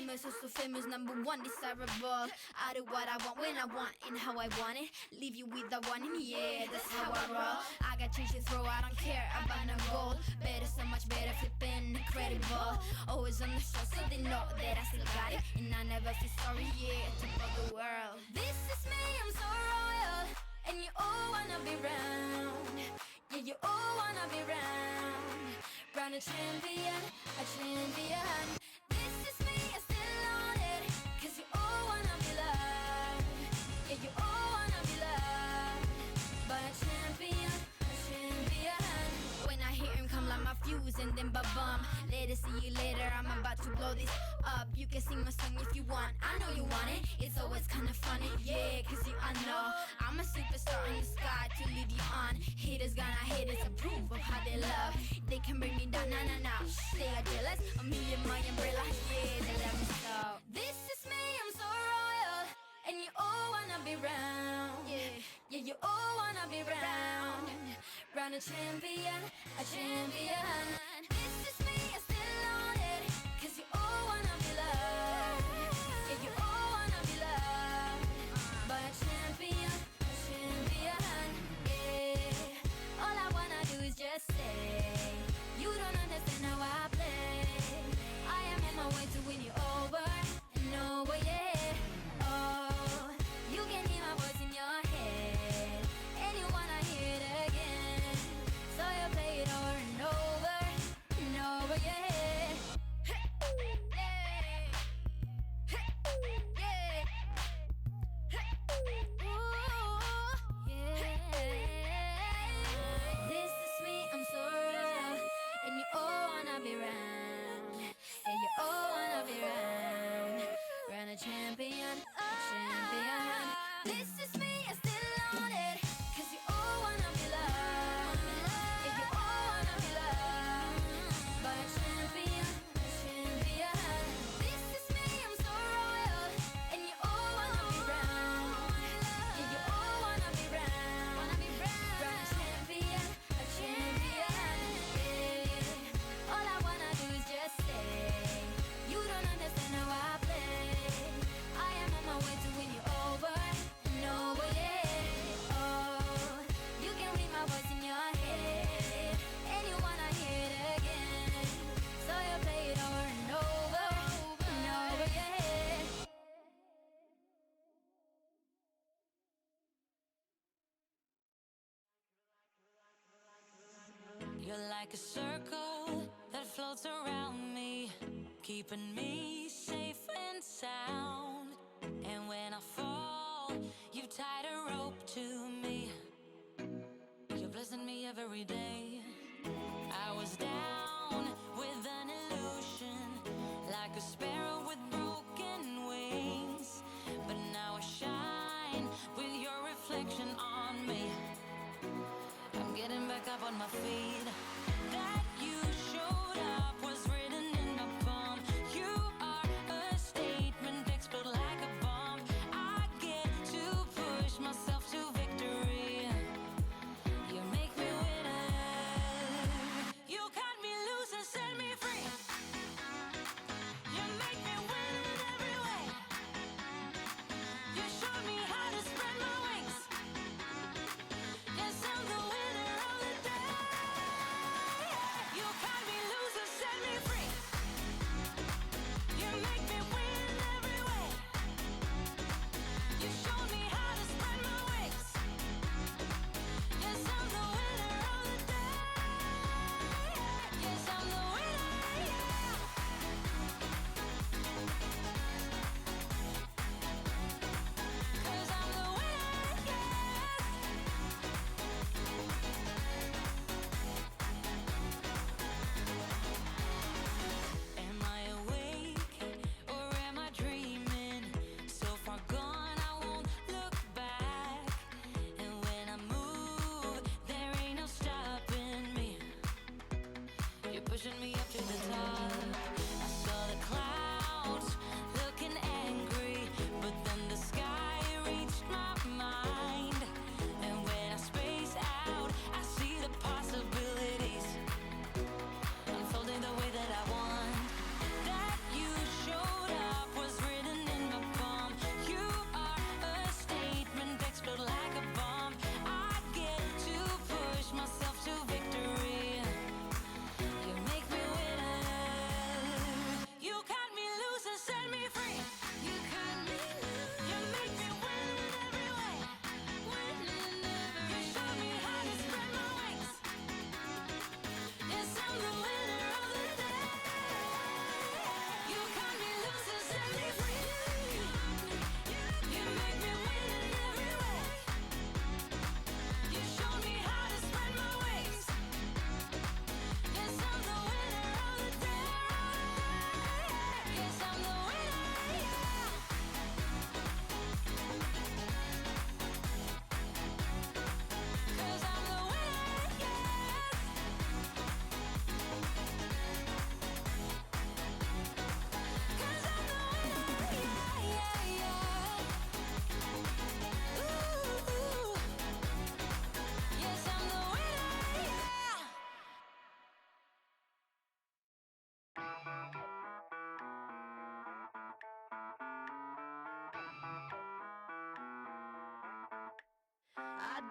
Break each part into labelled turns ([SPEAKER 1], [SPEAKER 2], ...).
[SPEAKER 1] famous, also famous, #1 desirable. I do what I want when I want and how I want it. Leave you with the one in yeah, that's how I roll. I got change to throw, I don't care about no gold. Better, so much better, flipping incredible. Always on the show, so they know that I still got it. And I never feel sorry, yeah, to all the world. This is me, I'm so royal, and you all wanna be round. Yeah, you all wanna be round. Round a champion, a champion. This is me, I still on it, cause you all wanna be loved. Yeah, you all wanna be loved by a champion, a champion. When I hear him come like my fuse and then ba-bum. Later, see you later, I'm about to blow this up. You can sing my song if you want, I know you want it. It's always kinda funny, yeah, cause I know I'm a superstar in the sky to lead you on. Haters gonna hate it, approve of how they love. They can bring me down, nah. They are jealous, a million my umbrella, yeah, they love me so. This is me, I'm so royal, and you all wanna be round. Yeah, you all wanna be round. Round a champion, a champion. This is me, I still on it, cause you all wanna be loved. Yeah, you all wanna be loved by a champion, a champion. Yeah, all I wanna do is just say, you don't understand how I play. I am on my way to win you over and over, yeah. Oh, you can hear my voice in your head, and you wanna hear it again. So you play it over and over and over, yeah. This is me, I'm so royal, and you all wanna be round. Yeah, you all wanna be round. Round a champion, a champion. This is me, I still on it, cause you all wanna be loved. Yeah, you all wanna be loved by a champion, a champion. This is me, I'm so royal, and you all wanna be round. Yeah, you all wanna be round. Round a champion, a champion. Yeah, all I wanna do is just say, you don't understand how I play. I am on my way to win you over and over, yeah. Oh, you can read my voice in your head, and you wanna hear it again. So you play it over and over and over, yeah.
[SPEAKER 2] You're like a circle that floats around me, keeping me safe and sound. And when I fall, you tied a rope to me. You're blessing me every day. I was down with an illusion, like a sparrow with broken wings. But now I shine with your reflection on me. I'm getting back up on my feet. That you showed up was written in the palm. You are a statement, explode like a bomb. I get to push myself to victory. You make me winner. You cut me loose and set me free. You make me win in every way. You showed me how to spread my wings. Yes, I'm the winner of the day.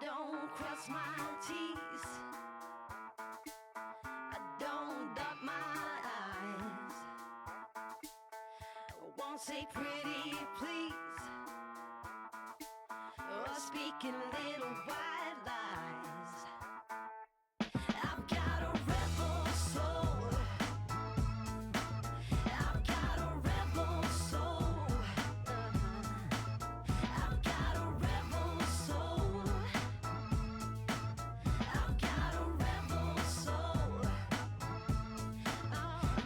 [SPEAKER 3] don't cross my T's. I don't dot my I's. I won't say pretty please, or speaking little white lies. I've got a rebel soul. I've got a rebel soul. I've got a rebel soul. I've got a rebel soul.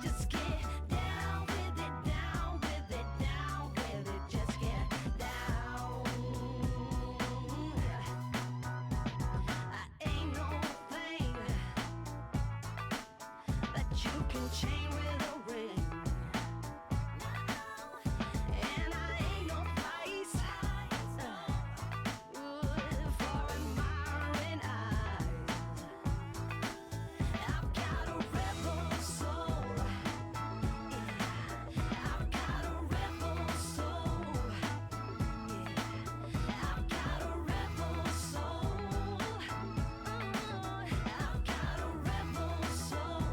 [SPEAKER 3] Just get down with it, down with it, down with it. Just get down. I ain't no thing that you can chain with a ring. And I ain't no price for admiring eyes. I've got a rebel soul. I've got a rebel soul. I've got a rebel soul. I've got a rebel soul.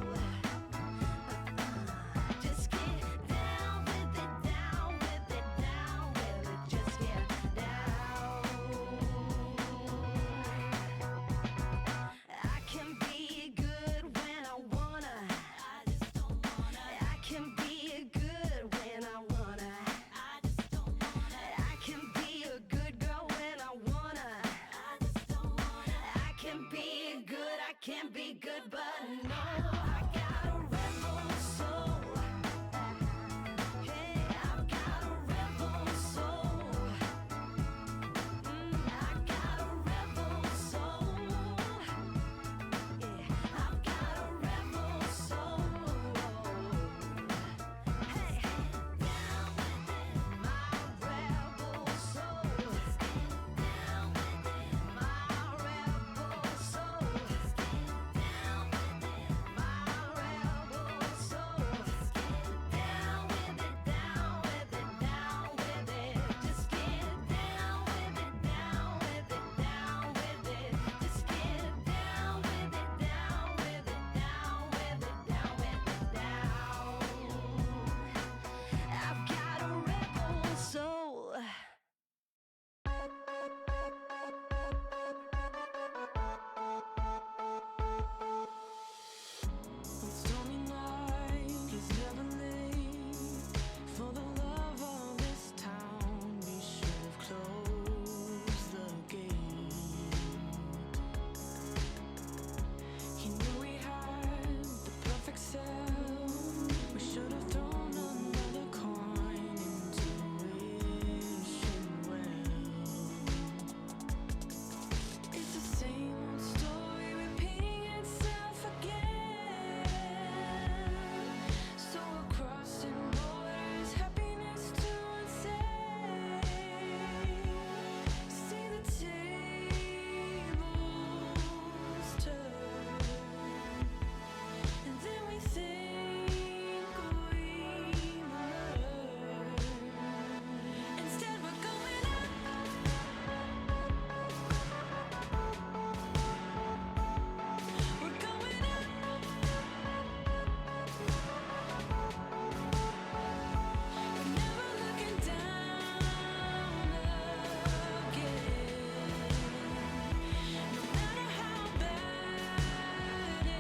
[SPEAKER 3] Just get down with it, down with it, down with it. Just get down. I can be good when I wanna. I just don't wanna. I can be good when I wanna. I just don't wanna. I can be a good girl when I wanna. I just don't wanna. I can be good, I can be good, but no. I got a rebel soul. Hey, I've got a rebel soul. I got a rebel soul. Yeah, I've got a rebel soul. Hey, down with it, my rebel soul. Down with it, my rebel soul. Down with it, my rebel soul. Down with it, down with it, down with it. Just get down with it, down with it, down with it. Just get down with it, down with it, down with it, down with it, down. I've got a rebel soul.
[SPEAKER 4] Stormy night is never late. For the love of this town, we should have closed the gate. He knew we had the perfect sound. We should have thrown another coin into wishing well. It's the same old story repeating itself again. So we're crossing borders, happiness to unsafe. See the tables turn, and then we think we learn. Instead we're going up. We're going up. Never looking down again. No matter how bad it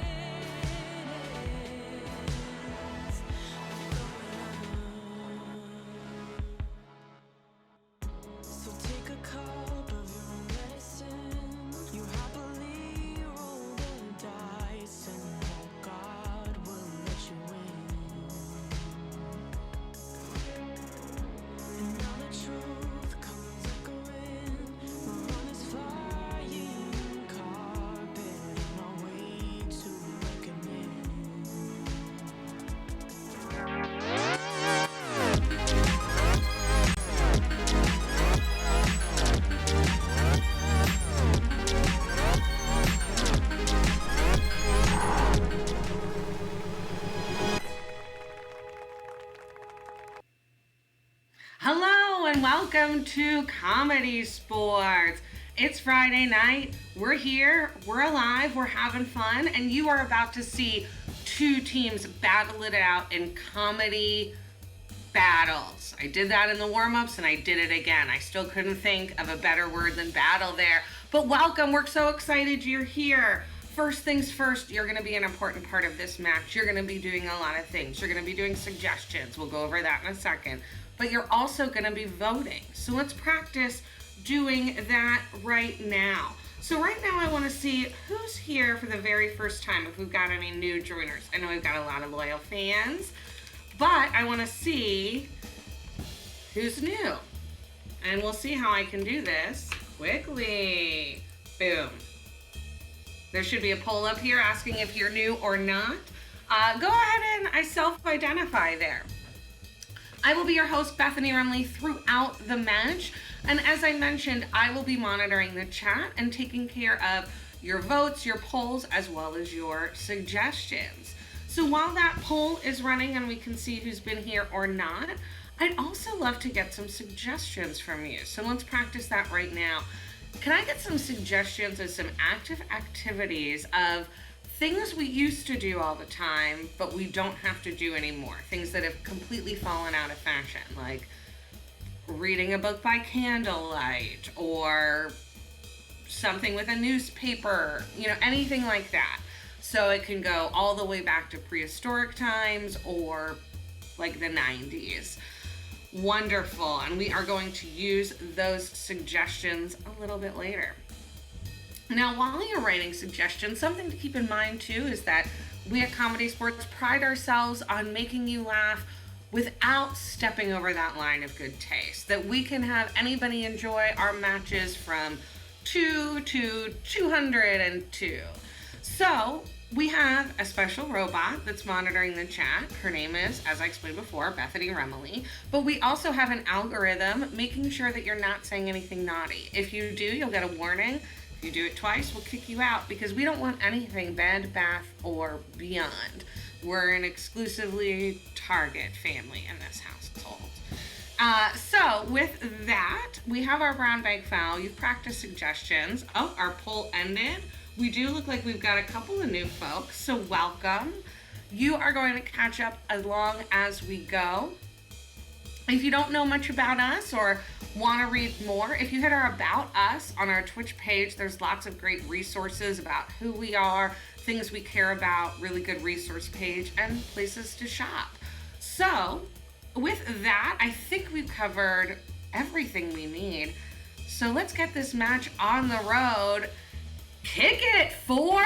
[SPEAKER 4] is, we're going up. So take a cup of your own medicine. You happily roll the dice and hope God will let you win. And now the truth comes echoing. We're on this flying carpet on our way to reckoning.
[SPEAKER 5] Hello and welcome to Comedy Sports. It's Friday night. We're here, we're alive, we're having fun, and you are about to see two teams battle it out in comedy battles. I did that in the warm-ups and I did it again. I still couldn't think of a better word than battle there. But welcome, we're so excited you're here. First things first, you're going to be an important part of this match. You're going to be doing a lot of things. You're going to be doing suggestions. We'll go over that in a second. But you're also going to be voting. So let's practice doing that right now. So right now I want to see who's here for the very first time, if we've got any new joiners. I know we've got a lot of loyal fans, but I want to see who's new. And we'll see how I can do this quickly. Boom. There should be a poll up here asking if you're new or not. Go ahead and I self-identify there. I will be your host, Bethany throughout the match. And as I mentioned, I will be monitoring the chat and taking care of your votes, your polls, as well as your suggestions. So while that poll is running and we can see who's been here or not, I'd also love to get some suggestions from you. So let's practice that right now. Can I get some suggestions of some active activities of things we used to do all the time, but we don't have to do anymore? Things that have completely fallen out of fashion, like reading a book by candlelight or something with a newspaper, anything like that. So it can go all the way back to prehistoric times or like the 90s. Wonderful. And we are going to use those suggestions a little bit later. Now, while you're writing suggestions, something to keep in mind too is that we at Comedy Sports pride ourselves on making you laugh without stepping over that line of good taste. That we can have anybody enjoy our matches from 2 to 202. So we have a special robot that's monitoring the chat. Her name is, as I explained before, Bethany Remily. But we also have an algorithm making sure that you're not saying anything naughty. If you do, you'll get a warning. If you do it twice, we'll kick you out because we don't want anything Bed, Bath, or beyond. We're an exclusively Target family in this household. So with that, we have our brown bag foul. You've practiced suggestions. Oh, our poll ended. We do look like we've got a couple of new folks, so welcome. You are going to catch up along as we go. If you don't know much about us or want to read more, if you hit our About Us on our Twitch page, there's lots of great resources about who we are, things we care about, really good resource page, and places to shop. So with that, I think we've covered everything we need. So let's get this match on the road. Kick it, Ford!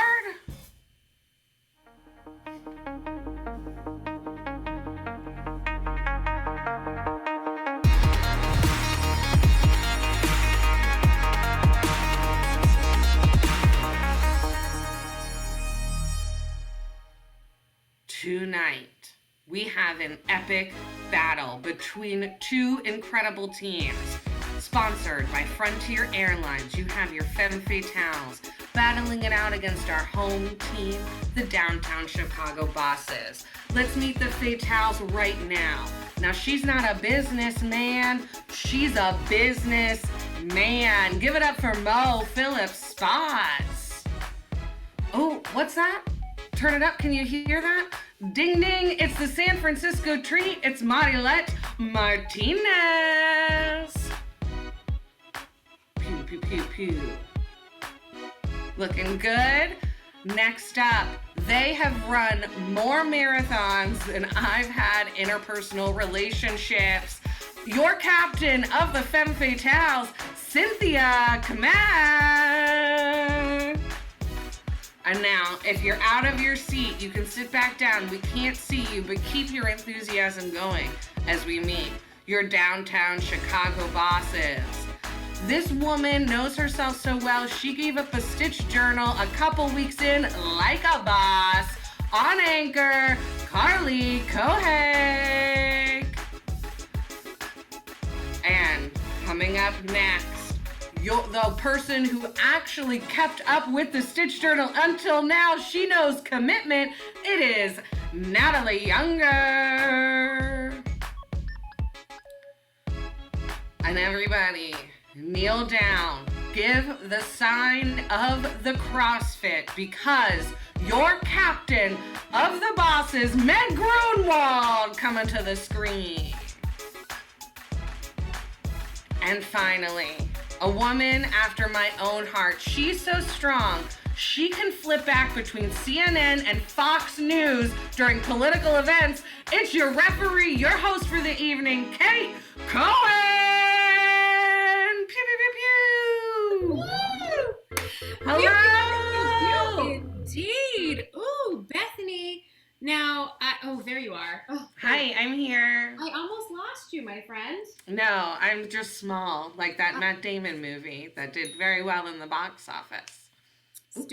[SPEAKER 5] Tonight, we have an epic battle between two incredible teams. Sponsored by Frontier Airlines, you have your Femme Fatales battling it out against our home team, the Downtown Chicago Bosses. Let's meet the Fatales right now. Now, she's not a businessman, she's a business man. Give it up for Mo Phillips Spots. Oh, what's that? Turn it up, can you hear that? Ding ding, it's the San Francisco treat. It's Marilette Martinez. Pew, pew, pew, pew. Looking good. Next up, they have run more marathons than I've had interpersonal relationships. Your captain of the Femme Fatales, Cynthia, come on. And now, if you're out of your seat, you can sit back down. We can't see you, but keep your enthusiasm going as we meet your Downtown Chicago Bosses. This woman knows herself so well, she gave up a Stitch journal a couple weeks in like a boss. On Anchor, Carly Kohak. And coming up next, the person who actually kept up with the Stitch journal until now, she knows commitment. It is Natalie Younger. And everybody, kneel down. give the sign of the CrossFit because your captain of the bosses, Meg Grunwald, coming to the screen. And finally, a woman after my own heart. She's so strong, she can flip back between CNN and Fox News during political events. It's your referee, your host for the evening, Kate Cohen! Pew, pew, pew, pew!
[SPEAKER 6] Woo!
[SPEAKER 5] Hello!
[SPEAKER 6] Indeed. Ooh, Bethany. Now, there you are. Oh,
[SPEAKER 5] Hi, I'm here.
[SPEAKER 6] I almost lost you, my friend.
[SPEAKER 5] No, I'm just small, like that Matt Damon movie that did very well in the box office.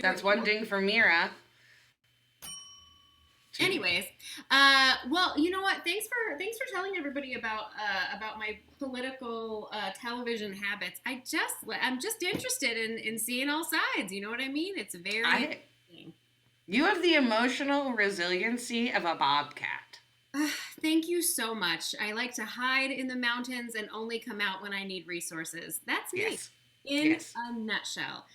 [SPEAKER 5] That's one ding for Mira.
[SPEAKER 6] Anyways, well, you know what? Thanks for telling everybody about my political television habits. I'm just interested in seeing all sides. You know what I mean? It's very.
[SPEAKER 5] You have the emotional resiliency of a bobcat.
[SPEAKER 6] Thank you so much. I like to hide in the mountains and only come out when I need resources. That's me.
[SPEAKER 5] Yes.
[SPEAKER 6] In a nutshell.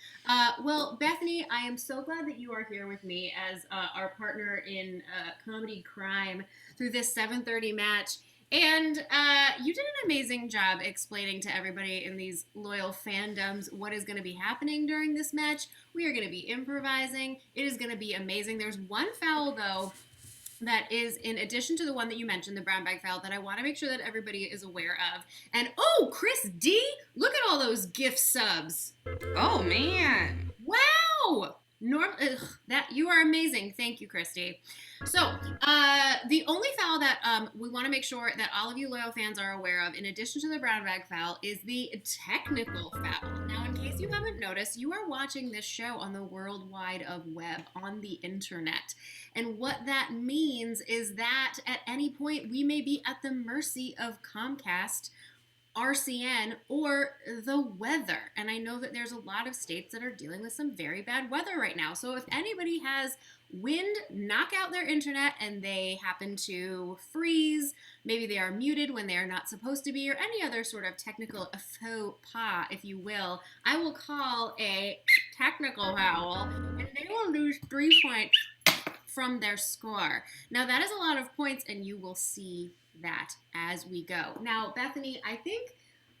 [SPEAKER 6] Well, Bethany, I am so glad that you are here with me as our partner in comedy crime through this 7:30 match. And you did an amazing job explaining to everybody in these loyal fandoms what is going to be happening during this match. We are going to be improvising. It is going to be amazing. There's one foul, though, that is in addition to the one that you mentioned, the brown bag foul, that I want to make sure that everybody is aware of. And, oh, Chris D, look at all those gift subs.
[SPEAKER 5] Oh, man.
[SPEAKER 6] Wow. That you are amazing. Thank you, Christy. So, the only foul that we want to make sure that all of you loyal fans are aware of, in addition to the brown bag foul, is the technical foul. Now, in case you haven't noticed, you are watching this show on the World Wide of Web, on the internet. And what that means is that at any point, we may be at the mercy of Comcast, RCN, or the weather. And I know that there's a lot of states that are dealing with some very bad weather right now. So if anybody has wind knock out their internet and they happen to freeze, maybe they are muted when they are not supposed to be, or any other sort of technical faux pas, if you will, I will call a technical foul and they will lose 3 points from their score. Now that is a lot of points and you will see that as we go. Now, Bethany, I think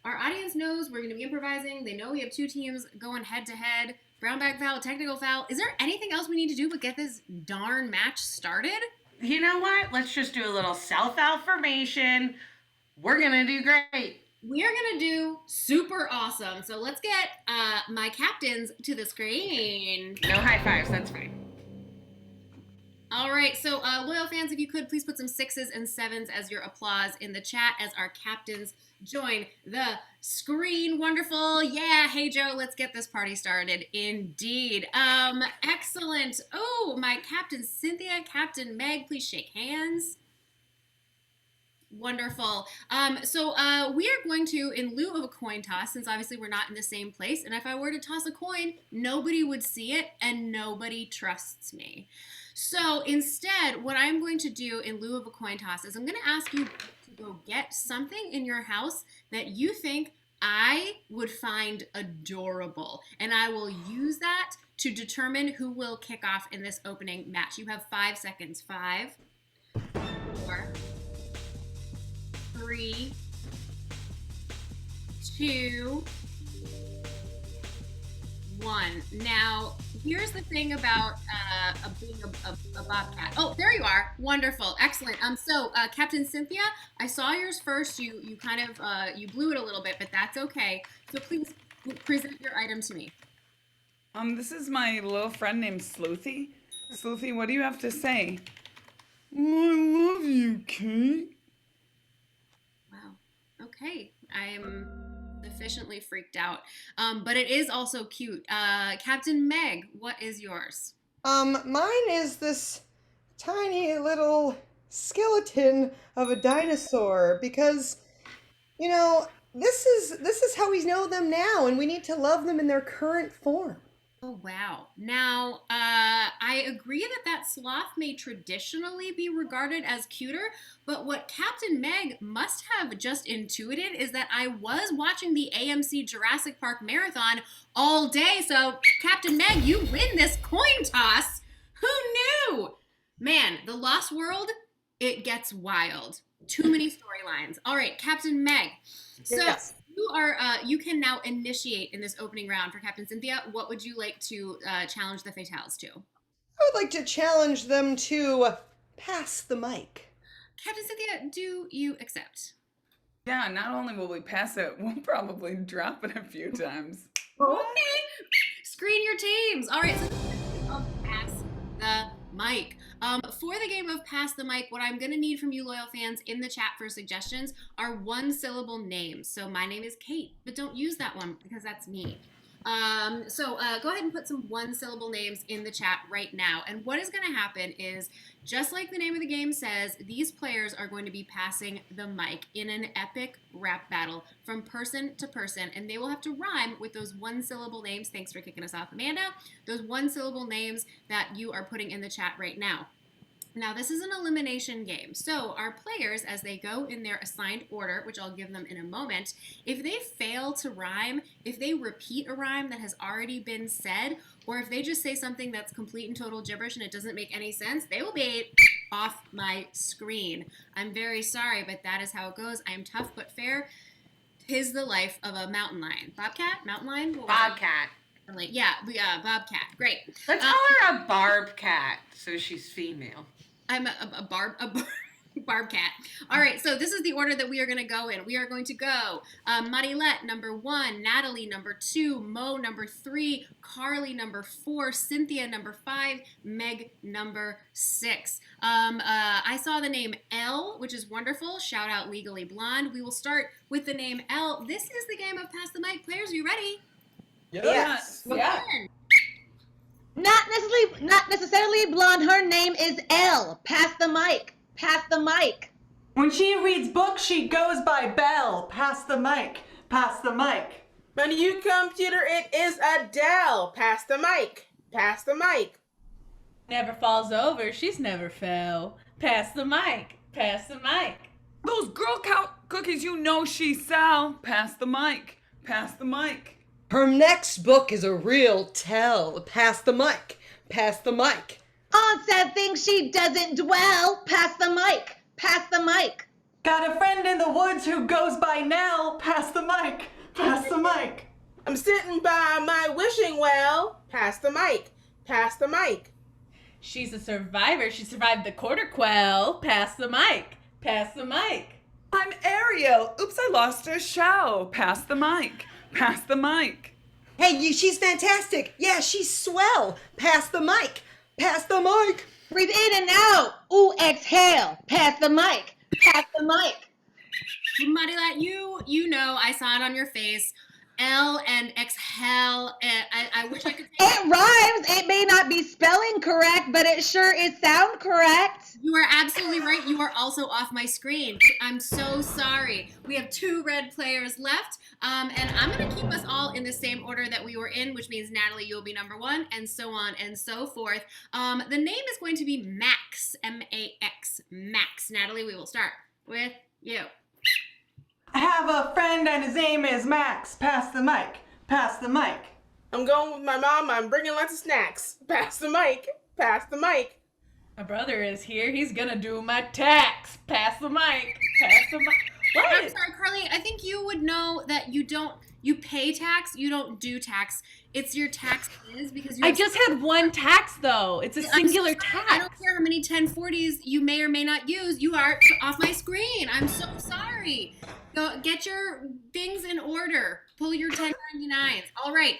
[SPEAKER 6] our audience knows we're going to be improvising. They know we have two teams going head to head. Brown bag foul, technical foul. Is there anything else we need to do but get this darn match started?
[SPEAKER 5] You know what? Let's just do a little self-affirmation. We're going to do great.
[SPEAKER 6] We are going to do super awesome. So let's get my captains to the screen.
[SPEAKER 5] No high fives. That's fine.
[SPEAKER 6] All right, so loyal fans, if you could, please put some 6s and 7s as your applause in the chat as our captains join the screen. Wonderful. Yeah, hey, Joe, let's get this party started. Indeed. Excellent. Oh, my captain, Cynthia, Captain Meg, please shake hands. Wonderful. So we are going to, in lieu of a coin toss, since obviously we're not in the same place, and if I were to toss a coin, nobody would see it and nobody trusts me. So instead, what I'm going to do in lieu of a coin toss is I'm going to ask you to go get something in your house that you think I would find adorable, and I will use that to determine who will kick off in this opening match. You have 5 seconds. 5, 4, 3, 2, 1. Now, here's the thing about being a bobcat. Oh, there you are. Wonderful. Excellent. So, Captain Cynthia, I saw yours first. You kind of, you blew it a little bit, but that's okay. So please present your item to me.
[SPEAKER 7] This is my little friend named Sleuthy. Sleuthy, what do you have to say? I love you, Kate.
[SPEAKER 6] Wow. Okay. I'm sufficiently freaked out. But it is also cute. Captain Meg, what is yours?
[SPEAKER 8] Mine is this tiny little skeleton of a dinosaur because, you know, this is how we know them now, and we need to love them in their current form.
[SPEAKER 6] Oh, wow. Now, I agree that that sloth may traditionally be regarded as cuter, but what Captain Meg must have just intuited is that I was watching the AMC Jurassic Park Marathon all day. So, Captain Meg, you win this coin toss. Who knew? Man, the Lost World, it gets wild. Too many storylines. All right, Captain Meg. So,
[SPEAKER 8] Yes.
[SPEAKER 6] you can now initiate in this opening round for Captain Cynthia. What would you like to challenge the Fatales to?
[SPEAKER 8] I would like to challenge them to pass the mic.
[SPEAKER 6] Captain Cynthia, do you accept?
[SPEAKER 7] Yeah, not only will we pass it, we'll probably drop it a few times.
[SPEAKER 6] Okay. Screen your teams. All right, so this is the game of pass the mic. For the game of pass the mic, what I'm gonna need from you loyal fans in the chat for suggestions are one-syllable names. So my name is Kate, but don't use that one because that's me. So go ahead and put some one-syllable names in the chat right now. And what is going to happen is, just like the name of the game says, these players are going to be passing the mic in an epic rap battle from person to person, and they will have to rhyme with those one-syllable names. Thanks for kicking us off, Amanda. Those one-syllable names that you are putting in the chat right now. Now, this is an elimination game, so our players, as they go in their assigned order, which I'll give them in a moment, if they fail to rhyme, if they repeat a rhyme that has already been said, or if they just say something that's complete and total gibberish and it doesn't make any sense, they will be off my screen. I'm very sorry, but that is how it goes. I am tough but fair. 'Tis the life of a mountain lion. Bobcat? Mountain lion? What was it?
[SPEAKER 5] Bobcat.
[SPEAKER 6] Yeah, Bobcat. Great.
[SPEAKER 5] Let's call her a barb cat, so she's female.
[SPEAKER 6] I'm a barb cat. All right, so this is the order that we are going to go in. We are going to go Marilette, number 1, Natalie, number 2, Mo, number 3, Carly, number 4, Cynthia, number 5, Meg, number 6. I saw the name L, which is wonderful. Shout out Legally Blonde. We will start with the name L. This is the game of Pass the Mic. Players, are you ready?
[SPEAKER 8] Yes.
[SPEAKER 7] Yeah.
[SPEAKER 6] Begin.
[SPEAKER 9] Not necessarily blonde. Her name is Elle. Pass the mic. Pass the mic.
[SPEAKER 10] When she reads books, she goes by Belle. Pass the mic. Pass the mic.
[SPEAKER 11] My new computer, it is Adele. Pass the mic. Pass the mic.
[SPEAKER 12] Never falls over. She's never fell. Pass the mic. Pass the mic.
[SPEAKER 7] Those Girl Scout cookies, you know she sell. Pass the mic. Pass the mic.
[SPEAKER 8] Her next book is a real tell. Pass the mic. Pass the mic.
[SPEAKER 9] On sad things she doesn't dwell. Pass the mic. Pass the mic.
[SPEAKER 10] Got a friend in the woods who goes by Nell. Pass the mic. Pass the mic.
[SPEAKER 11] I'm sitting by my wishing well. Pass the mic. Pass the mic.
[SPEAKER 12] She's a survivor. She survived the quarter quell. Pass the mic. Pass the mic.
[SPEAKER 7] I'm Ariel. Oops, I lost a show. Pass the mic. Pass the mic.
[SPEAKER 8] Hey, she's fantastic. Yeah, she's swell. Pass the mic. Pass the mic.
[SPEAKER 9] Breathe in and out. Ooh, exhale. Pass the mic. Pass the mic.
[SPEAKER 6] Marilette, you know, I saw it on your face. L and exhale. I wish I could say
[SPEAKER 9] It rhymes. It may not be spelling correct, but it sure is sound correct.
[SPEAKER 6] You are absolutely right. You are also off my screen. I'm so sorry. We have 2 red players left, and I'm going to keep us all in the same order that we were in, which means Natalie, you'll be number 1, and so on and so forth. The name is going to be Max, M-A-X, Max. Natalie, we will start with you.
[SPEAKER 10] I have a friend and his name is Max. Pass the mic. Pass the mic.
[SPEAKER 11] I'm going with my mom. I'm bringing lots of snacks. Pass the mic. Pass the mic.
[SPEAKER 12] My brother is here. He's gonna do my tax. Pass the mic. Pass the mic. What?
[SPEAKER 6] I'm sorry, Carly. I think you would know that you pay tax, you don't do tax. It's your tax is because you
[SPEAKER 12] I just had one tax though. It's a singular
[SPEAKER 6] I
[SPEAKER 12] tax.
[SPEAKER 6] don't care how many 1040s you may or may not use. You are off my screen. I'm so sorry. Go get your things in order. Pull your 1099s. All right.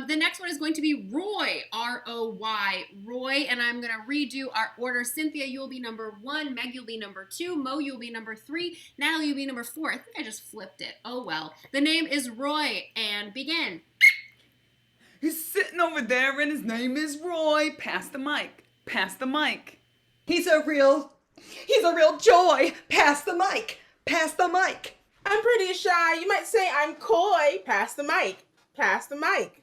[SPEAKER 6] The next one is going to be Roy, R-O-Y, Roy, and I'm going to redo our order. Cynthia, you'll be number 1. Meg, you'll be number 2. Mo, you'll be number 3. Natalie, you'll be number 4. I think I just flipped it. Oh, well. The name is Roy, and begin.
[SPEAKER 7] He's sitting over there and his name is Roy. Pass the mic. Pass the mic.
[SPEAKER 8] He's a real joy. Pass the mic. Pass the mic.
[SPEAKER 11] I'm pretty shy. You might say I'm coy. Pass the mic. Pass the mic.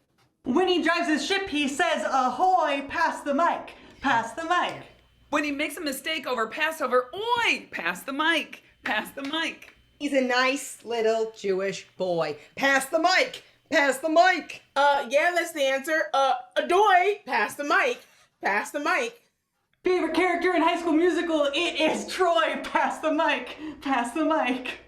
[SPEAKER 10] When he drives his ship, he says, ahoy, pass the mic, pass the mic.
[SPEAKER 7] When he makes a mistake over Passover, oi, pass the mic, pass the mic.
[SPEAKER 8] He's a nice little Jewish boy. Pass the mic, pass the mic.
[SPEAKER 11] Yeah, that's the answer. Adoy, pass the mic, pass the mic.
[SPEAKER 10] Favorite character in High School Musical, it is Troy, pass the mic, pass the mic.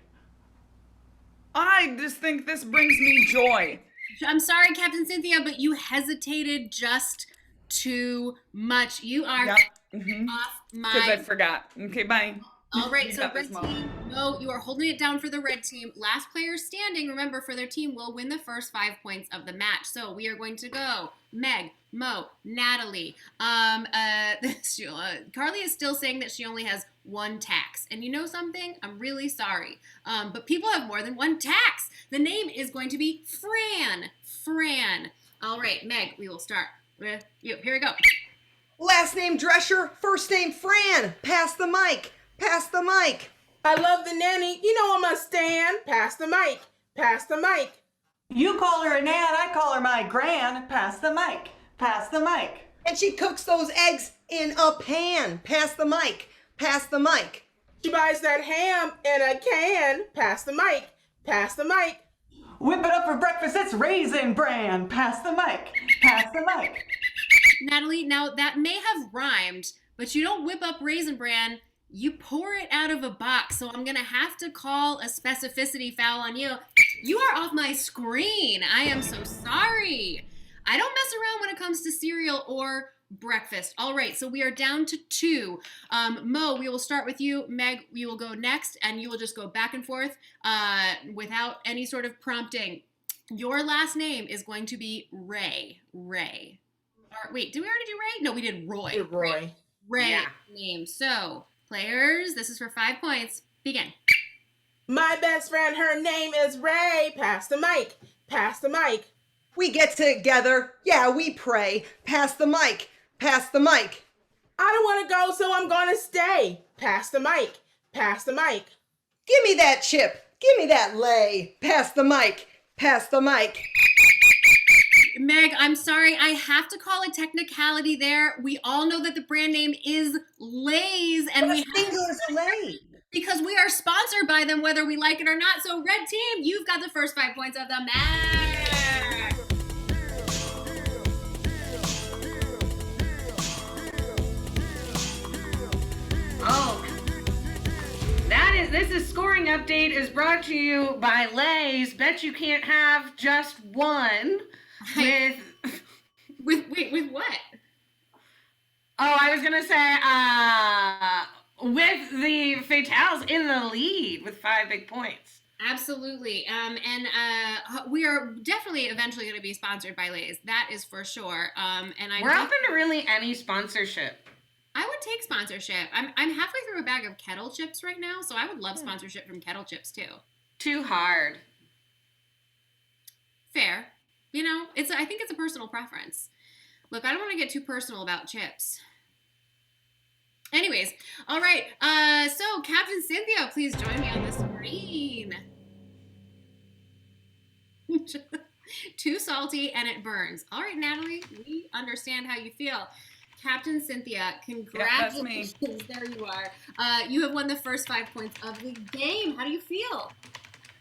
[SPEAKER 7] I just think this brings me joy.
[SPEAKER 6] I'm sorry, Captain Cynthia, but you hesitated just too much. You are off
[SPEAKER 7] Because I
[SPEAKER 6] my...
[SPEAKER 7] forgot. Okay, bye.
[SPEAKER 6] All right,
[SPEAKER 7] You
[SPEAKER 6] so
[SPEAKER 7] got
[SPEAKER 6] red
[SPEAKER 7] this, Mo.
[SPEAKER 6] team, no, you are holding it down for the red team. Last player standing, remember, for their team will win the first 5 points of the match. So we are going to go Meg, Mo, Natalie. Carly is still saying that she only has 1 tax. And you know something? I'm really sorry. But people have more than 1 tax. The name is going to be Fran. Fran. All right, Meg, we will start with you. Here we go.
[SPEAKER 8] Last name Drescher, first name Fran. Pass the mic, pass the mic.
[SPEAKER 11] I love the nanny. You know I'm a stan. Pass the mic, pass the mic.
[SPEAKER 10] You call her a nan, I call her my gran. Pass the mic, pass the mic.
[SPEAKER 8] And she cooks those eggs in a pan. Pass the mic, pass the mic.
[SPEAKER 11] She buys that ham in a can. Pass the mic, pass the mic.
[SPEAKER 10] Whip it up for breakfast, it's Raisin Bran. Pass the mic, pass the mic.
[SPEAKER 6] Natalie, now that may have rhymed, but you don't whip up Raisin Bran. You pour it out of a box, so I'm gonna have to call a specificity foul on you. You are off my screen. I am so sorry. I don't mess around when it comes to cereal or breakfast. All right, so we are down to 2. Mo, we will start with you. Meg, we will go next, and you will just go back and forth without any sort of prompting. Your last name is going to be Ray. Ray. Wait, did we already do Ray? No, we did Roy.
[SPEAKER 11] Roy.
[SPEAKER 6] Ray
[SPEAKER 8] Yeah.
[SPEAKER 6] name. So, players, this is for 5 points. Begin.
[SPEAKER 11] My best friend, her name is Ray. Pass the mic, pass the mic.
[SPEAKER 8] We get together, yeah, we pray. Pass the mic, pass the mic.
[SPEAKER 11] I don't want to go, so I'm gonna stay. Pass the mic, pass the mic.
[SPEAKER 8] Give me that chip, give me that lay. Pass the mic, pass the mic.
[SPEAKER 6] Meg, I'm sorry. I have to call a technicality there. We all know that the brand name is Lay's, and we have
[SPEAKER 8] Fingers lay.
[SPEAKER 6] because we are sponsored by them, whether we like it or not. So, red team, you've got the first 5 points of the match.
[SPEAKER 5] Oh, this is scoring update is brought to you by Lay's. Bet you can't have just one with.
[SPEAKER 6] With what?
[SPEAKER 5] Oh, I was gonna say with the Fatales in the lead with 5 big points.
[SPEAKER 6] Absolutely. We are definitely eventually going to be sponsored by Lay's. That is for sure.
[SPEAKER 5] We're open to really any sponsorship.
[SPEAKER 6] I would take sponsorship. I'm halfway through a bag of kettle chips right now, so I would love sponsorship from kettle chips too.
[SPEAKER 5] Too hard.
[SPEAKER 6] Fair. You know, I think it's a personal preference. Look, I don't want to get too personal about chips. Anyways, all right. So Captain Cynthia, please join me on the screen. Too salty and it burns. All right, Natalie, we understand how you feel. Captain Cynthia, congratulations.
[SPEAKER 7] Yeah, that's me.
[SPEAKER 6] There you are. You have won the first 5 points of the game. How do you feel?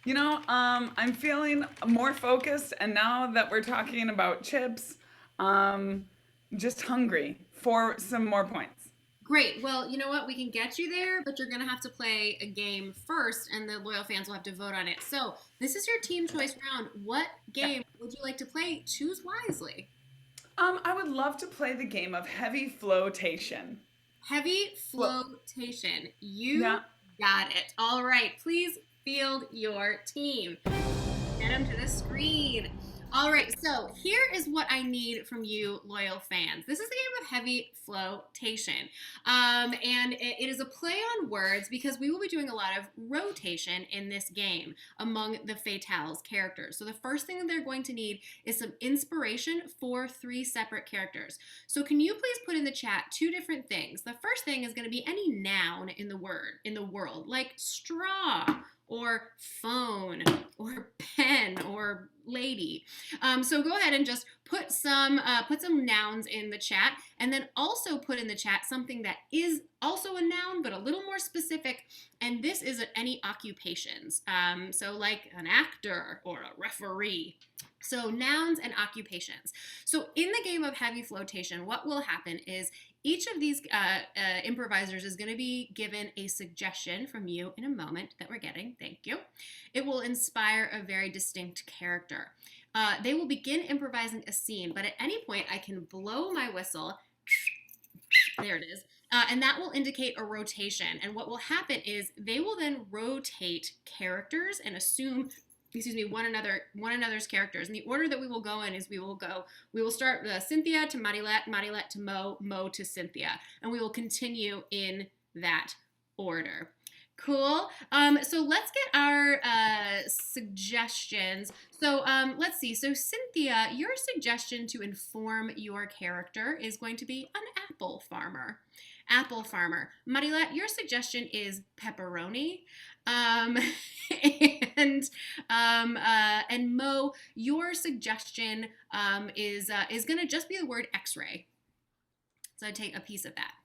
[SPEAKER 7] You know, I'm feeling more focused, and now that we're talking about chips, just hungry for some more points.
[SPEAKER 6] Great. Well, you know what? We can get you there, but you're going to have to play a game first, and the loyal fans will have to vote on it. So this is your team choice round. What game would you like to play? Choose wisely.
[SPEAKER 7] I would love to play the game of heavy flotation.
[SPEAKER 6] Heavy flotation. You got it. All right. Please field your team. Get them to the screen. All right, so here is what I need from you, loyal fans. This is the game of heavy flotation, and it is a play on words because we will be doing a lot of rotation in this game among the Fatales characters. So the first thing that they're going to need is some inspiration for 3 separate characters. So can you please put in the chat 2 different things? The first thing is going to be any noun in the world, like straw, or phone, or pen, or or lady. So go ahead and just put some nouns in the chat, and then also put in the chat something that is also a noun but a little more specific, and this is any occupations. So like an actor or a referee. So nouns and occupations. So in the game of heavy flotation, what will happen is each of these improvisers is going to be given a suggestion from you in a moment that we're getting. Thank you. It will inspire a very distinct character. They will begin improvising a scene, but at any point I can blow my whistle. There it is. And that will indicate a rotation. And what will happen is they will then rotate characters and assume one another's characters. And the order that we will go in is we will start Cynthia to Marilet, Marilet to Mo to Cynthia. And we will continue in that order. Cool. So let's get our suggestions. So let's see. So Cynthia, your suggestion to inform your character is going to be an apple farmer. Apple farmer. Marilet, your suggestion is pepperoni. And Mo, your suggestion is going to just be the word X-ray. So I take a piece of that.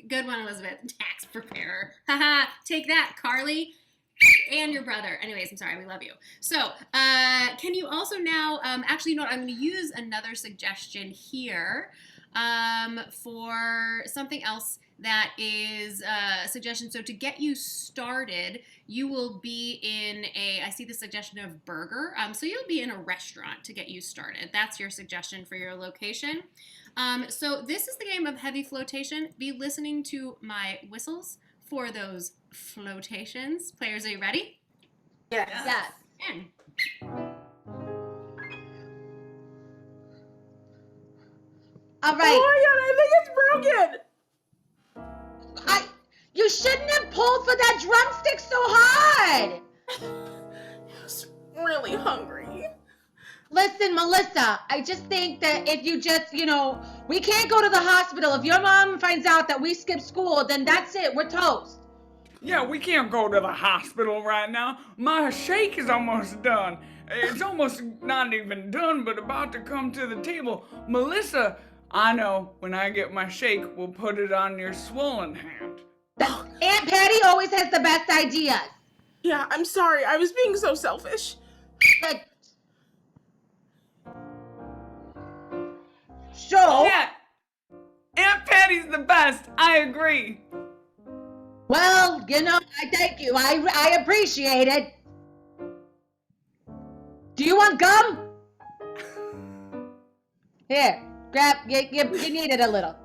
[SPEAKER 6] Good one, Elizabeth. Tax preparer. Haha. Take that, Carly. And your brother. Anyways, I'm sorry. We love you. So, can you also now, actually, you know what? I'm going to use another suggestion here for something else that is a suggestion. So to get you started, you will be in I see the suggestion of burger. So you'll be in a restaurant to get you started. That's your suggestion for your location. So this is the game of heavy flotation. Be listening to my whistles for those flotations. Players, are you ready?
[SPEAKER 11] Yes.
[SPEAKER 9] Yes.
[SPEAKER 6] And
[SPEAKER 9] All right.
[SPEAKER 11] Oh, I think it's broken.
[SPEAKER 9] You shouldn't have pulled for that drumstick so hard.
[SPEAKER 11] I was really hungry.
[SPEAKER 9] Listen, Melissa, I just think that if you just, we can't go to the hospital. If your mom finds out that we skipped school, then that's it. We're toast.
[SPEAKER 7] Yeah, we can't go to the hospital right now. My shake is almost done. It's almost not even done, but about to come to the table. Melissa, I know when I get my shake, we'll put it on your swollen hand.
[SPEAKER 9] Aunt Patty always has the best ideas.
[SPEAKER 11] Yeah, I'm sorry. I was being so selfish.
[SPEAKER 9] So?
[SPEAKER 7] Yeah, Aunt Patty's the best. I agree.
[SPEAKER 9] Well, I thank you. I appreciate it. Do you want gum? Here, grab. You need it a little.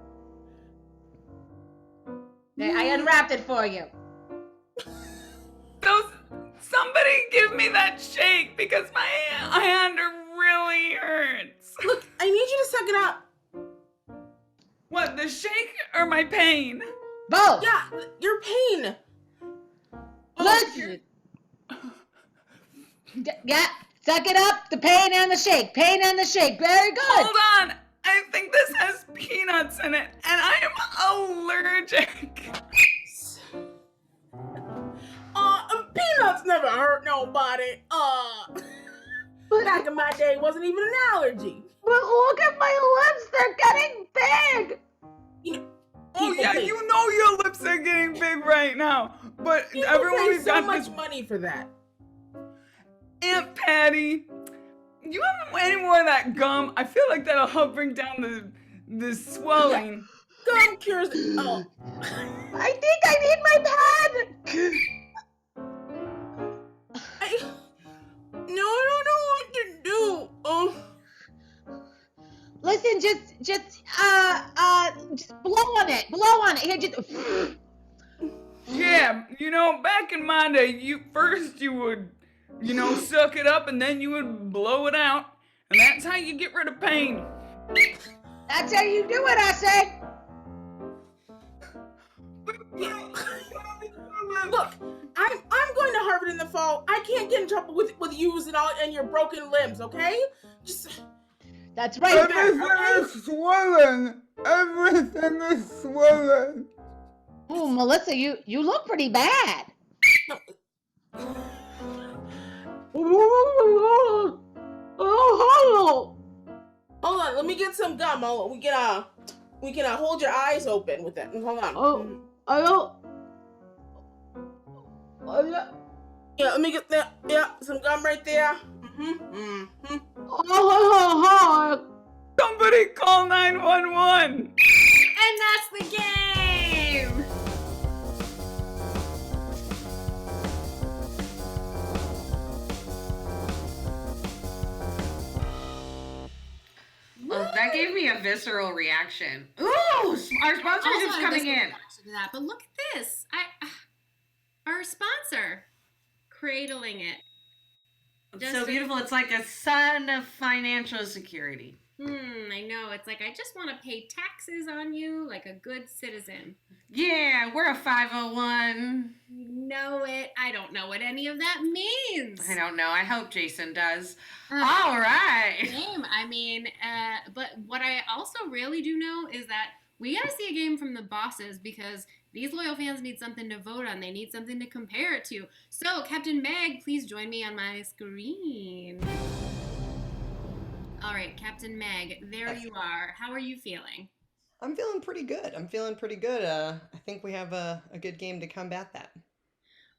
[SPEAKER 9] There, I unwrapped it for you.
[SPEAKER 7] Somebody give me that shake because my hand really hurts.
[SPEAKER 11] Look, I need you to suck it up.
[SPEAKER 7] What, the shake or my pain?
[SPEAKER 9] Both.
[SPEAKER 11] Yeah, your pain.
[SPEAKER 9] Listen. Yeah, suck it up. The pain and the shake. Pain and the shake. Very good.
[SPEAKER 7] Hold on. I think this has peanuts in it, and I am allergic.
[SPEAKER 11] Peanuts never hurt nobody. Back in my day, it wasn't even an allergy.
[SPEAKER 9] But look at my lips. They're getting big.
[SPEAKER 7] You know your lips are getting big right now. But everyone
[SPEAKER 11] pays so
[SPEAKER 7] got
[SPEAKER 11] much
[SPEAKER 7] this
[SPEAKER 11] money for that.
[SPEAKER 7] Aunt Patty, you have any more of that gum? I feel like that'll help bring down the swelling.
[SPEAKER 11] Gum cures. Oh.
[SPEAKER 9] I think I need my pen.
[SPEAKER 11] I don't know what to do. Oh.
[SPEAKER 9] Listen, just blow on it. Blow on it. Here, just.
[SPEAKER 7] Yeah, back in my day, you would, suck it up and then you would blow it out, and that's how you get rid of pain.
[SPEAKER 9] That's how you do it, I say.
[SPEAKER 11] Look, I'm going to Harvard in the fall. I can't get in trouble with yous and your broken limbs, okay?
[SPEAKER 9] That's right.
[SPEAKER 7] Everything is swollen. Everything is swollen.
[SPEAKER 9] Oh, Melissa, you look pretty bad.
[SPEAKER 11] What Let me get some gum. We can hold your eyes open with it. Hold on.
[SPEAKER 9] Oh, I don't. Oh, yeah.
[SPEAKER 11] Yeah, let me get that. Yeah, some gum right there.
[SPEAKER 9] Oh.
[SPEAKER 7] Somebody call 911.
[SPEAKER 6] And that's the game!
[SPEAKER 5] Well, that gave me a visceral reaction. Ooh, our sponsorship's coming in.
[SPEAKER 6] To that, but look at this. Our sponsor, cradling it.
[SPEAKER 5] It's so beautiful. It's like a sign of financial security.
[SPEAKER 6] I know. It's like, I just want to pay taxes on you like a good citizen.
[SPEAKER 5] Yeah, we're a 501.
[SPEAKER 6] Know it. I don't know what any of that means.
[SPEAKER 5] I don't know. I hope Jason does. All right.
[SPEAKER 6] Game. I mean, but what I also really do know is that we got to see a game from the bosses because these loyal fans need something to vote on. They need something to compare it to. So, Captain Meg, please join me on my screen. All right, Captain Meg, there you are. How are you feeling?
[SPEAKER 8] I'm feeling pretty good. I think we have a good game to combat that.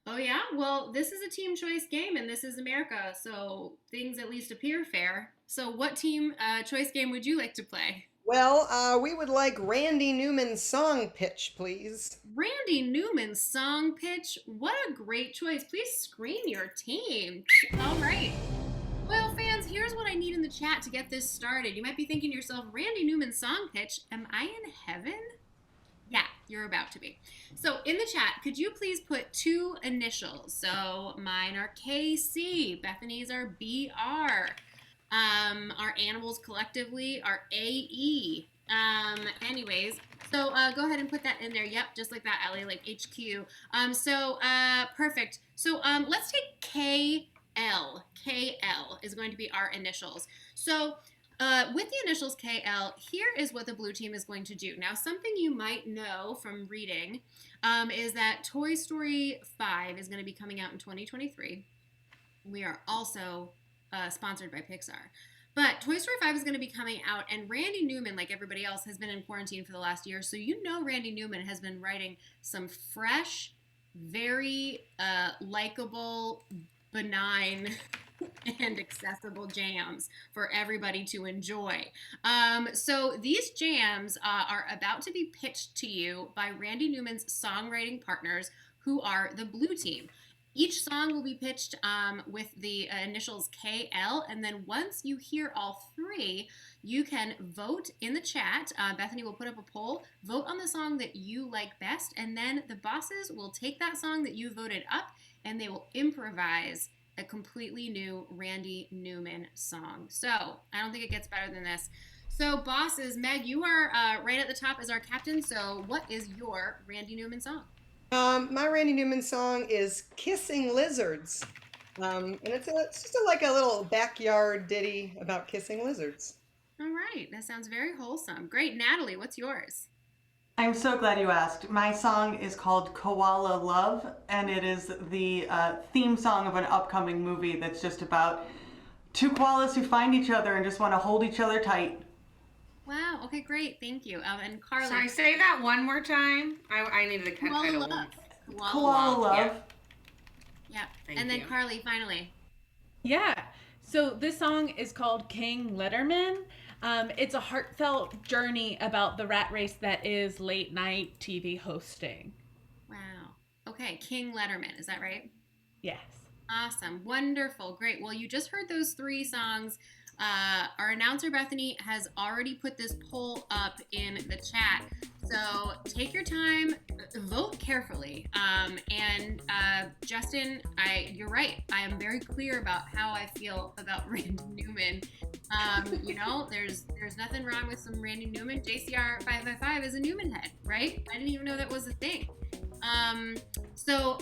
[SPEAKER 6] Oh, yeah? Well, this is a team choice game, and this is America, so things at least appear fair. So what team choice game would you like to play?
[SPEAKER 8] Well, we would like Randy Newman's song pitch, please.
[SPEAKER 6] Randy Newman's song pitch? What a great choice. Please screen your team. All right. Well, fans, here's what I need in the chat to get this started. You might be thinking to yourself, Randy Newman's song pitch, am I in heaven? Yeah, you're about to be. So in the chat, could you please put 2 initials? So mine are KC, Bethany's are BR, our animals collectively are AE. Anyways, so go ahead and put that in there. Yep, just like that, Ellie, like HQ. Perfect. So let's take KL. KL is going to be our initials. So with the initials KL, here is what the blue team is going to do. Now, something you might know from reading is that Toy Story 5 is going to be coming out in 2023. We are also sponsored by Pixar. But Toy Story 5 is going to be coming out, and Randy Newman, like everybody else, has been in quarantine for the last year. So you know Randy Newman has been writing some fresh, very likable, benign, and accessible jams for everybody to enjoy. So these jams are about to be pitched to you by Randy Newman's songwriting partners, who are the blue team. Each song will be pitched with the initials KL, and then once you hear all 3, you can vote in the chat. Bethany will put up a poll, vote on the song that you like best, and then the bosses will take that song that you voted up, and they will improvise a completely new Randy Newman song. So I don't think it gets better than this. So bosses, Meg, you are right at the top as our captain. So what is your Randy Newman song?
[SPEAKER 8] My Randy Newman song is Kissing Lizards. And it's just like a little backyard ditty about kissing lizards.
[SPEAKER 6] All right, that sounds very wholesome. Great. Natalie, what's yours?
[SPEAKER 10] I'm so glad you asked. My song is called Koala Love, and it is the theme song of an upcoming movie that's just about 2 koalas who find each other and just want to hold each other tight.
[SPEAKER 6] Wow. Okay, great. Thank you. And Carla.
[SPEAKER 5] Sorry, say that one more time. I needed to cut
[SPEAKER 6] Koala
[SPEAKER 5] title.
[SPEAKER 6] Love.
[SPEAKER 10] Koala Love.
[SPEAKER 6] Yeah.
[SPEAKER 5] Thank
[SPEAKER 6] And then
[SPEAKER 5] you.
[SPEAKER 6] Carly, finally.
[SPEAKER 12] Yeah. So this song is called King Letterman. It's a heartfelt journey about the rat race that is late night TV hosting.
[SPEAKER 6] Wow. Okay, King Letterman. Is that right?
[SPEAKER 12] Yes.
[SPEAKER 6] Awesome. Wonderful. Great. Well, you just heard those 3 songs. Our announcer, Bethany, has already put this poll up in the chat. So take your time, vote carefully. And Justin, you're right. I am very clear about how I feel about Randy Newman. There's nothing wrong with some Randy Newman. JCR 555 is a Newman head, right? I didn't even know that was a thing. So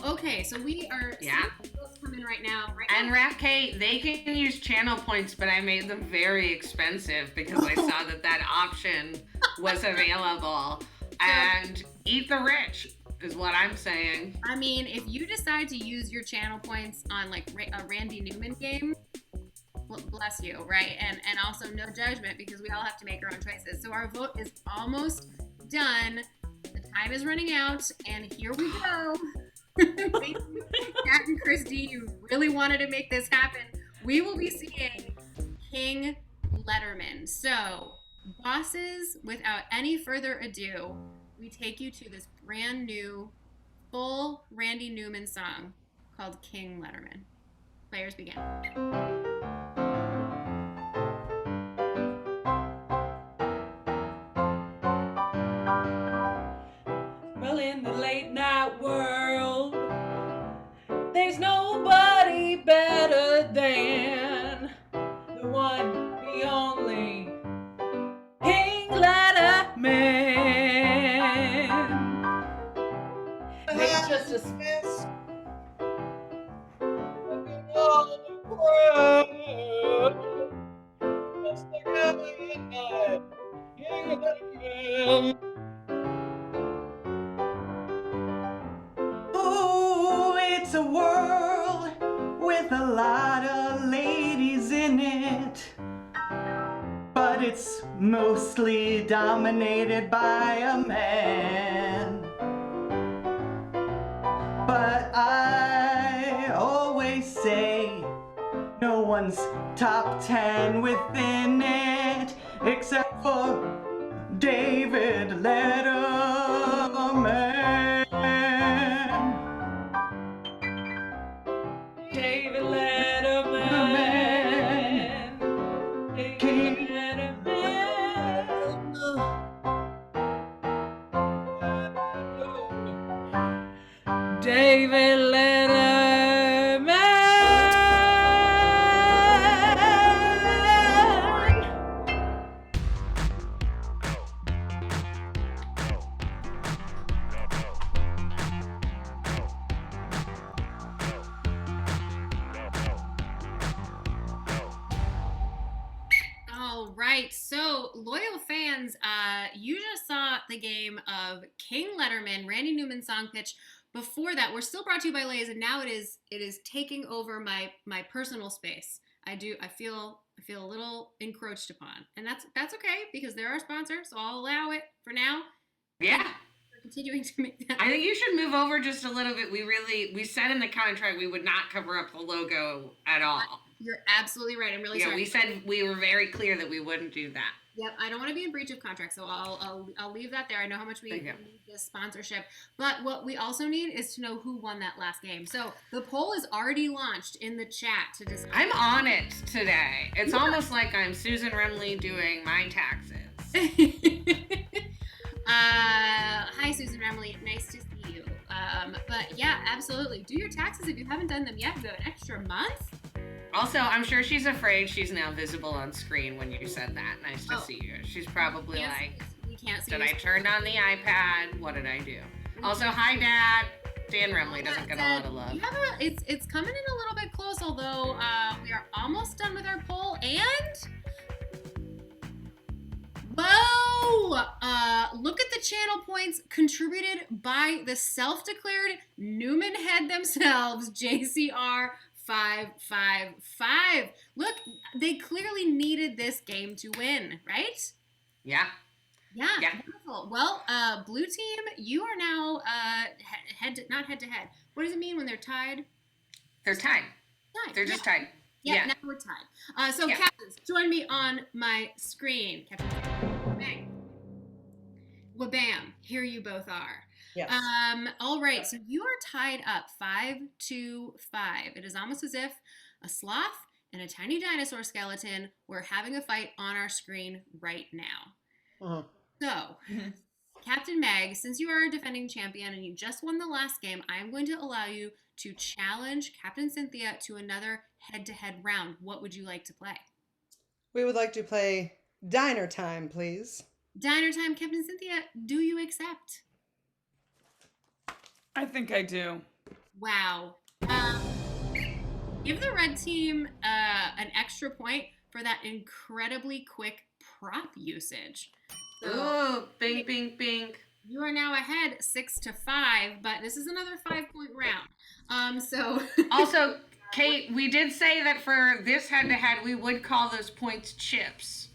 [SPEAKER 6] we are seeing votes come in right now.
[SPEAKER 5] And Rap K, they can use channel points, but I made them very expensive because I saw that option was available. And eat the rich is what I'm saying.
[SPEAKER 6] I mean, if you decide to use your channel points on like a Randy Newman game, bless you, right? And also no judgment because we all have to make our own choices. So our vote is almost done. The time is running out, and here we go. Kat and Christy, you really wanted to make this happen. We will be seeing King Letterman. So, bosses, without any further ado, we take you to this brand new, full Randy Newman song called King Letterman. Players begin.
[SPEAKER 12] Well, in the late night world, there's nobody better than the one, the only King Letterman. It's just a
[SPEAKER 8] Yes.
[SPEAKER 10] Oh, it's a world with a lot of ladies in it, but it's mostly dominated by a man. But I always say no one's top 10 within it except for David Letterman.
[SPEAKER 12] David Letterman. David Letterman. David Letterman.
[SPEAKER 6] All right, so loyal fans, you just saw the game of King Letterman, Randy Newman song pitch. Before that, we're still brought to you by Lay's, and now it is taking over my personal space. I feel a little encroached upon, and that's okay because they're our sponsor, so I'll allow it for now.
[SPEAKER 5] Yeah.
[SPEAKER 6] We're continuing to make that.
[SPEAKER 5] I think you should move over just a little bit. We said in the contract we would not cover up the logo at all.
[SPEAKER 6] You're absolutely right. I'm really
[SPEAKER 5] Yeah,
[SPEAKER 6] sorry.
[SPEAKER 5] we said we were very clear that we wouldn't do that.
[SPEAKER 6] Yep, I don't want to be in breach of contract, so I'll leave that there. I know how much we
[SPEAKER 5] There you go.
[SPEAKER 6] need this sponsorship, but what we also need is to know who won that last game. So the poll is already launched in the chat to decide.
[SPEAKER 5] I'm on it today. It's almost like I'm Susan Remley doing my taxes.
[SPEAKER 6] Hi, Susan Remley. Nice to see you. But yeah, absolutely. Do your taxes if you haven't done them yet. You have an extra month.
[SPEAKER 5] Also, I'm sure she's afraid she's now visible on screen when you said that. Nice to
[SPEAKER 6] Oh.
[SPEAKER 5] see you. She's probably
[SPEAKER 6] Yes,
[SPEAKER 5] like,
[SPEAKER 6] we can't see
[SPEAKER 5] did
[SPEAKER 6] you.
[SPEAKER 5] I turn on the iPad? What did I do? Also, hi, Dad. Dan Remley doesn't get a lot of love.
[SPEAKER 6] You have it's coming in a little bit close, although we are almost done with our poll, and whoa! Look at the channel points contributed by the self-declared Newman head themselves, JCR 555. Look, they clearly needed this game to win, right?
[SPEAKER 5] Yeah.
[SPEAKER 6] Yeah, wonderful. Well, blue team, you are now not head to head. What does it mean when they're tied?
[SPEAKER 5] They're tied.
[SPEAKER 6] Tied.
[SPEAKER 5] They're just tied.
[SPEAKER 6] Yeah,
[SPEAKER 5] Yeah.
[SPEAKER 6] now we're tied. So
[SPEAKER 5] Yeah.
[SPEAKER 6] captains, join me on my screen. Captain, bang. Wabam, here you both are.
[SPEAKER 8] Yes.
[SPEAKER 6] All right, so you are tied up 5-5. It is almost as if a sloth and a tiny dinosaur skeleton were having a fight on our screen right now.
[SPEAKER 8] Uh-huh.
[SPEAKER 6] So, Captain Meg, since you are a defending champion and you just won the last game, I'm going to allow you to challenge Captain Cynthia to another head-to-head round. What would you like to play?
[SPEAKER 8] We would like to play Diner Time, please.
[SPEAKER 6] Diner time, Captain Cynthia, do you accept?
[SPEAKER 7] I think I do.
[SPEAKER 6] Wow. Give the red team an extra point for that incredibly quick prop usage. So
[SPEAKER 5] Ooh, bing, bing, bing.
[SPEAKER 6] you are now ahead 6-5, but this is another 5-point round. So
[SPEAKER 5] Also, Kate, we did say that for this head-to-head, we would call those points chips.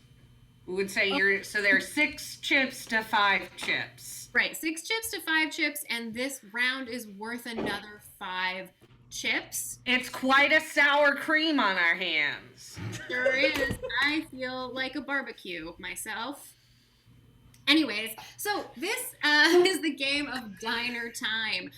[SPEAKER 5] We would say so there are 6 chips to 5 chips.
[SPEAKER 6] Right, 6 chips to 5 chips, and this round is worth another 5 chips.
[SPEAKER 5] It's quite a sour cream on our hands.
[SPEAKER 6] Sure is. I feel like a barbecue myself. Anyways, so this is the game of Diner Time.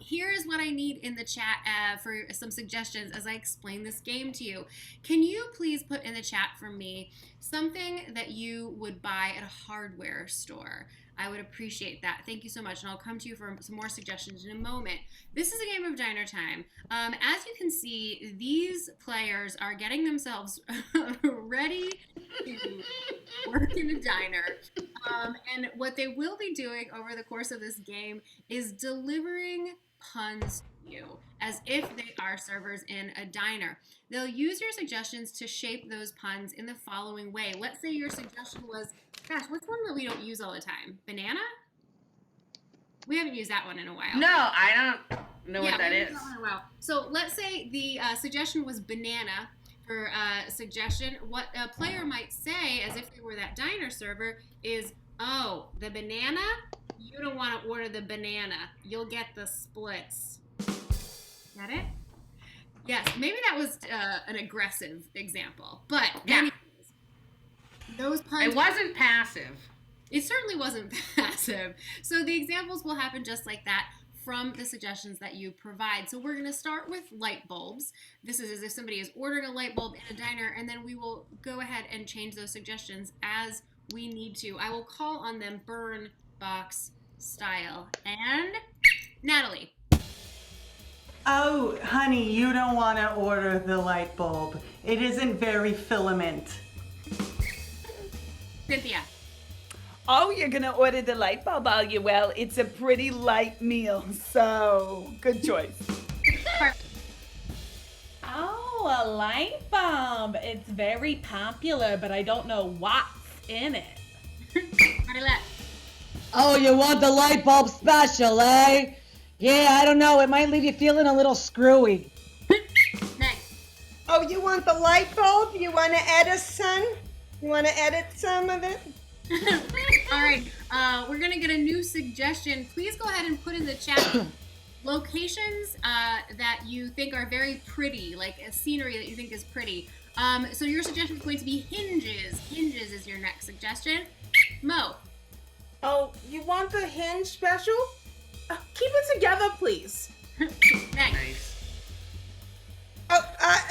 [SPEAKER 6] Here is what I need in the chat for some suggestions as I explain this game to you. Can you please put in the chat for me something that you would buy at a hardware store? I would appreciate that. Thank you so much, and I'll come to you for some more suggestions in a moment. This is a game of Diner Time. As you can see, these players are getting themselves ready to work in a diner. And what they will be doing over the course of this game is delivering puns to you as if they are servers in a diner. They'll use your suggestions to shape those puns in the following way. Let's say your suggestion was, gosh, what's one that we don't use all the time? Banana? We haven't used that one in a while.
[SPEAKER 5] No, I don't know what that is.
[SPEAKER 6] So let's say the suggestion was banana for suggestion. What a player might say, as if they were that diner server, is, oh, the banana? You don't want to order the banana. You'll get the splits. Got it? Yes, maybe that was an aggressive example. But anyways, those puns...
[SPEAKER 5] It wasn't passive.
[SPEAKER 6] It certainly wasn't passive. So the examples will happen just like that from the suggestions that you provide. So we're going to start with light bulbs. This is as if somebody is ordering a light bulb in a diner, and then we will go ahead and change those suggestions as we need to. I will call on them burn box style. And Natalie.
[SPEAKER 10] Oh, honey, you don't want to order the light bulb. It isn't very filament.
[SPEAKER 6] Cynthia.
[SPEAKER 13] Oh, you're gonna order the light bulb, are you? Well, it's a pretty light meal, so good choice.
[SPEAKER 12] Oh, a light bulb. It's very popular, but I don't know what's in it.
[SPEAKER 6] Marilette.
[SPEAKER 9] Oh, you want the light bulb special, eh? Yeah, I don't know. It might leave you feeling a little screwy.
[SPEAKER 6] Next.
[SPEAKER 8] Oh, you want the light bulb? You want to edit some? You want to edit some of it?
[SPEAKER 6] All right, we're gonna get a new suggestion. Please go ahead and put in the chat locations that you think are very pretty, like a scenery that you think is pretty. So your suggestion is going to be hinges. Hinges is your next suggestion. Mo.
[SPEAKER 11] Oh, you want the hinge special? Keep it together, please.
[SPEAKER 6] Next.
[SPEAKER 5] Nice.
[SPEAKER 8] Oh,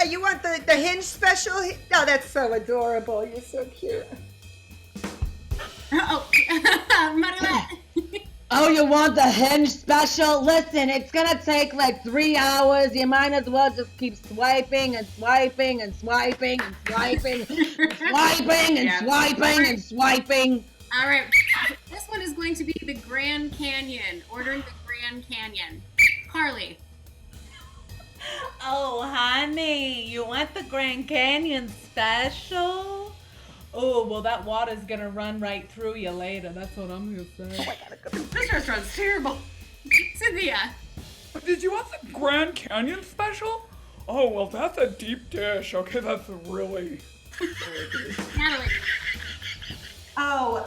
[SPEAKER 8] you want the hinge special? Oh, that's so adorable. You're so cute.
[SPEAKER 6] Oh, Marilette.
[SPEAKER 9] Oh, you want the hinge special? Listen, it's gonna take like 3 hours. You might as well just keep swiping and swiping and swiping and swiping and swiping and swiping and swiping.
[SPEAKER 6] All right, this one is going to be the Grand Canyon. Ordering the Grand Canyon. Carly.
[SPEAKER 12] Oh, honey, you want the Grand Canyon special? Oh, well, that water's gonna run right through you later. That's what I'm gonna say.
[SPEAKER 5] Oh my God, this restaurant's terrible.
[SPEAKER 6] Cynthia.
[SPEAKER 7] Did you want the Grand Canyon special? Oh, well, that's a deep dish. Okay, that's really deep.
[SPEAKER 6] Natalie.
[SPEAKER 10] Oh,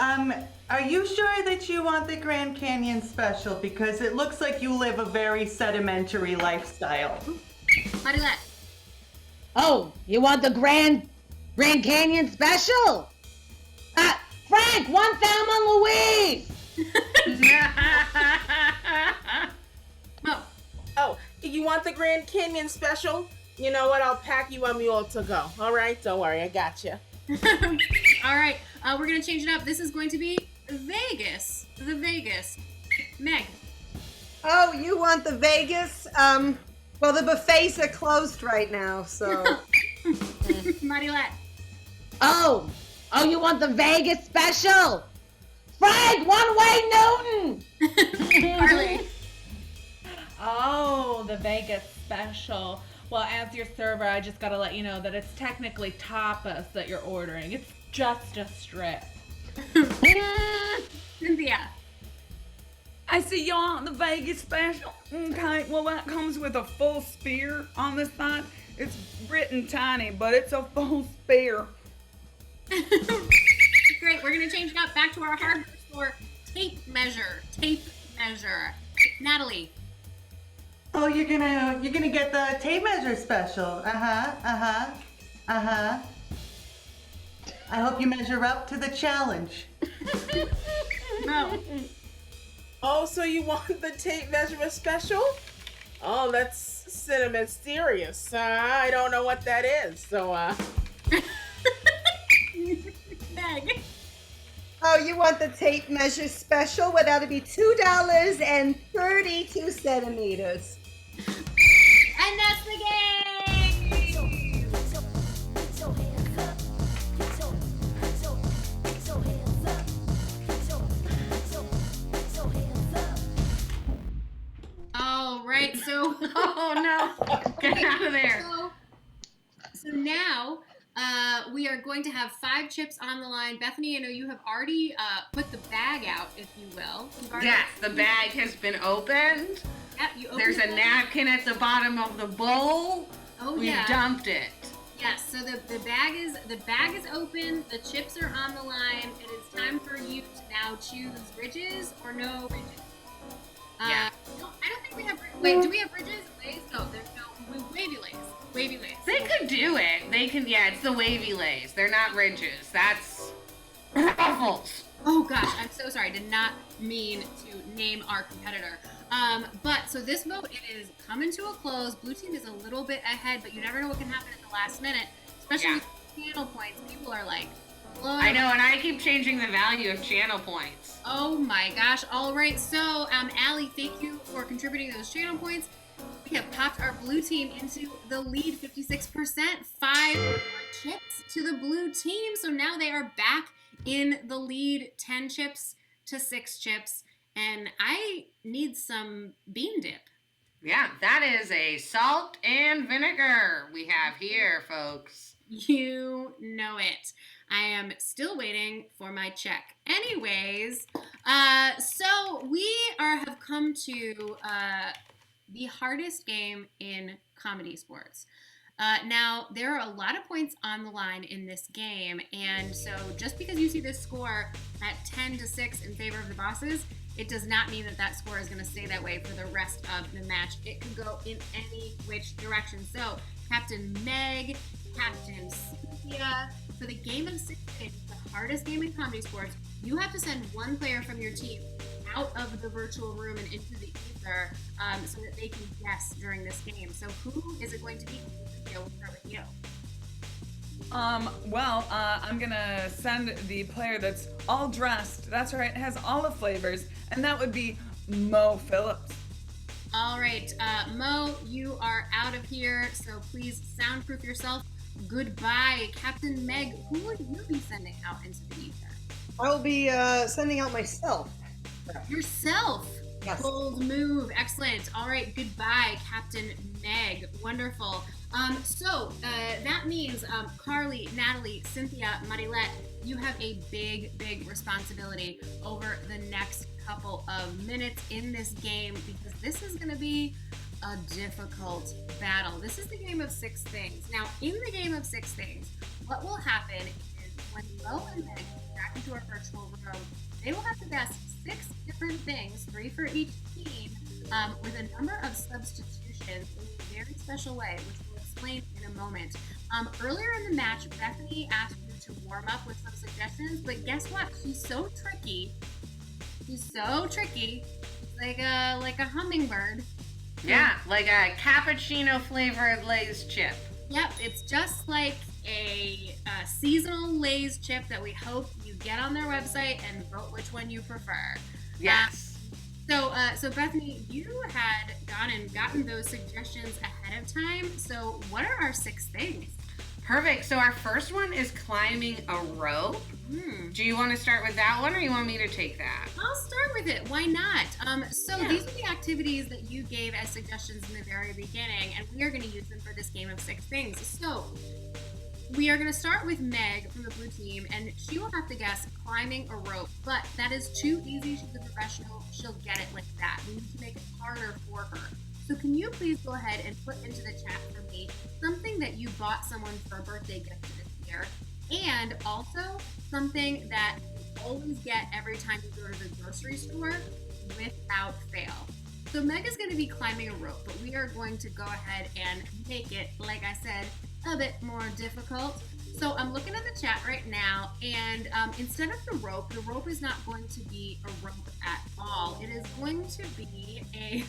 [SPEAKER 10] are you sure that you want the Grand Canyon special? Because it looks like you live a very sedimentary lifestyle.
[SPEAKER 6] Marilette.
[SPEAKER 9] Oh, you want the Grand Canyon special? Frank, one Thelma Louise!
[SPEAKER 6] Mo.
[SPEAKER 11] Oh, you want the Grand Canyon special? You know what? I'll pack you a mule to go. All right, don't worry, I got you.
[SPEAKER 6] All right, we're gonna change it up. This is going to be Vegas. The Vegas. Meg.
[SPEAKER 8] Oh, you want the Vegas? Well, the buffets are closed right now, so.
[SPEAKER 6] Marilette.
[SPEAKER 9] Oh, you want the Vegas special? Frank, one-way Newton!
[SPEAKER 6] Carly.
[SPEAKER 12] Oh, the Vegas special. Well, as your server, I just gotta let you know that it's technically tapas that you're ordering. It's just a strip.
[SPEAKER 6] Cynthia.
[SPEAKER 7] I see y'all on the Vegas special. Okay, well that comes with a full spear on the side It's written tiny, but it's a full spare.
[SPEAKER 6] Great, we're gonna change it up back to our hardware store tape measure. Natalie.
[SPEAKER 10] Oh, you're gonna get the tape measure special. I hope you measure up to the challenge.
[SPEAKER 6] No.
[SPEAKER 11] Oh, so you want the tape measurement special? Oh, that's cinema serious. I don't know what that is. So,
[SPEAKER 6] Meg.
[SPEAKER 8] Oh, you want the tape measure special? Well, that'll be $2.32.
[SPEAKER 6] And that's the game! All right, so
[SPEAKER 5] Oh no! Get out of there.
[SPEAKER 6] So now we are going to have 5 chips on the line. Bethany, I know you have already put the bag out, if you will.
[SPEAKER 5] Yes, the bag has been opened.
[SPEAKER 6] Yep, you opened
[SPEAKER 5] There's
[SPEAKER 6] the
[SPEAKER 5] a
[SPEAKER 6] bag.
[SPEAKER 5] napkin at the bottom of the bowl.
[SPEAKER 6] Oh,
[SPEAKER 5] We've
[SPEAKER 6] yeah.
[SPEAKER 5] dumped it.
[SPEAKER 6] Yes, so the bag is open, the chips are on the line. It is time for you to now choose ridges or no ridges.
[SPEAKER 5] Yeah.
[SPEAKER 6] No, I don't think we have. Wait, do we have ridges? Lays? No, there's no wavy lays. Wavy lays.
[SPEAKER 5] They could do it. They can. Yeah, it's the wavy lays. They're not ridges. That's ruffles.
[SPEAKER 6] Oh gosh, I'm so sorry. I did not mean to name our competitor. But so this vote, it is coming to a close. Blue team is a little bit ahead, but you never know what can happen at the last minute, especially with channel points. People are like,
[SPEAKER 5] I know, and I keep changing the value of channel points.
[SPEAKER 6] oh my gosh. All right, so Allie, thank you for contributing those channel points. We have popped our blue team into the lead, 56%, 5 chips to the blue team. So now they are back in the lead, 10 chips to 6 chips. And I need some bean dip.
[SPEAKER 5] Yeah, that is a salt and vinegar we have here, folks.
[SPEAKER 6] You know it. I am still waiting for my check. Anyways, so we have come to the hardest game in comedy sports. Now, there are a lot of points on the line in this game, and so just because you see this score at 10-6 in favor of the bosses, it does not mean that that score is going to stay that way for the rest of the match. It could go in any which direction. So, Captain Meg, Captain Cynthia, for the game of 6 games, the hardest game in comedy sports, you have to send one player from your team out of the virtual room and into the ether so that they can guess during this game. So, who is it going to be? Cynthia, we'll start with you.
[SPEAKER 7] I'm gonna send the player that's all dressed. That's right, has all the flavors, and that would be Mo Phillips.
[SPEAKER 6] All right, Mo, you are out of here, so please soundproof yourself. Goodbye. Captain Meg, who would you be sending out into the ether?
[SPEAKER 8] I will be sending out myself.
[SPEAKER 6] Yourself.
[SPEAKER 8] Yes.
[SPEAKER 6] Bold move. Excellent. All right, goodbye, Captain Meg. Wonderful. So that means Carly, Natalie, Cynthia, Marilette, you have a big responsibility over the next couple of minutes in this game because this is going to be a difficult battle. This is the game of 6 things. Now, in the game of 6 things, what will happen is when Mo and Meg go back into our virtual room, they will have to guess 6 different things, 3 for each team, with a number of substitutions in a very special way, which we'll explain in a moment. Earlier in the match, Bethany asked you to warm up with some suggestions, but guess what? She's so tricky. Like a hummingbird.
[SPEAKER 5] Yeah, like a cappuccino flavored Lay's chip.
[SPEAKER 6] Yep, it's just like a seasonal Lay's chip that we hope you get on their website and vote which one you prefer.
[SPEAKER 5] Yes.
[SPEAKER 6] So Bethany, you had gone and gotten those suggestions ahead of time. So what are our 6 things?
[SPEAKER 5] Perfect. So our first one is climbing a rope. Do you want to start with that one or you want me to take that?
[SPEAKER 6] I'll start with it. Why not? These are the activities that you gave as suggestions in the very beginning, and we are going to use them for this game of 6 things. So we are going to start with Meg from the blue team, and she will have to guess climbing a rope, but that is too easy. She's a professional. She'll get it like that. We need to make it harder for her. So can you please go ahead and put into the chat for me something that you bought someone for a birthday gift this year, and also something that you always get every time you go to the grocery store without fail. So Meg is going to be climbing a rope, but we are going to go ahead and make it, like I said, a bit more difficult. So I'm looking at the chat right now, and instead of the rope is not going to be a rope at all. It is going to be a,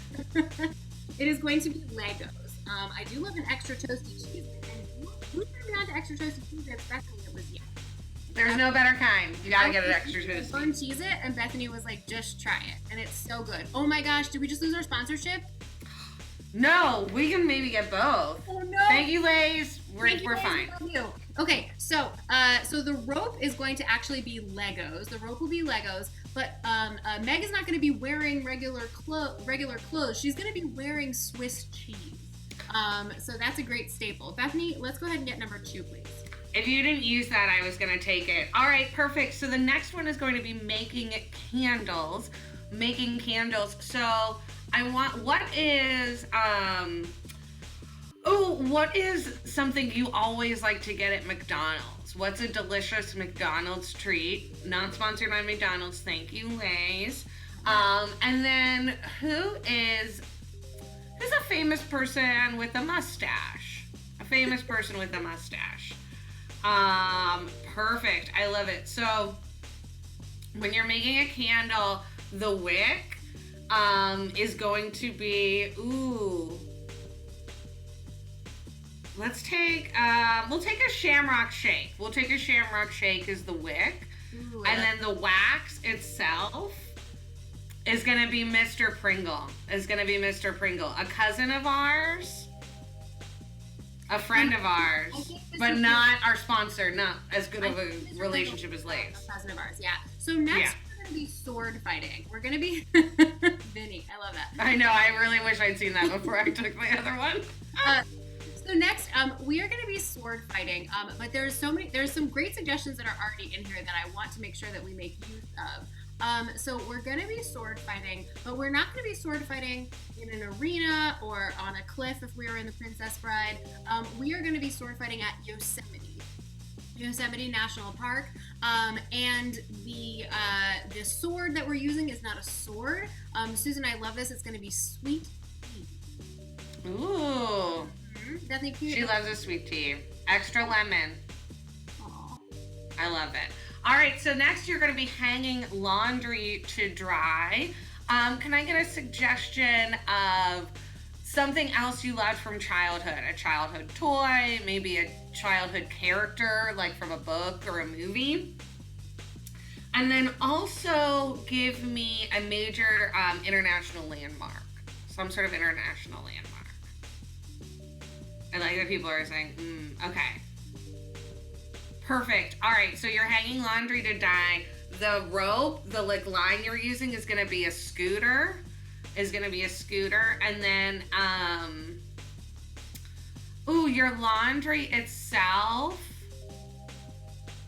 [SPEAKER 6] it is going to be Legos. I do love an extra toasty cheese, and who turned me on to extra toasty cheese? It's Bethany. It was you.
[SPEAKER 5] There's no better kind. You gotta get it extra toasty.
[SPEAKER 6] Burn cheese it, and Bethany was like, just try it, and it's so good. Oh my gosh, did we just lose our sponsorship?
[SPEAKER 5] No, we can maybe get both.
[SPEAKER 6] Oh no!
[SPEAKER 5] Thank you, Lays. We're
[SPEAKER 6] Lays.
[SPEAKER 5] fine.
[SPEAKER 6] Love you. Okay, so the rope is going to actually be Legos. The rope will be Legos, but Meg is not going to be wearing regular clothes. She's going to be wearing Swiss cheese. So that's a great staple. Bethany, let's go ahead and get number 2, please.
[SPEAKER 5] If you didn't use that, I was going to take it. All right, perfect. So the next one is going to be making candles. Making candles. So I want, what is something you always like to get at McDonald's? What's a delicious McDonald's treat? Not sponsored by McDonald's. Thank you, Lays. And then who's a famous person with a mustache? A famous person with a mustache. Perfect. I love it. So when you're making a candle, the wick is going to be, let's take, we'll take a shamrock shake. We'll take a shamrock shake as the wick.
[SPEAKER 6] Ooh,
[SPEAKER 5] and then the wax itself is going to be Mr. Pringle. A cousin of ours. A friend of ours, but not our sponsor, not as good of a relationship as Lays.
[SPEAKER 6] A cousin of ours, yeah. So next we're going to be sword fighting. We're going to be, Vinny, I love that.
[SPEAKER 5] I know, I really wish I'd seen that before I took my other one.
[SPEAKER 6] So next, we are going to be sword fighting, but there's some great suggestions that are already in here that I want to make sure that we make use of. So we're going to be sword fighting, but we're not going to be sword fighting in an arena or on a cliff if we were in The Princess Bride. We are going to be sword fighting at Yosemite National Park. And the sword that we're using is not a sword. Susan, I love this. It's going to be sweet tea.
[SPEAKER 5] Ooh.
[SPEAKER 6] Bethany,
[SPEAKER 5] she loves a sweet tea. Extra lemon.
[SPEAKER 6] Aww.
[SPEAKER 5] I love it. All right, so next you're going to be hanging laundry to dry. Can I get a suggestion of something else you loved from childhood? A childhood toy, maybe a childhood character, like from a book or a movie? And then also give me a major international landmark, some sort of international landmark. I like that people are saying, okay. Perfect. All right, so you're hanging laundry to dry. The rope, the line you're using is gonna be a scooter. And then, your laundry itself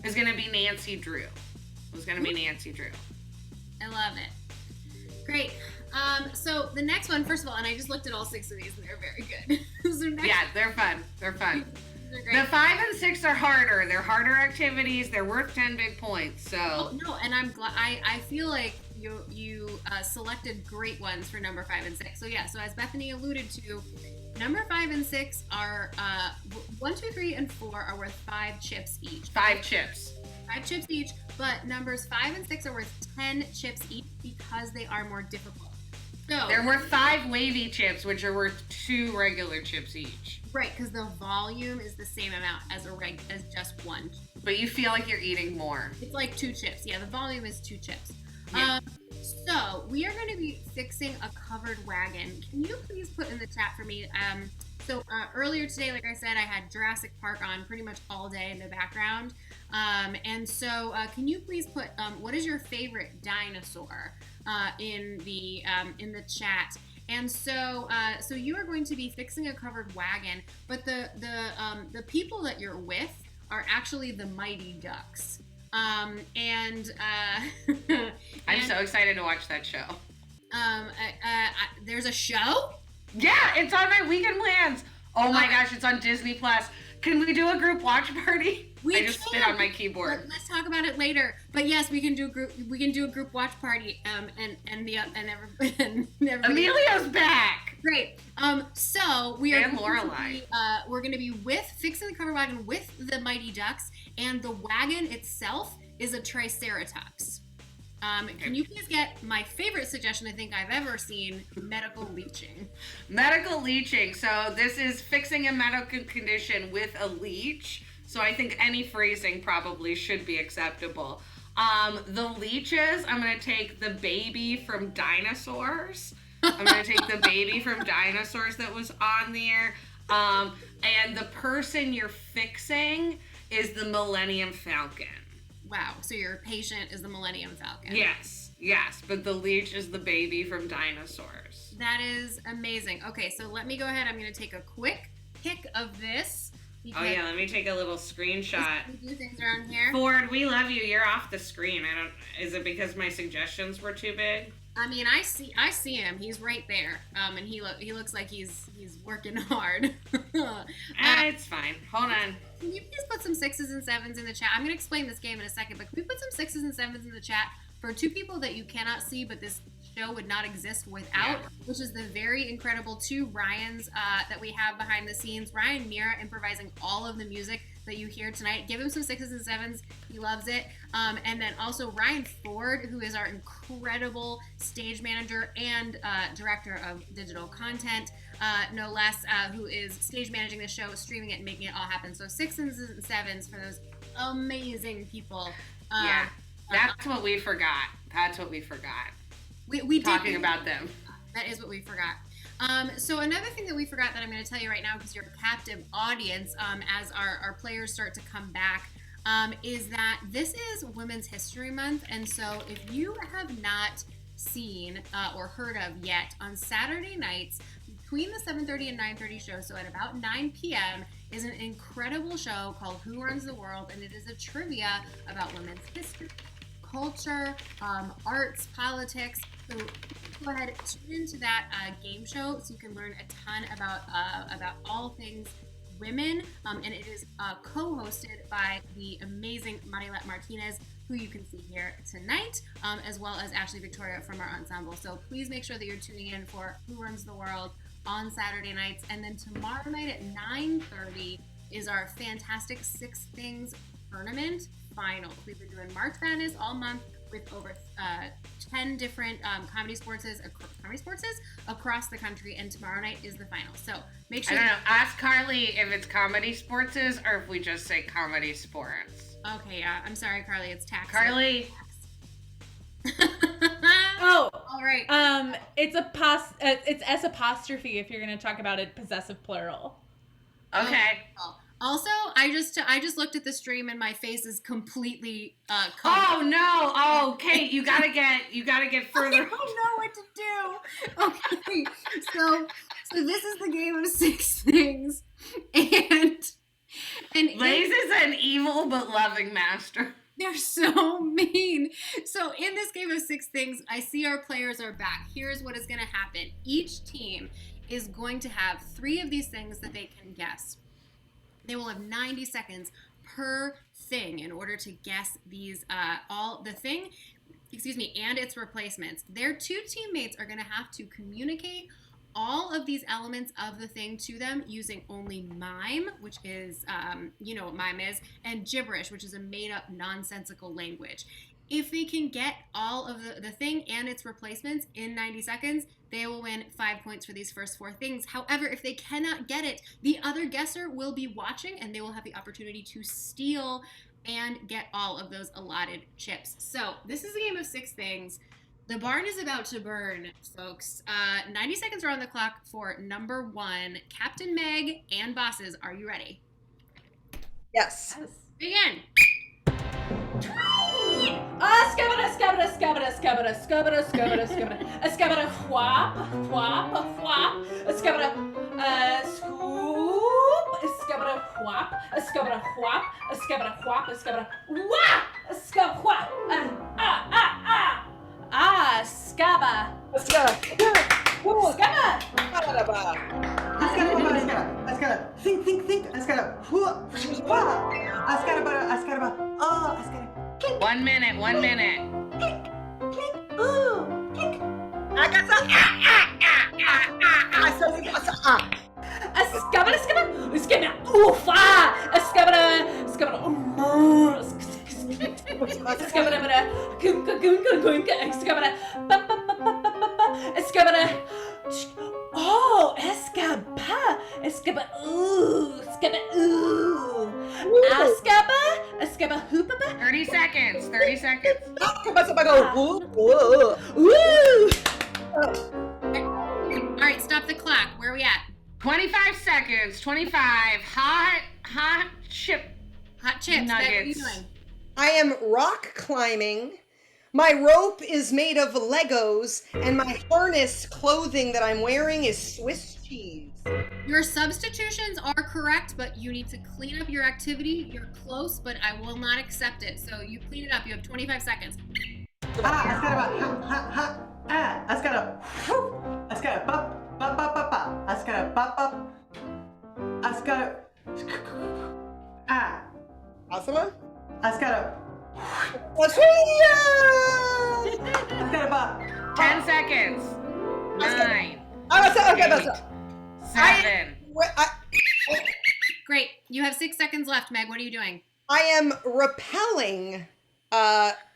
[SPEAKER 5] is gonna be Nancy Drew.
[SPEAKER 6] I love it. Great. So the next one, first of all, and I just looked at all 6 of these and they're very good.
[SPEAKER 5] Yeah, they're fun.
[SPEAKER 6] They're great.
[SPEAKER 5] The 5 and 6 are harder. They're harder activities. They're worth 10 big points. So
[SPEAKER 6] no, and I'm glad. I feel like you selected great ones for number 5 and 6. So yeah. So as Bethany alluded to, number 5 and 6 are 1, 2, 3, and 4 are worth 5 chips each.
[SPEAKER 5] 5 chips.
[SPEAKER 6] 5 chips each. But numbers 5 and 6 are worth 10 chips each because they are more difficult. So
[SPEAKER 5] they're worth 5 wavy chips, which are worth 2 regular chips each.
[SPEAKER 6] Right, because the volume is the same amount as as just 1.
[SPEAKER 5] But you feel like you're eating more.
[SPEAKER 6] It's like 2 chips. Yeah, the volume is 2 chips.
[SPEAKER 5] Yeah.
[SPEAKER 6] So we are going to be fixing a covered wagon. Can you please put in the chat for me? Earlier today, like I said, I had Jurassic Park on pretty much all day in the background. And so can you please put what is your favorite dinosaur in the chat? And so you are going to be fixing a covered wagon, but the people that you're with are actually the Mighty Ducks. I'm
[SPEAKER 5] so excited to watch that show.
[SPEAKER 6] There's a show?
[SPEAKER 5] Yeah, it's on my weekend plans. Oh my gosh, it's on Disney Plus. Can we do a group watch party? I just spit on my keyboard.
[SPEAKER 6] Let's talk about it later. But yes, we can do a group watch party. And everybody.
[SPEAKER 5] Emilio's back.
[SPEAKER 6] Great. So we are
[SPEAKER 5] And Lorelai.
[SPEAKER 6] We're going to be fixing the cover wagon with the Mighty Ducks, and the wagon itself is a Triceratops. Can you please get my favorite suggestion I think I've ever seen, medical leeching?
[SPEAKER 5] Medical leeching. So this is fixing a medical condition with a leech. So I think any phrasing probably should be acceptable. The leeches, I'm going to take the baby from dinosaurs. I'm going to take the baby from dinosaurs that was on there. And the person you're fixing is the Millennium Falcon.
[SPEAKER 6] Wow, so your patient is the Millennium Falcon.
[SPEAKER 5] Yes, but the leech is the baby from dinosaurs.
[SPEAKER 6] That is amazing. Okay, so let me go ahead. I'm going to take a quick pic of this.
[SPEAKER 5] Oh yeah, let me take a little screenshot.
[SPEAKER 6] We do things around here.
[SPEAKER 5] Ford, we love you. You're off the screen. Is it because my suggestions were too big?
[SPEAKER 6] I mean, I see him. He's right there. And he looks like he's working hard.
[SPEAKER 5] It's fine. Hold on.
[SPEAKER 6] Can you please put some 6s and 7s in the chat? I'm going to explain this game in a second, but can we put some 6s and 7s in the chat for two people that you cannot see, but this show would not exist without, which is the very incredible two Ryans that we have behind the scenes. Ryan Mira improvising all of the music that you hear tonight. Give him some 6s and 7s. He loves it. And then also Ryan Ford, who is our incredible stage manager and director of digital content, no less, who is stage managing the show, streaming it, and making it all happen. So 6s and 7s for those amazing people.
[SPEAKER 5] That's what we forgot.
[SPEAKER 6] We
[SPEAKER 5] talking
[SPEAKER 6] did
[SPEAKER 5] about them.
[SPEAKER 6] That is what we forgot. So another thing that we forgot that I'm going to tell you right now, because you're a captive audience, as our players start to come back, is that this is Women's History Month. And so if you have not seen or heard of yet, on Saturday nights between the 7:30 and 9:30 show, so at about 9 p.m., is an incredible show called Who Runs the World, and it is a trivia about women's history, culture, arts, politics. So go ahead, tune into that game show so you can learn a ton about all things women. And it is co-hosted by the amazing Marilet Martinez, who you can see here tonight, as well as Ashley Victoria from our ensemble. So please make sure that you're tuning in for Who Runs the World on Saturday nights. And then tomorrow night at 9:30 is our fantastic Six Things tournament finals. We've been doing March Madness all month with over 10 different comedy sportses across the country, and tomorrow night is the final. So make sure.
[SPEAKER 5] I don't know. Ask Carly if it's comedy sportses or if we just say comedy sports.
[SPEAKER 6] Okay, yeah. I'm sorry, Carly. It's tax.
[SPEAKER 5] Carly.
[SPEAKER 12] Oh,
[SPEAKER 6] all right.
[SPEAKER 12] It's S apostrophe if you're going to talk about it possessive plural.
[SPEAKER 5] Okay.
[SPEAKER 6] Also, I just looked at the stream and my face is completely covered.
[SPEAKER 5] Oh no! Oh, Kate, you gotta get further.
[SPEAKER 6] I don't know what to do. Okay, so this is the game of Six Things, and
[SPEAKER 5] Lays is an evil but loving master.
[SPEAKER 6] They're so mean. So in this game of Six Things, I see our players are back. Here's what is going to happen. Each team is going to have 3 of these things that they can guess. They will have 90 seconds per thing in order to guess these, and its replacements. Their 2 teammates are going to have to communicate all of these elements of the thing to them using only mime, which is, you know what mime is, and gibberish, which is a made-up nonsensical language. If they can get all of the thing and its replacements in 90 seconds, they will win 5 points for these first 4 things. However, if they cannot get it, the other guesser will be watching and they will have the opportunity to steal and get all of those allotted chips. So this is a game of 6 things. The barn is about to burn, folks. 90 seconds are on the clock for number 1. Captain Meg and bosses, are you ready?
[SPEAKER 8] Yes.
[SPEAKER 6] Begin.
[SPEAKER 12] Scabada, scabada, scabada, scabada, scabada, scabada, scabada, a scabada, whop, whop, whop, a scabada, scoop, a scabada, whop, a scabada, whop, a scabada, whop, a scabada, whop, a scab, whop, scaba.
[SPEAKER 8] Let's go.
[SPEAKER 5] 1 minute, 1 minute.
[SPEAKER 12] Oh, escapa, ooh, escapa, hoopapa.
[SPEAKER 5] 30 seconds, 30 seconds.
[SPEAKER 6] All right, stop the clock. Where are we at?
[SPEAKER 5] 25 seconds, 25. Hot chips.
[SPEAKER 6] Meg, what are you
[SPEAKER 5] Nuggets.
[SPEAKER 6] doing?
[SPEAKER 8] I am rock climbing. My rope is made of Legos, and my harness clothing that I'm wearing is Swiss cheese.
[SPEAKER 6] Your substitutions are correct, but you need to clean up your activity. You're close, but I will not accept it. So you clean it up. You have 25 seconds.
[SPEAKER 8] Asama? Australia!
[SPEAKER 5] 10 seconds. 9.
[SPEAKER 8] Okay,
[SPEAKER 5] 7.
[SPEAKER 6] Great. You have 6 seconds left, Meg. What are you doing?
[SPEAKER 8] I am rappelling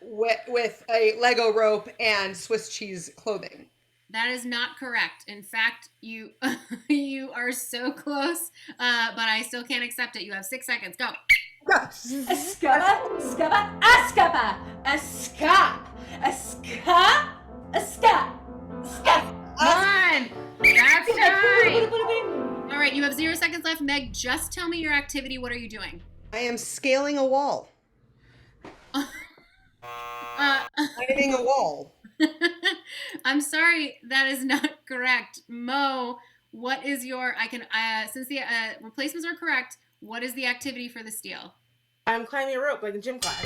[SPEAKER 8] with a Lego rope and Swiss cheese clothing.
[SPEAKER 6] That is not correct. In fact, you you are so close, but I still can't accept it. You have 6 seconds. Go.
[SPEAKER 12] Escapa.
[SPEAKER 5] Come on. That's time.
[SPEAKER 6] All right, you have 0 seconds left. Meg, just tell me your activity. What are you doing?
[SPEAKER 8] I am scaling a wall. Climbing a wall.
[SPEAKER 6] I'm sorry, that is not correct. Mo, what is your, since the replacements are correct, what is the activity for the steal?
[SPEAKER 11] I'm climbing a rope like a gym class.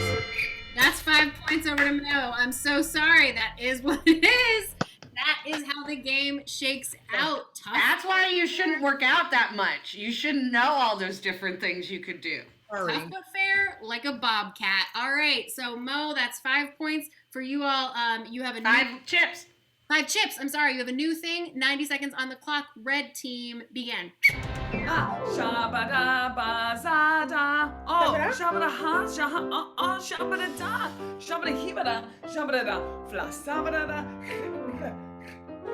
[SPEAKER 6] That's 5 points over to Mo. I'm so sorry. That is what it is. That is how the game shakes out. Tough.
[SPEAKER 5] That's why you shouldn't work out that much. You shouldn't know all those different things you could do.
[SPEAKER 6] Tough but fair, like a bobcat. All right, so Mo, that's 5 points for you all. You have a new
[SPEAKER 5] 5 chips.
[SPEAKER 6] 5 chips. I'm sorry, you have a new thing. 90 seconds on the clock. Red team, begin.
[SPEAKER 13] Shabada bazada. Oh, shabada ha, shabada da. Shabada hibada, shabada da. Flasabada da.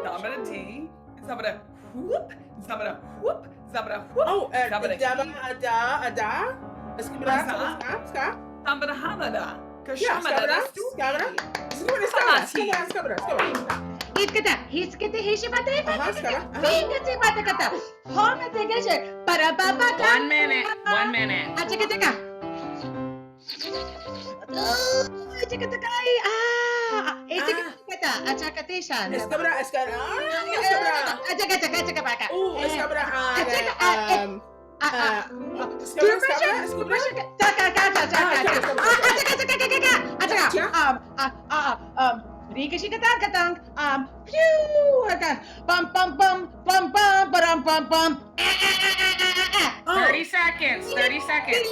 [SPEAKER 13] Sabada tea. Sabada whoop. Sabada whoop. Sabada whoop.
[SPEAKER 11] Oh,
[SPEAKER 13] Sabada
[SPEAKER 11] ada.
[SPEAKER 13] Sabada habada.
[SPEAKER 11] Yeah,
[SPEAKER 13] Kashabada.
[SPEAKER 5] One minute. 1 minute.
[SPEAKER 9] Bum bum bum bum bum bum bum bum.
[SPEAKER 5] 30 seconds. 30 seconds.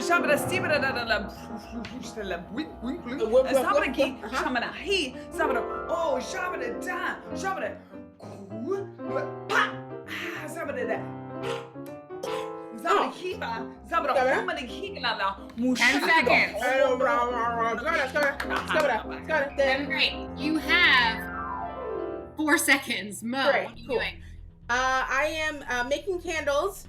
[SPEAKER 13] Shabada stibada da la. Sabada ki. Shabada he. Sabada. Oh, shabada da. Shabada. Pa. Sabada da. Sabada hiba. Sabada homada higala.
[SPEAKER 5] 10 seconds.
[SPEAKER 6] Great. You have 4 seconds. Mo,
[SPEAKER 11] Great,
[SPEAKER 6] what are you
[SPEAKER 11] cool.
[SPEAKER 6] doing?
[SPEAKER 11] I am making candles.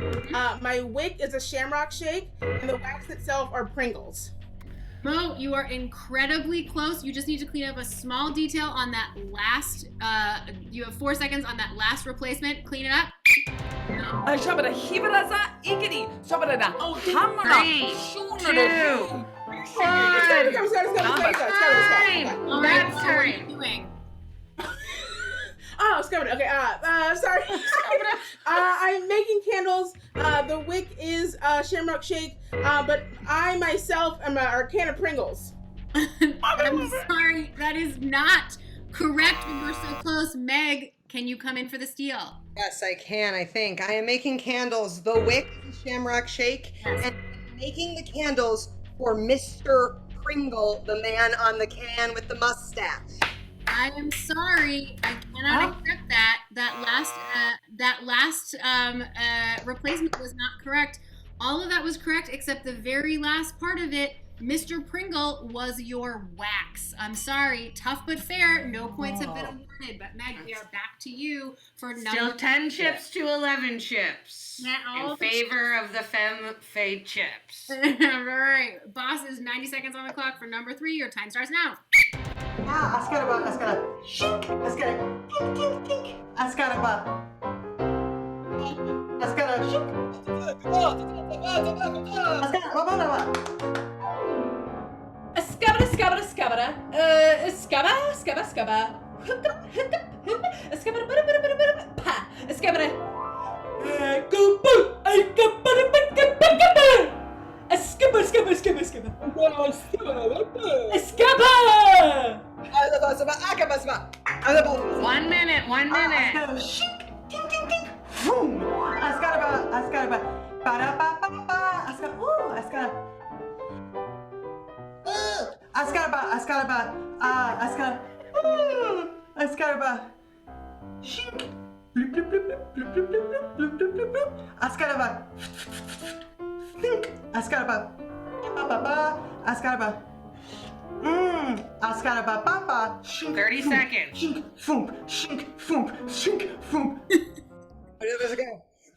[SPEAKER 11] My wick is a shamrock shake, and the wax itself are Pringles.
[SPEAKER 6] Mo, you are incredibly close. You just need to clean up a small detail on that last, you have 4 seconds on that last replacement. Clean it up.
[SPEAKER 13] Shabada hibada za ikidi. Shabada da. Oh, hamara.
[SPEAKER 5] 3, 2, 1.
[SPEAKER 6] All right, Mo, what are you doing?
[SPEAKER 11] Oh, Scubba. Okay, sorry. I'm making candles. The wick is Shamrock Shake, but I myself am a can of Pringles.
[SPEAKER 6] I'm sorry, that is not correct. We were so close. Meg, can you come in for the steal?
[SPEAKER 8] Yes, I can, I think. I am making candles. The wick is a shamrock shake.
[SPEAKER 6] Yes.
[SPEAKER 8] And making the candles for Mr. Pringle, the man on the can with the mustache.
[SPEAKER 6] I am sorry. I cannot accept that. That last replacement was not correct. All of that was correct except the very last part of it. Mr. Pringle was your wax. I'm sorry. Tough but fair. No points have been awarded. But Meg, we are back to you for number
[SPEAKER 5] Still 10 chips to 11 chips.
[SPEAKER 6] all
[SPEAKER 5] In
[SPEAKER 6] the
[SPEAKER 5] favor of the FEMME fade chips.
[SPEAKER 6] All right. Boss is 90 seconds on the clock for number 3. Your time starts now.
[SPEAKER 10] Ascaraba, shink, ascara, tink, tink, tink. Ascaraba, shink. Ascaraba.
[SPEAKER 12] Scabba.
[SPEAKER 5] One minute.
[SPEAKER 10] Shink, tink, tink, tink. Boom. Ascaraba. Ba-da-ba-ba-ba. Ascaraba. Ascaraba. Shink. Bloop, bloop, bloop, bloop, bloop, bloop, bloop, bloop, bloop, bloop. Ascaraba. Think. Ascaraba. Ba-ba-ba. Ascaraba. Ascaraba, papa. Shink.
[SPEAKER 5] 30 seconds.
[SPEAKER 10] Shink, foom. Shink, foom. Shink, foom.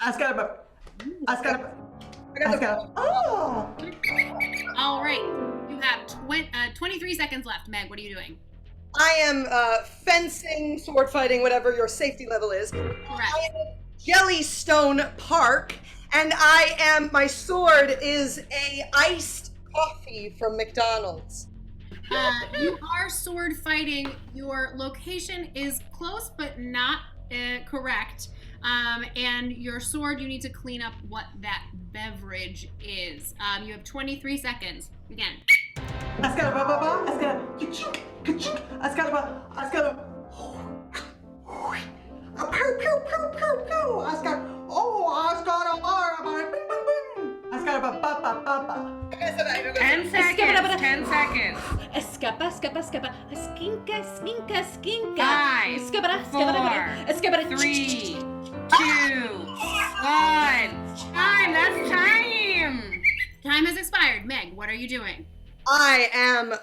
[SPEAKER 10] Ascaraba. Oh.
[SPEAKER 6] All right. You have 23 seconds left. Meg, what are you doing?
[SPEAKER 8] I am fencing, sword fighting, whatever your safety level is.
[SPEAKER 6] Correct.
[SPEAKER 8] I am at Jellystone Park, and my sword is a iced coffee from McDonald's.
[SPEAKER 6] You are sword fighting. Your location is close, but not correct. And your sword, you need to clean up what that beverage is. You have 23 seconds. Again.
[SPEAKER 10] Ascaraba, ka-chink, ka-chink. Ascaraba. Pew, pew, pew, pew, pew. Ascaraba, bing, bing, bing. Ascaraba, ba.
[SPEAKER 5] 10 seconds. 10 seconds.
[SPEAKER 12] Escapa. Skinka.
[SPEAKER 5] 5, 4, 3, 2, 1. Time. That's time.
[SPEAKER 6] Time has expired. Meg, what are you doing?
[SPEAKER 8] I am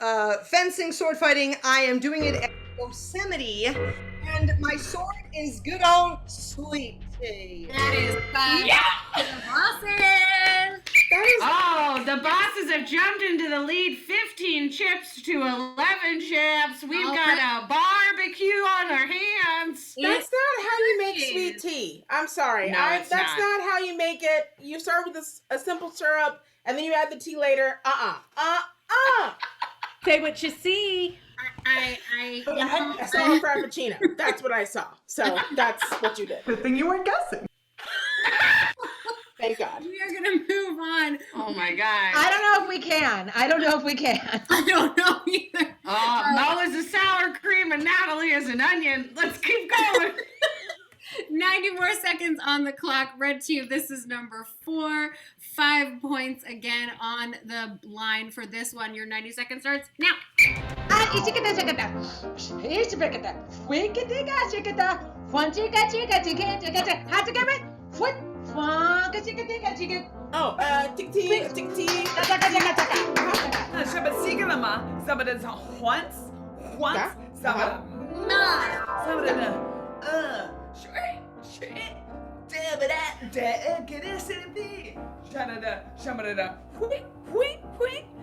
[SPEAKER 8] fencing, sword fighting. I am doing it at Yosemite, and my sword is good old Sleepy.
[SPEAKER 6] That is the bosses.
[SPEAKER 5] The bosses have jumped into the lead 15 chips to 11 chips. We've got a barbecue on our hands.
[SPEAKER 11] That's not how you make sweet tea. I'm sorry.
[SPEAKER 5] No,
[SPEAKER 11] That's not how you make it. You start with a simple syrup, and then you add the tea later.
[SPEAKER 12] Say what you see.
[SPEAKER 11] I saw a frappuccino. That's what I saw. So that's what you did.
[SPEAKER 10] Good thing you weren't guessing.
[SPEAKER 11] Thank God.
[SPEAKER 6] We are gonna move on.
[SPEAKER 5] Oh my God.
[SPEAKER 9] I don't know if we can.
[SPEAKER 6] I don't know either.
[SPEAKER 5] Mo is a sour cream and Natalie is an onion. Let's keep going.
[SPEAKER 6] 90 more seconds on the clock. Red team, this is number 4. 5 points again on the line for this one. Your 90 seconds starts now.
[SPEAKER 11] Tick tea.
[SPEAKER 13] Somebody's once.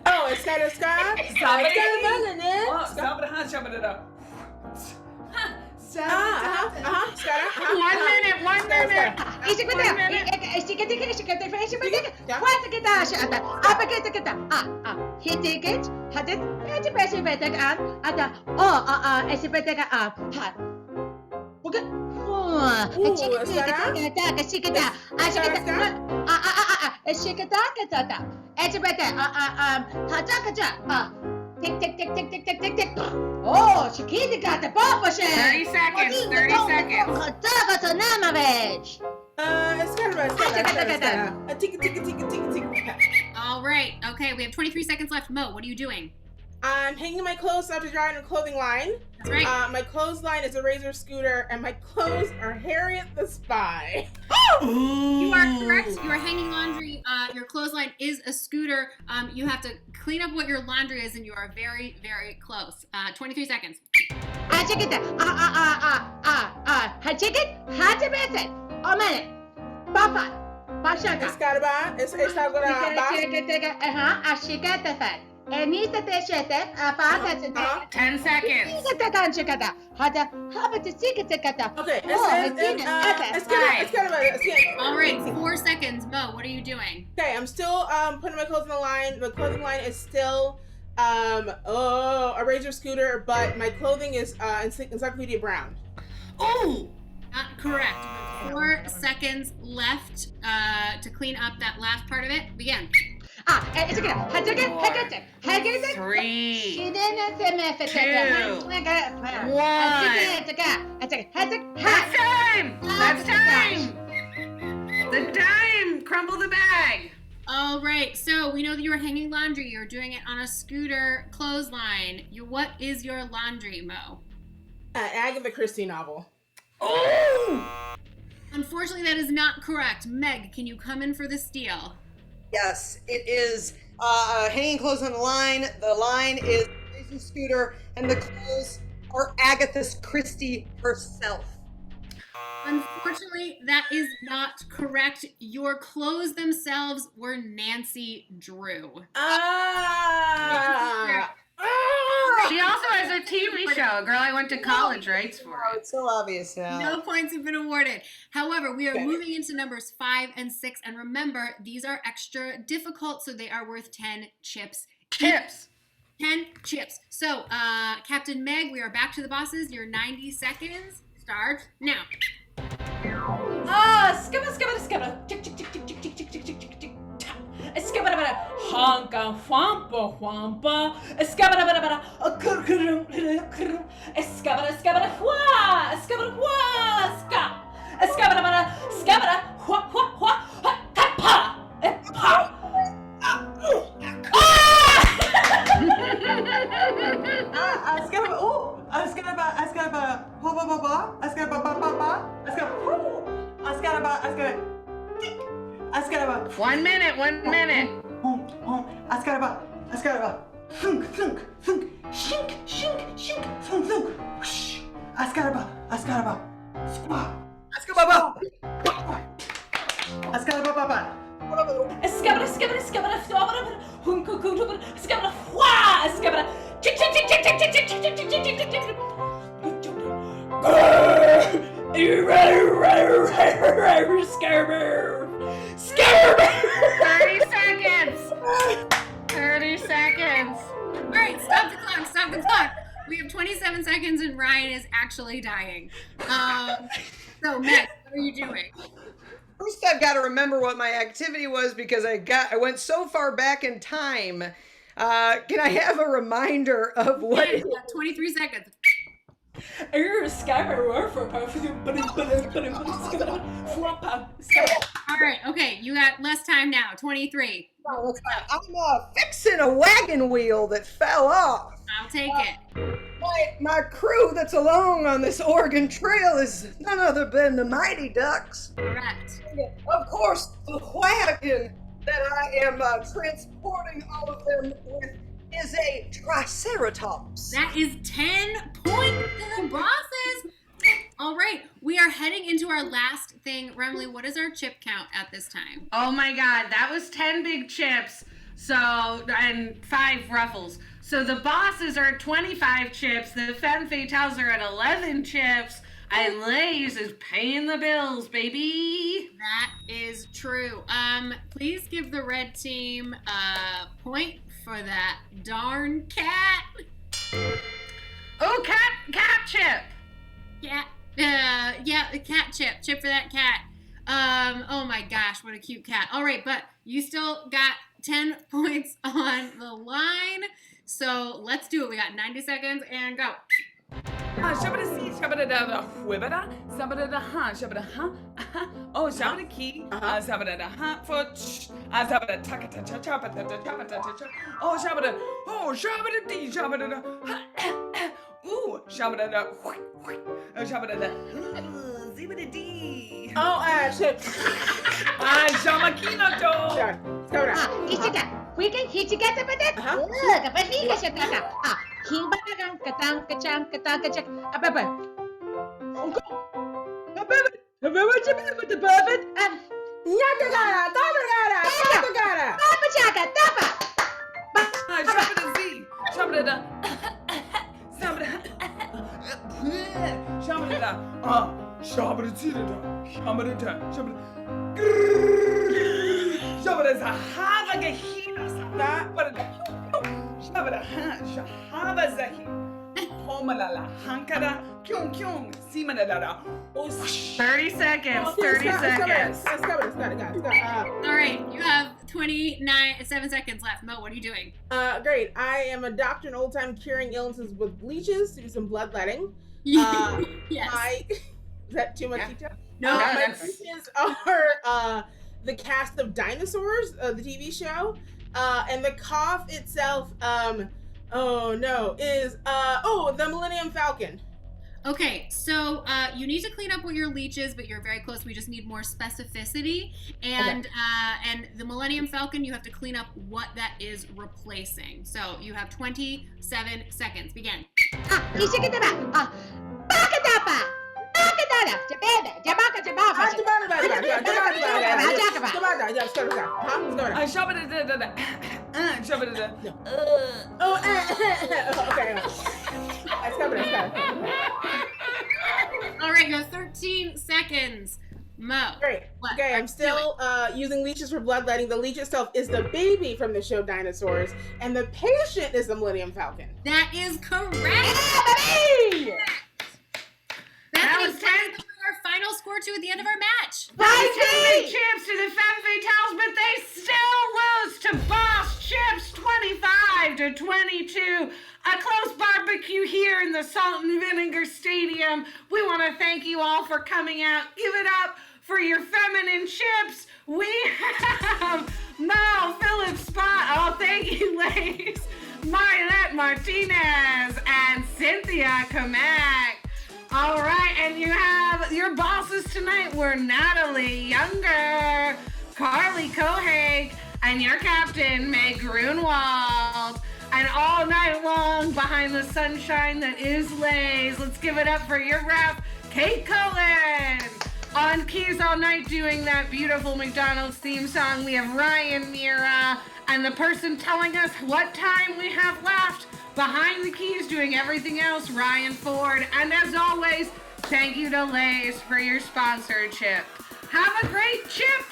[SPEAKER 11] Oh, it's got a sky.
[SPEAKER 5] One minute.
[SPEAKER 9] Tick, tick, tick, tick, tick, tick, tick, tick. Oh, Chiquita got the ball pushing.
[SPEAKER 5] 30 seconds, 30 seconds.
[SPEAKER 9] Gotsick.
[SPEAKER 11] It's kind of a tick.
[SPEAKER 6] All right. Okay, we have 23 seconds left. Mo, what are you doing?
[SPEAKER 11] I'm hanging my clothes up to dry in a clothing line.
[SPEAKER 6] That's right.
[SPEAKER 11] My clothesline is a razor scooter, and my clothes are Harriet the Spy.
[SPEAKER 6] You are correct. You are hanging laundry. Your clothesline is a scooter. You have to clean up what your laundry is, and you are very, very close. 23 seconds.
[SPEAKER 9] Chiquita. Chiquita. Hajimete. A minute. Papa. Pashaka.
[SPEAKER 11] Escarba. Escarba.
[SPEAKER 9] Chiquita.
[SPEAKER 5] 10 seconds.
[SPEAKER 11] Okay.
[SPEAKER 6] All right, 4 seconds. Mo, what are you doing?
[SPEAKER 11] Okay, I'm still putting my clothes in the line. The clothing line is still a razor scooter, but my clothing is Encyclopedia Brown.
[SPEAKER 5] Ooh!
[SPEAKER 6] Not correct. 4 seconds left to clean up that last part of it. Begin.
[SPEAKER 5] 3, 2, 1. That's time! The dime! Crumble the bag!
[SPEAKER 6] All right, so we know that you are hanging laundry. You're doing it on a scooter clothesline. What is your laundry, Mo?
[SPEAKER 11] An Agatha Christie novel.
[SPEAKER 5] Oh!
[SPEAKER 6] Unfortunately, that is not correct. Meg, can you come in for the steal?
[SPEAKER 8] Yes, it is hanging clothes on the line. The line is Razor Scooter, and the clothes are Agatha Christie herself.
[SPEAKER 6] Unfortunately, that is not correct. Your clothes themselves were Nancy Drew.
[SPEAKER 5] She also has a TV show. A girl I went to college writes for
[SPEAKER 8] Oh,
[SPEAKER 5] it.
[SPEAKER 8] it's so obvious now.
[SPEAKER 6] No points have been awarded. However, we are moving into numbers 5 and 6. And remember, these are extra difficult, so they are worth 10 chips.
[SPEAKER 5] Chips.
[SPEAKER 6] 10 chips. So, Captain Meg, we are back to the bosses. Your 90 seconds start now.
[SPEAKER 12] Skibba. Tick, tick, tick, tick, tick, tick, tick, tick, tick, tick, tick. Skibba, honka, whampa, whampa. Skibba, skibba, wha, skibba, wha, ska. Skibba, wha, wha, wha, tapa, pa.
[SPEAKER 5] One minute.
[SPEAKER 12] Scabber.
[SPEAKER 5] 30 seconds.
[SPEAKER 6] All right, stop the clock. We have 27 seconds and Ryan is actually dying. So, Meg, what are you doing?
[SPEAKER 8] First, I've got to remember what my activity was because I went so far back in time. Can I have a reminder of what?
[SPEAKER 6] Yeah, 23 seconds. All right, okay, you got less time now. 23.
[SPEAKER 8] I'm fixing a wagon wheel that fell off.
[SPEAKER 6] I'll take it.
[SPEAKER 8] My crew that's along on this Oregon Trail is none other than the Mighty Ducks.
[SPEAKER 6] Correct.
[SPEAKER 8] Of course, the wagon that I am transporting all of them with is a Triceratops.
[SPEAKER 6] That is 10 points to the bosses. All right, we are heading into our last thing. Remley, what is our chip count at this time?
[SPEAKER 5] Oh my God, that was 10 big chips. And 5 ruffles. So the bosses are at 25 chips. The femme fatales are at 11 chips. And Lay's is paying the bills, baby.
[SPEAKER 6] That is true. Please give the red team a point for that darn cat.
[SPEAKER 5] Oh, cat chip.
[SPEAKER 6] Cat. Yeah, cat chip. Chip for that cat. Oh my gosh, what a cute cat. All right, but you still got 10 points on the line. So let's do it. We got 90 seconds and go.
[SPEAKER 13] Shabada see, shabada da whibada, sabada da ha, shabada ha, oh shabada key, sabada da ha foot, sabada takata chapata chapata, oh shabada dee, shabada da, ooh, shabada da, shabada da, zibada dee.
[SPEAKER 11] Oh, shit.
[SPEAKER 13] Shamakino do.
[SPEAKER 9] Ichika, we can hit together with it. Look, but he can shut that. King Bagam, Katang, Kachang, Katang, Kachak, a pepper. Uncle, a pepper, a pepper with the puppet, and
[SPEAKER 11] Yakagara, Tapagara,
[SPEAKER 9] Papa Chaka, Tapa.
[SPEAKER 13] Shabada Z, shabada da, shabada, shabada da, shabada zida da, shabada da, shabada, shabada za hava gehina shabada, shabada ha, shahava zahi, homalala, hankara, kyung kyung, simanada,
[SPEAKER 5] 30 seconds. 30 seconds.
[SPEAKER 6] All right, you have 7 seconds left. Mo, what are you doing?
[SPEAKER 11] Great. I am a doctor in old time curing illnesses with leeches to do some bloodletting. Yes. Is that too much detail?
[SPEAKER 6] No,
[SPEAKER 11] my leeches are the cast of Dinosaurs, the TV show, and the cough itself, is the Millennium Falcon.
[SPEAKER 6] Okay, so you need to clean up what your leeches, but you're very close. We just need more specificity. And and the Millennium Falcon, you have to clean up what that is replacing. So you have 27 seconds. Begin.
[SPEAKER 9] Ishikitaba, Bakadapa, Bakadada, Jabeda, Jabaka, Jabaka,
[SPEAKER 6] All right, you have 13 seconds. Mo.
[SPEAKER 11] Great. Okay, I'm still using leeches for bloodletting. The leech itself is the baby from the show Dinosaurs, and the patient is the Millennium Falcon.
[SPEAKER 6] That is correct.
[SPEAKER 9] Yeah,
[SPEAKER 6] Bethany, our final score to at the end of our match.
[SPEAKER 5] Fighting chips to the Femme Fatales, but they still lose to Boss Chips 25-22. A close barbecue here in the Salt and Vinegar Stadium. We want to thank you all for coming out. Give it up for your feminine chips. We have Mel Phillips Spot. Oh, thank you, ladies. Marlette Martinez and Cynthia Kamak. All right, and you have your bosses tonight were Natalie Younger, Carly Kohag, and your captain, Meg Grunwald. And all night long behind the sunshine that is Lay's, let's give it up for your rep, Kate Cullen. On keys all night doing that beautiful McDonald's theme song, we have Ryan Mira. And the person telling us what time we have left behind the keys doing everything else, Ryan Ford. And as always, thank you to Lay's for your sponsorship. Have a great chip.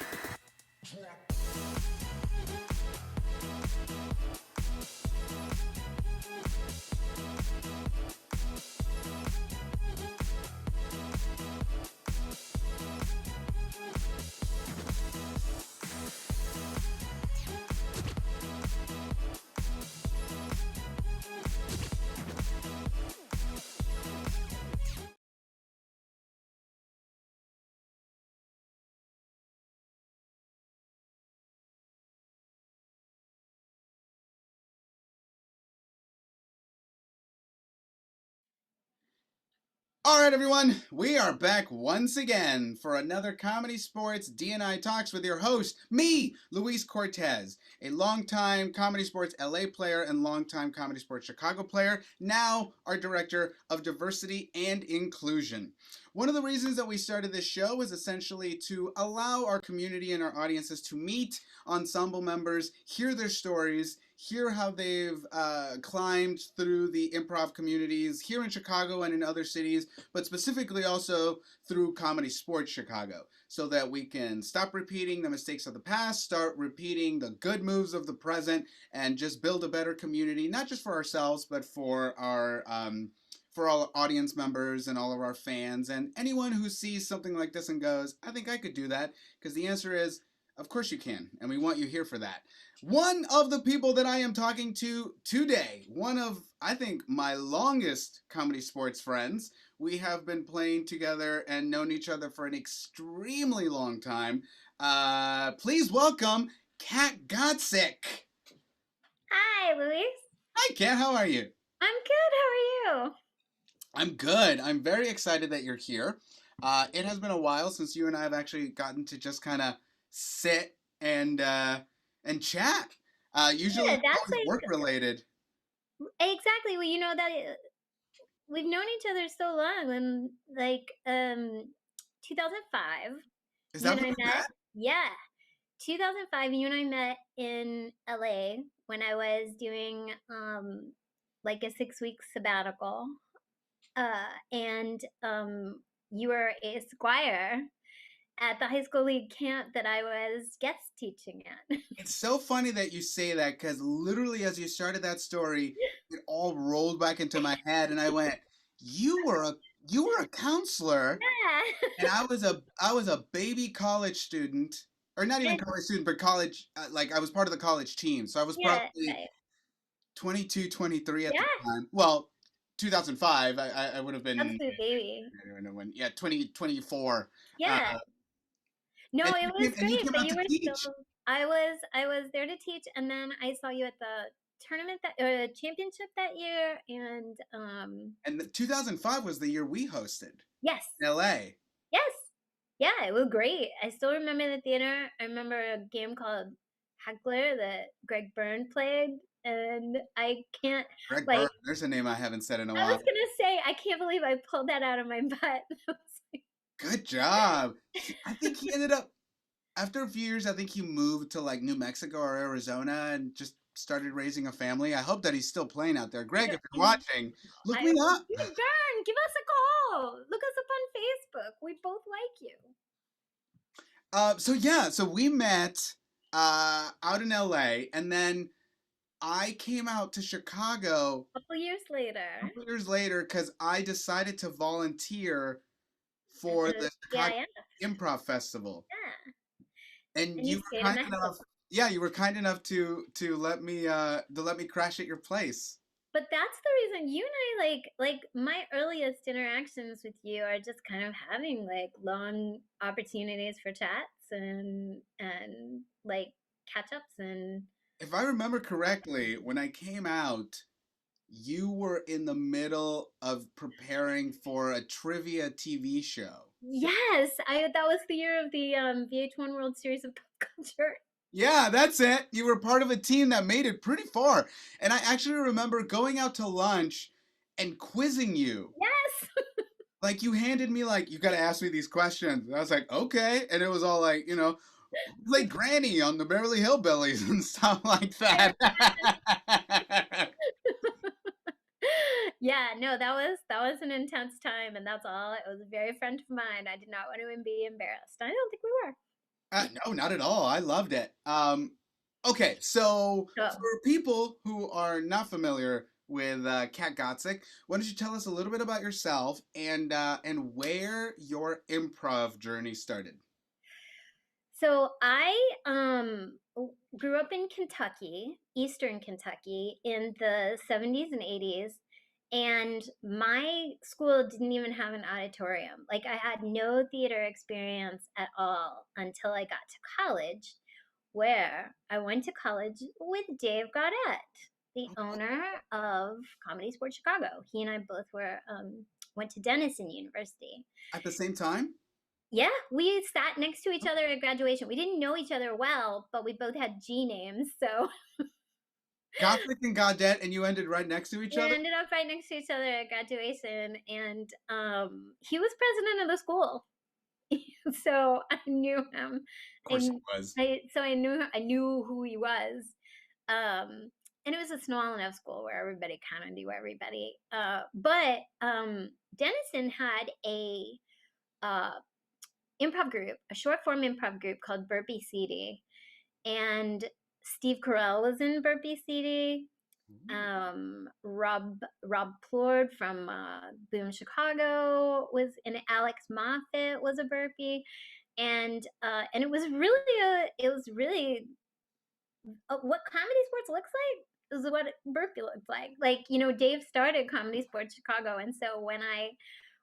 [SPEAKER 14] All right, everyone, we are back once again for another Comedy Sports D&I Talks with your host, me, Luis Cortez, a longtime Comedy Sports LA player and longtime Comedy Sports Chicago player, now our Director of Diversity and Inclusion. One of the reasons that we started this show was essentially to allow our community and our audiences to meet ensemble members, hear their stories, hear how they've climbed through the improv communities here in Chicago and in other cities, but specifically also through Comedy Sports Chicago, so that we can stop repeating the mistakes of the past, start repeating the good moves of the present, and just build a better community, not just for ourselves, but for our for all audience members and all of our fans and anyone who sees something like this and goes, I think I could do that, because the answer is, of course you can, and we want you here for that. One of the people that I am talking to today, one of, I think, my longest Comedy Sports friends. We have been playing together and known each other for an extremely long time. Please welcome Kat Gotsick.
[SPEAKER 15] Hi, Luis.
[SPEAKER 14] Hi, Kat. How are you?
[SPEAKER 15] I'm good. How are you?
[SPEAKER 14] I'm good. I'm very excited that you're here. It has been a while since you and I have actually gotten to just kind of sit and chat. Usually
[SPEAKER 15] Yeah,
[SPEAKER 14] it's
[SPEAKER 15] that's
[SPEAKER 14] always work related.
[SPEAKER 15] exactly. Well, you know that we've known each other so long. When 2005,
[SPEAKER 14] Is
[SPEAKER 15] you
[SPEAKER 14] that
[SPEAKER 15] and
[SPEAKER 14] when
[SPEAKER 15] I
[SPEAKER 14] we
[SPEAKER 15] met.
[SPEAKER 14] met?
[SPEAKER 15] Yeah, 2005. You and I met in LA when I was doing like a 6-week sabbatical, and you were a squire at the high school league camp that I was guest teaching at.
[SPEAKER 14] It's so funny that you say that, because literally as you started that story, it all rolled back into my head, and I went, "You were a counselor, and
[SPEAKER 15] Yeah.
[SPEAKER 14] I was a baby college student, or not even college student, but college. Like I was part of the college team, so I was
[SPEAKER 15] Yeah,
[SPEAKER 14] probably
[SPEAKER 15] right.
[SPEAKER 14] 22, 23 at
[SPEAKER 15] Yeah.
[SPEAKER 14] the time. Well, 2005, I would have been
[SPEAKER 15] Absolute baby.
[SPEAKER 14] when 2024.
[SPEAKER 15] Yeah. No,
[SPEAKER 14] And
[SPEAKER 15] it was
[SPEAKER 14] you
[SPEAKER 15] great,
[SPEAKER 14] came
[SPEAKER 15] but
[SPEAKER 14] out
[SPEAKER 15] you
[SPEAKER 14] to
[SPEAKER 15] were
[SPEAKER 14] teach.
[SPEAKER 15] still. I was there to teach, and then I saw you at the tournament championship that year, and
[SPEAKER 14] And 2005 was the year we hosted
[SPEAKER 15] yes,
[SPEAKER 14] in LA.
[SPEAKER 15] yes, yeah, it was great. I still remember the theater. I remember a game called Heckler that Greg Byrne played, and I can't
[SPEAKER 14] Greg
[SPEAKER 15] like.
[SPEAKER 14] Byrne, there's a name I haven't said in a
[SPEAKER 15] I was
[SPEAKER 14] while.
[SPEAKER 15] gonna say I can't believe I pulled that out of my butt. I was like,
[SPEAKER 14] Good job. I think he ended up, after a few years, I think he moved to like New Mexico or Arizona and just started raising a family. I hope that he's still playing out there. Greg, if you're watching, look me up.
[SPEAKER 15] Greg Byrne, give us a call. Look us up on Facebook. We both like you.
[SPEAKER 14] So we met out in LA, and then I came out to Chicago
[SPEAKER 15] A couple years later.
[SPEAKER 14] a couple years later because I decided to volunteer for the Chicago Improv Festival.
[SPEAKER 15] Yeah.
[SPEAKER 14] And
[SPEAKER 15] And
[SPEAKER 14] you
[SPEAKER 15] you
[SPEAKER 14] were
[SPEAKER 15] stayed in
[SPEAKER 14] kind
[SPEAKER 15] Mexico.
[SPEAKER 14] enough. Yeah, you were kind enough to let me crash at your place.
[SPEAKER 15] But that's the reason you and I like my earliest interactions with you are just kind of having like long opportunities for chats and like catch ups and
[SPEAKER 14] If I remember correctly, when I came out, you were in the middle of preparing for a trivia TV show.
[SPEAKER 15] yes, that was the year of the VH1 World Series of Pop Culture.
[SPEAKER 14] Yeah, that's it. You were part of a team that made it pretty far. And I actually remember going out to lunch and quizzing you.
[SPEAKER 15] Yes.
[SPEAKER 14] Like, you handed me, like, you got to ask me these questions. And I was like, okay. And it was all like, like Granny on the Beverly Hillbillies and stuff like that.
[SPEAKER 15] Yeah, no, that was an intense time, and that's all. It was a very friend of mine. I did not want to be embarrassed. I don't think we were.
[SPEAKER 14] No, not at all. I loved it. Okay, so for people who are not familiar with Kat Gotsick, why don't you tell us a little bit about yourself and where your improv journey started?
[SPEAKER 15] So I grew up in Kentucky, Eastern Kentucky, in the 70s and 80s. And my school didn't even have an auditorium. Like, I had no theater experience at all until I got to college, where I went to college with Dave Gaudette, the owner of Comedysportz Chicago. He and I both went to Denison University.
[SPEAKER 14] At the same time?
[SPEAKER 15] Yeah, we sat next to each other at graduation. We didn't know each other well, but we both had G names, so
[SPEAKER 14] Gotsick and Gaudette, and you ended right next to each
[SPEAKER 15] we
[SPEAKER 14] other?
[SPEAKER 15] ended up right next to each other at graduation, and he was president of the school, so I knew him.
[SPEAKER 14] Of course he was.
[SPEAKER 15] I knew who he was, and it was a small enough school where everybody kind of knew everybody. But Denison had a improv group, a short form improv group called Burpee CD, and Steve Carell was in Burpee CD. Rob Plord from Boom Chicago was, and Alex Moffat was a burpee, and it was really what Comedy Sports looks like is what burpee looks like. Like, you know, Dave started Comedysportz Chicago, and so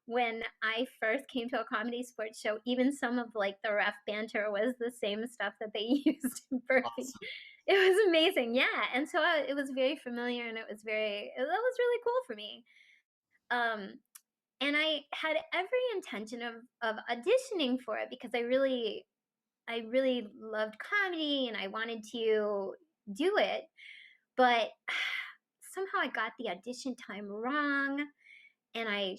[SPEAKER 15] when I first came to a Comedy Sports show, even some of like the rough banter was the same stuff that they used in burpee.
[SPEAKER 14] Awesome.
[SPEAKER 15] It was amazing, yeah. And so it was very familiar, and that was really cool for me. And I had every intention of auditioning for it because I really loved comedy and I wanted to do it, but somehow I got the audition time wrong, and I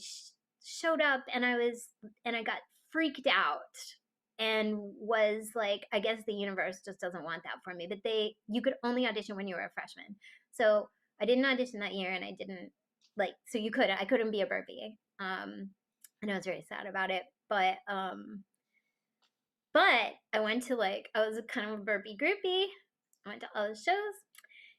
[SPEAKER 15] showed up and I got freaked out and was like, I guess the universe just doesn't want that for me. But you could only audition when you were a freshman, so I didn't audition that year, and I didn't so I couldn't be a burpee. And I was very sad about it, but I went to I was kind of a burpee groupie. I went to all the shows.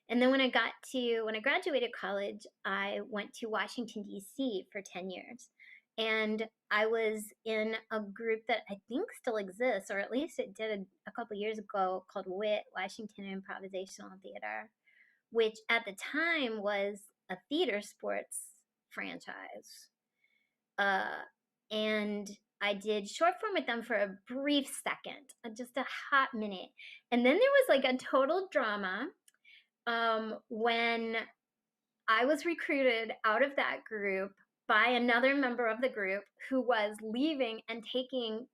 [SPEAKER 15] And then when I graduated college, I went to Washington, D.C. for 10 years. And I was in a group that I think still exists, or at least it did a couple years ago, called WIT, Washington Improvisational Theater, which at the time was a theater sports franchise. And I did short form with them for a brief second, just a hot minute. And then there was a total drama when I was recruited out of that group by another member of the group who was leaving and taking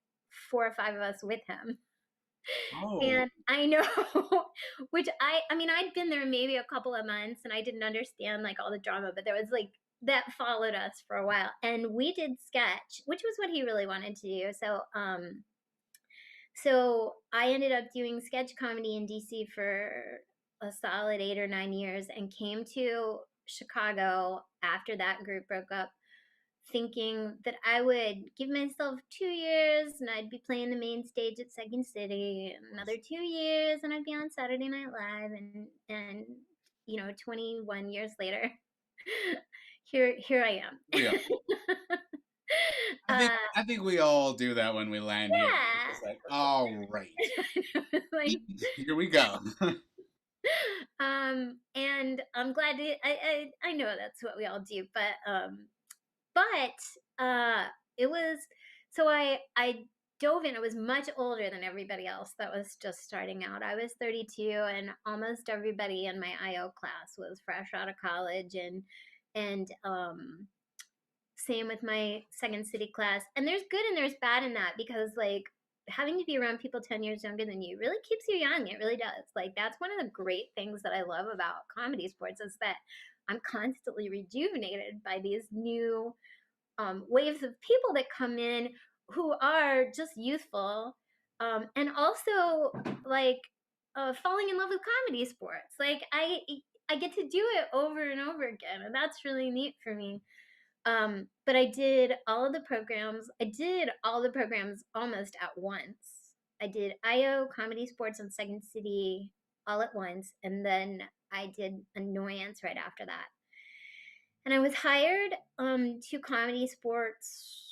[SPEAKER 15] 4 or 5 of us with him.
[SPEAKER 14] Oh.
[SPEAKER 15] And I know, which I mean, I'd been there maybe a couple of months and I didn't understand all the drama, but there was that followed us for a while, and we did sketch, which was what he really wanted to do. So I ended up doing sketch comedy in DC for a solid 8 or 9 years, and came to Chicago after that group broke up, thinking that I would give myself 2 years and I'd be playing the main stage at Second City, another 2 years and I'd be on Saturday Night Live, and 21 years later, here I am.
[SPEAKER 14] Yeah. I think we all do that when we land here. It's like, all right. Here we go.
[SPEAKER 15] And I'm glad I know that's what we all do, but it was, so I dove in. I was much older than everybody else that was just starting out. I was 32, and almost everybody in my IO class was fresh out of college, and same with my Second City class. And there's good and there's bad in that, because having to be around people 10 years younger than you really keeps you young. It really does. That's one of the great things that I love about Comedysportz, is that I'm constantly rejuvenated by these new waves of people that come in who are just youthful, and also falling in love with Comedysportz. I get to do it over and over again, and that's really neat for me. But I did all of the programs. I did all the programs almost at once. I did IO, Comedysportz, and Second City all at once, and then I did Annoyance right after that. And I was hired to Comedysportz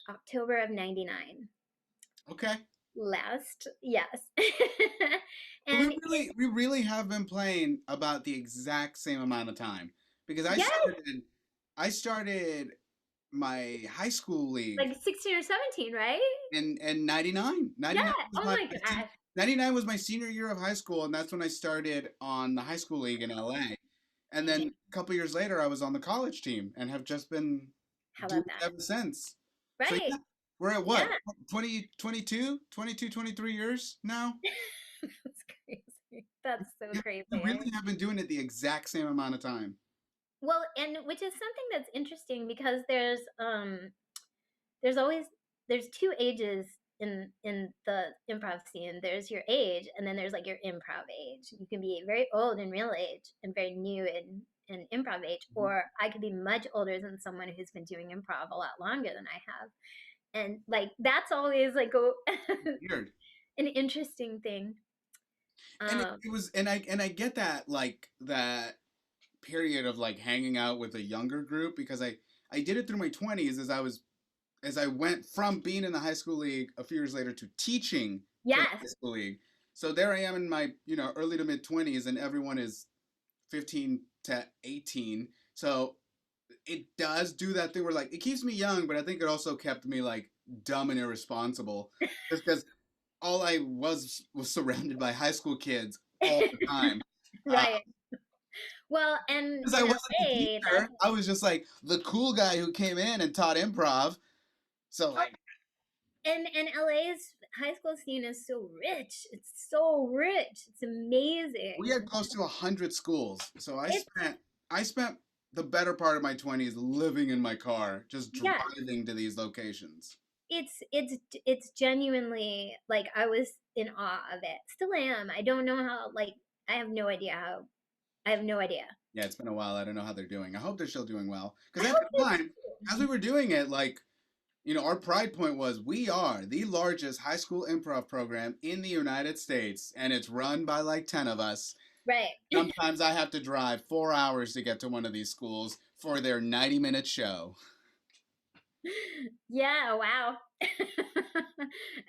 [SPEAKER 15] October of '99.
[SPEAKER 14] Okay.
[SPEAKER 15] Yes.
[SPEAKER 14] And we really have been playing about the exact same amount of time, because I started my high school league
[SPEAKER 15] 16 or 17, right?
[SPEAKER 14] In 99. 99
[SPEAKER 15] Yeah.
[SPEAKER 14] was
[SPEAKER 15] Oh my gosh.
[SPEAKER 14] 99 was my senior year of high school, and that's when I started on the high school league in LA. And then a couple years later, I was on the college team and have just been doing it ever since.
[SPEAKER 15] Right.
[SPEAKER 14] So yeah, we're at what? 23 years now?
[SPEAKER 15] That's crazy. That's so crazy.
[SPEAKER 14] We really have been doing it the exact same amount of time.
[SPEAKER 15] Well, and which is something that's interesting, because there's two ages in the improv scene. There's your age, and then there's your improv age. You can be very old in real age and very new in improv age, or I could be much older than someone who's been doing improv a lot longer than I have. And that's always
[SPEAKER 14] weird,
[SPEAKER 15] an interesting thing.
[SPEAKER 14] And it was, and I get that, that period of like hanging out with a younger group because I did it through my 20s as I went from being in the high school league a few years later to teaching for the high school league. So there I am in my, early to mid 20s and everyone is 15 to 18. So it does do that thing where like it keeps me young, but I think it also kept me like dumb and irresponsible just because all I was surrounded by high school kids all the time.
[SPEAKER 15] Right. Well, and
[SPEAKER 14] Because I
[SPEAKER 15] in
[SPEAKER 14] wasn't the
[SPEAKER 15] LA,
[SPEAKER 14] teacher, I was just like the cool guy who came in and taught improv. So like,
[SPEAKER 15] and LA's high school scene is so rich. It's so rich. It's amazing.
[SPEAKER 14] we had close to 100 schools. So I spent the better part of my 20s living in my car, just
[SPEAKER 15] Yeah.
[SPEAKER 14] driving to these locations.
[SPEAKER 15] It's genuinely like I was in awe of it. Still am. I don't know how. Like I have no idea how. I have no idea.
[SPEAKER 14] Yeah, it's been a while. I don't know how they're doing. I hope they're still doing well. Because at the time, as we were doing it, like, our pride point was we are the largest high school improv program in the United States, and it's run by like 10 of us.
[SPEAKER 15] Right.
[SPEAKER 14] Sometimes I have to drive 4 hours to get to one of these schools for their 90-minute show.
[SPEAKER 15] Yeah, wow.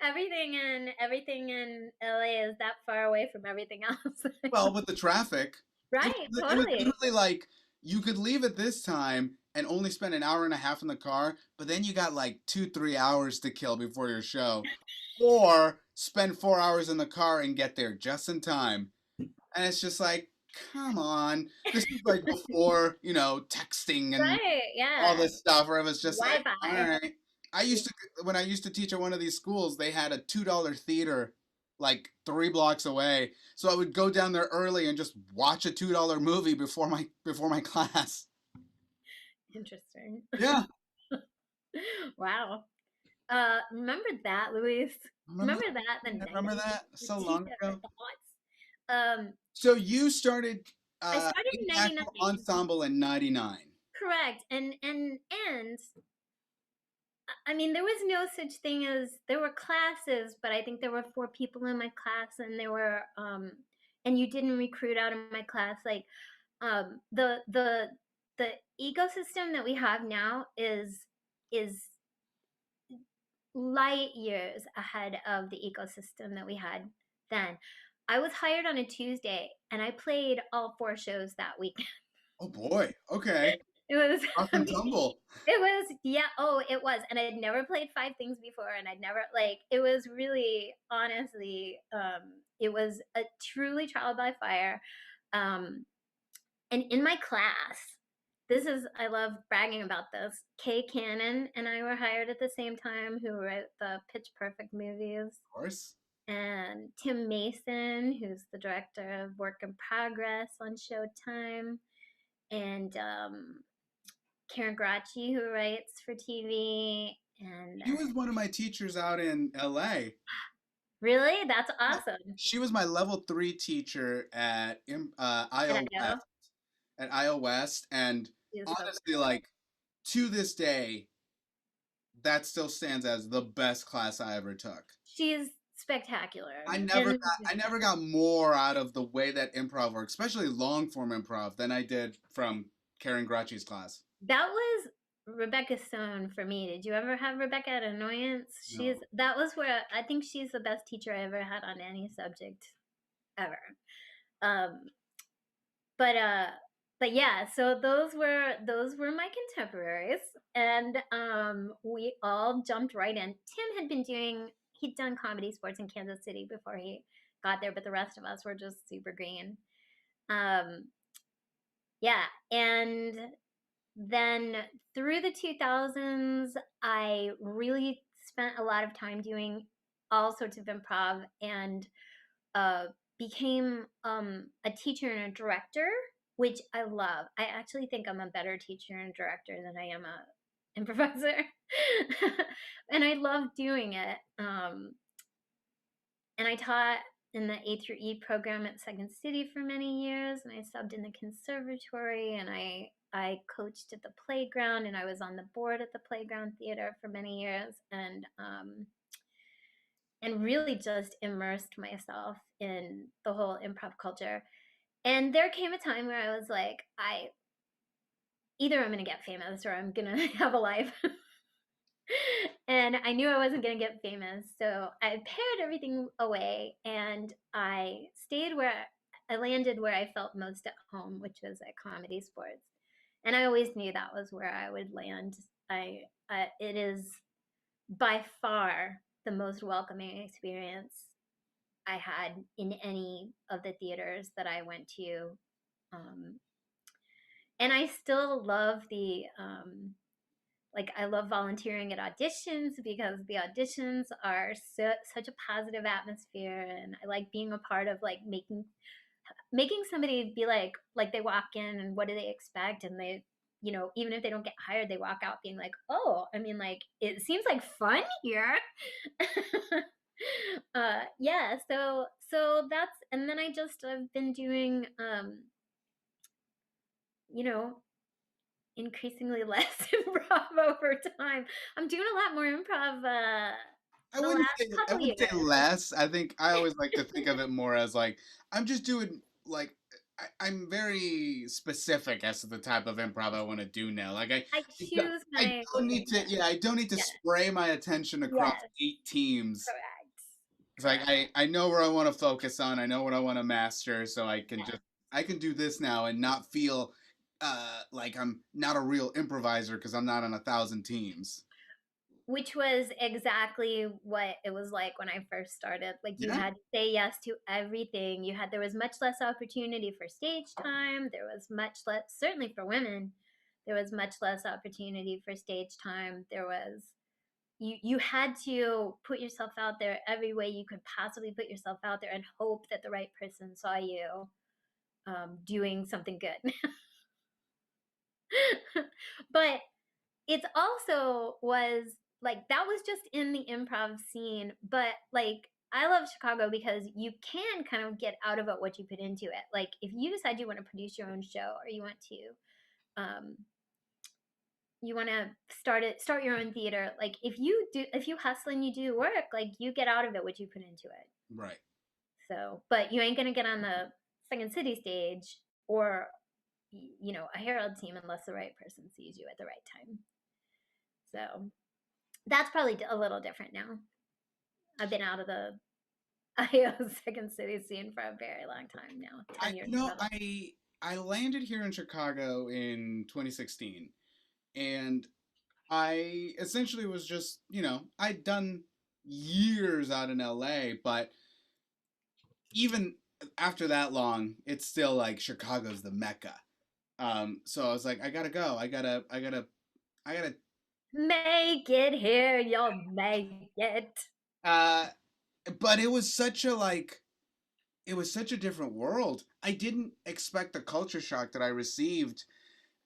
[SPEAKER 15] everything in LA is that far away from everything else.
[SPEAKER 14] Well, with the traffic.
[SPEAKER 15] Right,
[SPEAKER 14] It was
[SPEAKER 15] totally.
[SPEAKER 14] literally like you could leave at this time and only spend an hour and a half in the car, but then you got like 2-3 hours to kill before your show. Or spend 4 hours in the car and get there just in time. And it's just like, come on. This is like before, texting and
[SPEAKER 15] Right, yeah.
[SPEAKER 14] all this stuff where it was just like,
[SPEAKER 15] Wi-Fi.
[SPEAKER 14] all right. When I used to teach at one of these schools, they had a $2 theater like 3 blocks away. So I would go down there early and just watch a $2 movie before my class.
[SPEAKER 15] Interesting.
[SPEAKER 14] Yeah.
[SPEAKER 15] Wow. Remember that, Luis? Remember that?
[SPEAKER 14] Remember that? So long ago.
[SPEAKER 15] Um,
[SPEAKER 14] So you started
[SPEAKER 15] I started in
[SPEAKER 14] the actual
[SPEAKER 15] 99.
[SPEAKER 14] ensemble in 99.
[SPEAKER 15] Correct. And I mean, there was no such thing as there were classes, but I think there were 4 people in my class, and there were and you didn't recruit out of my class. Like the ecosystem that we have now is light years ahead of the ecosystem that we had then. I was hired on a Tuesday, and I played all 4 shows that weekend.
[SPEAKER 14] Oh boy. Okay.
[SPEAKER 15] It was
[SPEAKER 14] Rock and tumble.
[SPEAKER 15] It was, yeah. Oh, it was, and I'd never played 5 things before, and I'd never it was really, honestly, it was a truly trial by fire. And in my class, I love bragging about this. Kay Cannon and I were hired at the same time, who wrote the Pitch Perfect movies.
[SPEAKER 14] Of course.
[SPEAKER 15] And Tim Mason, who's the director of Work in Progress on Showtime, and Karen Gracci, who writes for TV. And
[SPEAKER 14] She was one of my teachers out in LA.
[SPEAKER 15] Really? That's awesome.
[SPEAKER 14] She was my level 3 teacher at IO West, and honestly, like to this day, that still stands as the best class I ever took.
[SPEAKER 15] She's spectacular.
[SPEAKER 14] I never got more out of the way that improv works, especially long form improv, than I did from Karen Gracci's class.
[SPEAKER 15] That was Rebecca Stone for me. Did you ever have Rebecca at Annoyance?
[SPEAKER 14] No.
[SPEAKER 15] That was where I think she's the best teacher I ever had on any subject ever. But yeah, so those were my contemporaries, and we all jumped right in. Tim he'd done Comedysportz in Kansas City before he got there, but the rest of us were just super green. Yeah, and then through the 2000s, I really spent a lot of time doing all sorts of improv, and became a teacher and a director, which I love. I actually think I'm a better teacher and director than I am a improviser. And I love doing it. And I taught in the A through E program at Second City for many years, and I subbed in the conservatory, and I coached at the playground, and I was on the board at the Playground Theater for many years, and really just immersed myself in the whole improv culture. And there came a time where I was like, either I'm gonna get famous or I'm gonna have a life. And I knew I wasn't gonna get famous, so I pared everything away, and I stayed where I landed where I felt most at home, which was at Comedysportz. And I always knew that was where I would land. It is by far the most welcoming experience I had in any of the theaters that I went to. And I still love I love volunteering at auditions because the auditions are such a positive atmosphere, and I like being a part of like making somebody be like they walk in and what do they expect, and they, you know, even if they don't get hired, they walk out being like, oh, I mean, like, it seems like fun here. Yeah, so that's, and then I've been doing you know, increasingly less improv over time. I'm doing a lot more improv
[SPEAKER 14] I
[SPEAKER 15] the
[SPEAKER 14] wouldn't
[SPEAKER 15] last
[SPEAKER 14] say I
[SPEAKER 15] couple
[SPEAKER 14] wouldn't say
[SPEAKER 15] years.
[SPEAKER 14] less. I think I always like to think of it more as like I'm just doing like I'm very specific as to the type of improv I want to do now. Like
[SPEAKER 15] I choose
[SPEAKER 14] I
[SPEAKER 15] my
[SPEAKER 14] don't need to I don't need to
[SPEAKER 15] yes,
[SPEAKER 14] spray my attention across
[SPEAKER 15] yes,
[SPEAKER 14] 8 teams.
[SPEAKER 15] correct.
[SPEAKER 14] It's like I know where I want to focus on. I know what I want to master, so I can do this now and not feel like I'm not a real improviser because I'm not on 1,000 teams.
[SPEAKER 15] Which was exactly what it was like when I first started. Like, you
[SPEAKER 14] Yeah.
[SPEAKER 15] had to say yes to everything. There was much less opportunity for stage time. There was much less, certainly for women, there was much less opportunity for stage time. There was, you had to put yourself out there every way you could possibly put yourself out there and hope that the right person saw you doing something good. But it's also was like, that was just in the improv scene, but like, I love Chicago because you can kind of get out of it what you put into it. Like, if you decide you want to produce your own show, or you want to start your own theater, like, if you hustle and you do work, like, you get out of it what you put into it.
[SPEAKER 14] Right.
[SPEAKER 15] So, but you ain't gonna get on the Second City stage or a Herald team unless the right person sees you at the right time. So that's probably a little different now. I've been out of the IO Second City scene for a very long time now. 10 years ago.
[SPEAKER 14] I landed here in Chicago in 2016, and I essentially was just, I'd done years out in LA, but even after that long, it's still like Chicago's the Mecca. So I was like, I gotta go. I gotta
[SPEAKER 15] make it here. You'll make it.
[SPEAKER 14] But it was such a different world. I didn't expect the culture shock that I received,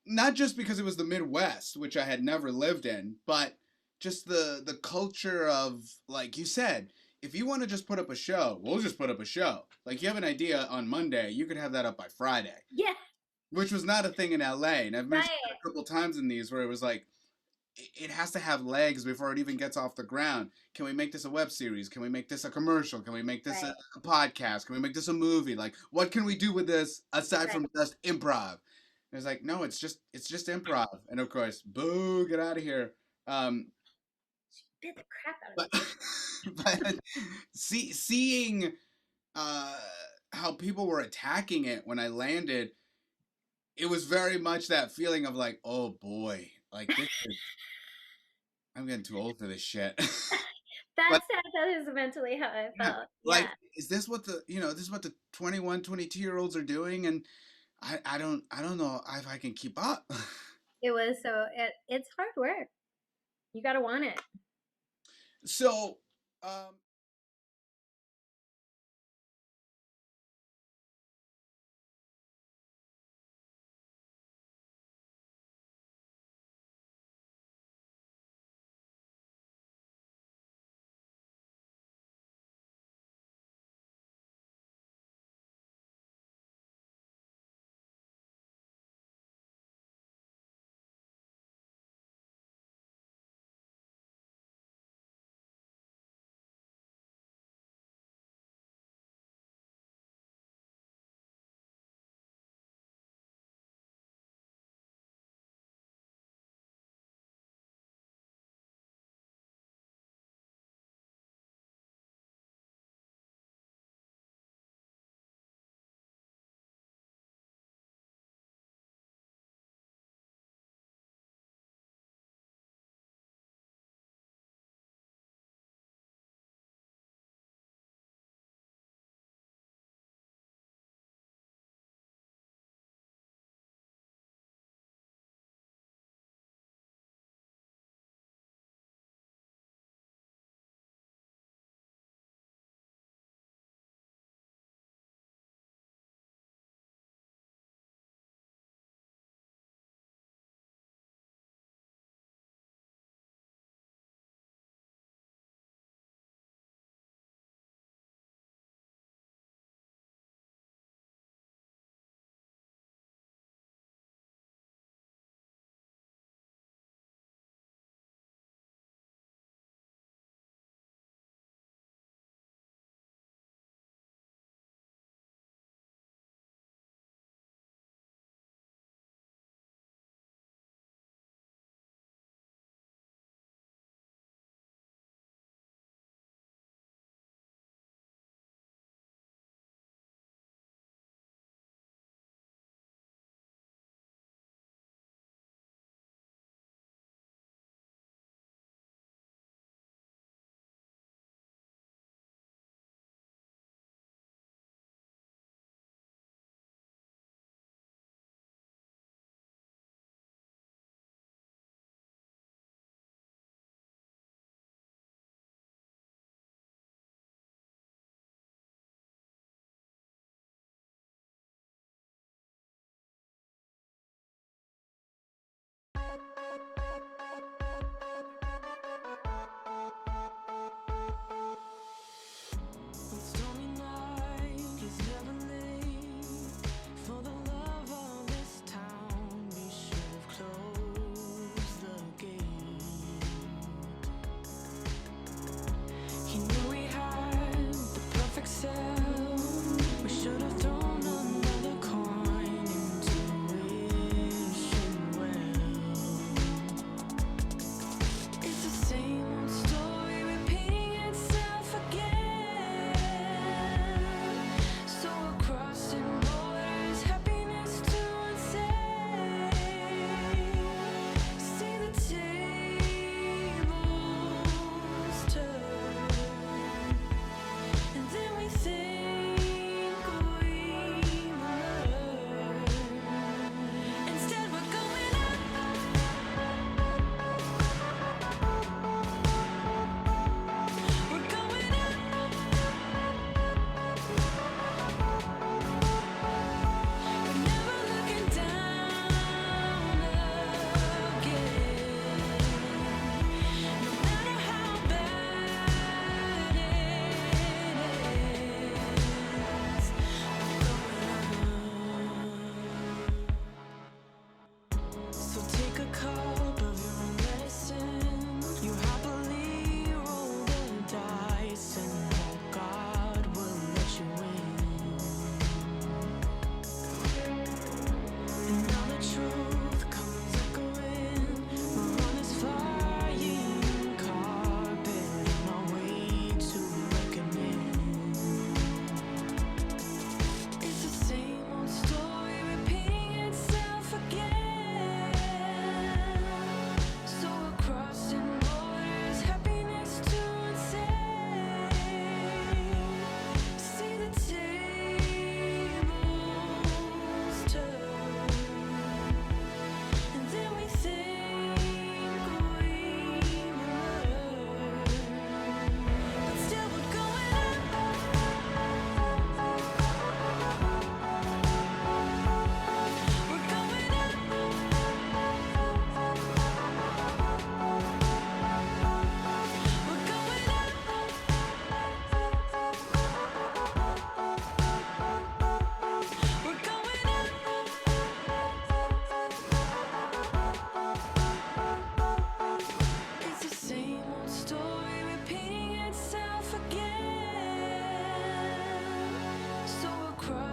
[SPEAKER 14] not just because it was the Midwest, which I had never lived in, but just the culture of, like you said, if you want to just put up a show, we'll just put up a show. Like, you have an idea on Monday, you could have that up by Friday.
[SPEAKER 15] Yeah.
[SPEAKER 14] Which was not a thing in LA. And I've mentioned it a couple times in these where it was like, it has to have legs before it even gets off the ground. Can we make this a web series? Can we make this a commercial? Can we make this a podcast? Can we make this a movie? Like, what can we do with this aside from just improv? And it's like, no, it's just improv. And of course, boo, get out of here.
[SPEAKER 15] Bit the crap out of
[SPEAKER 14] it. But seeing how people were attacking it when I landed, it was very much that feeling of like, oh boy, like this is, I'm getting too old for this shit.
[SPEAKER 15] That is mentally how I felt.
[SPEAKER 14] Like, is this what this is what the 21, 22-year-olds are doing? And I don't know if I can keep up.
[SPEAKER 15] It was it's hard work. You gotta want it.
[SPEAKER 14] So,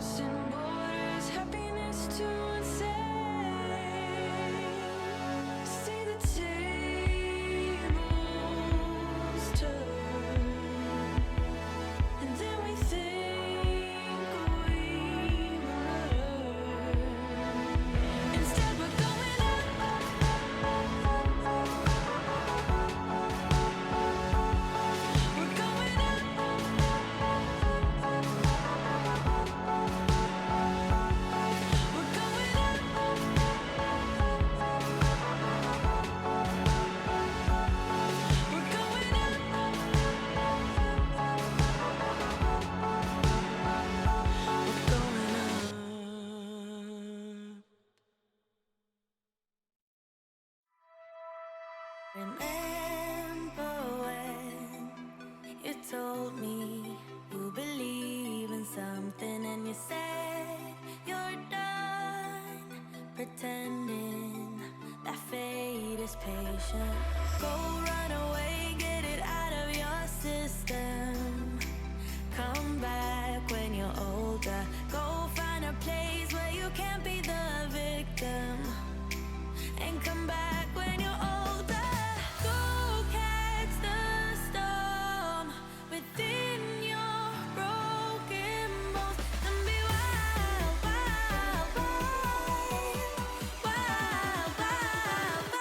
[SPEAKER 4] Crossing borders, happiness to insane. See the tables turn, and then we think we learn. Instead, we're going up. We're going up. We're going up. We're going
[SPEAKER 2] Remember when you told me you believe in something and you said you're done pretending that fate is patient. Go run away, get it out of your system. Come back when you're older. Go find a place where you can't be the victim. And come back when you're older. Go catch the storm within your broken bones and be wild, wild, wild, wild, wild,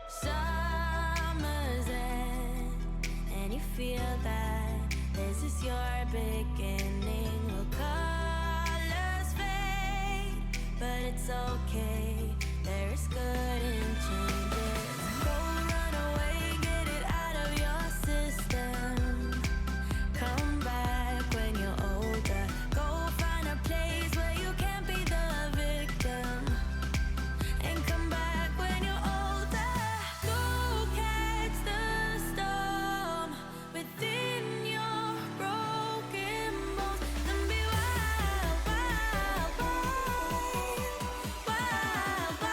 [SPEAKER 2] Summer's end, and you feel that this is your beginning. Will colors fade, but it's okay. There is good in changes. Go run away, get it out of your system. Come back when you're older. Go find a place where you can't be the victim. And come back when you're older. Go catch the storm within your broken bones and be wild, wild, wild, wild, wild,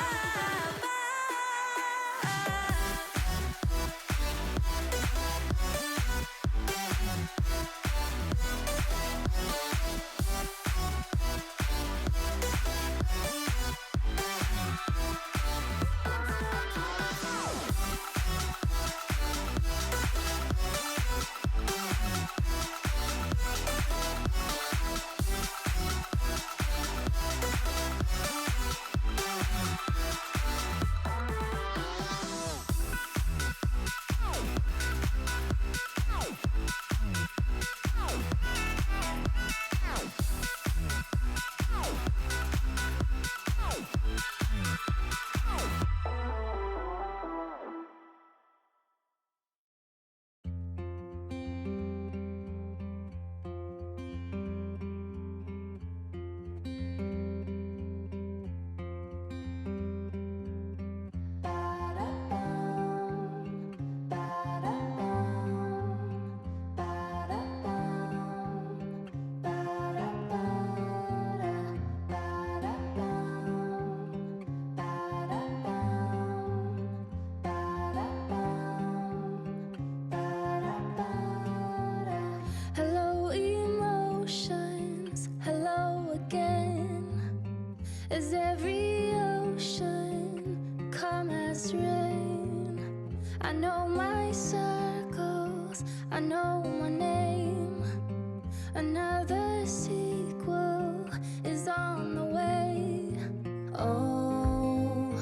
[SPEAKER 4] Hello, emotions. Hello again. As every ocean come as rain. I know my circles. I know my name. Another sequel is on the way. Oh,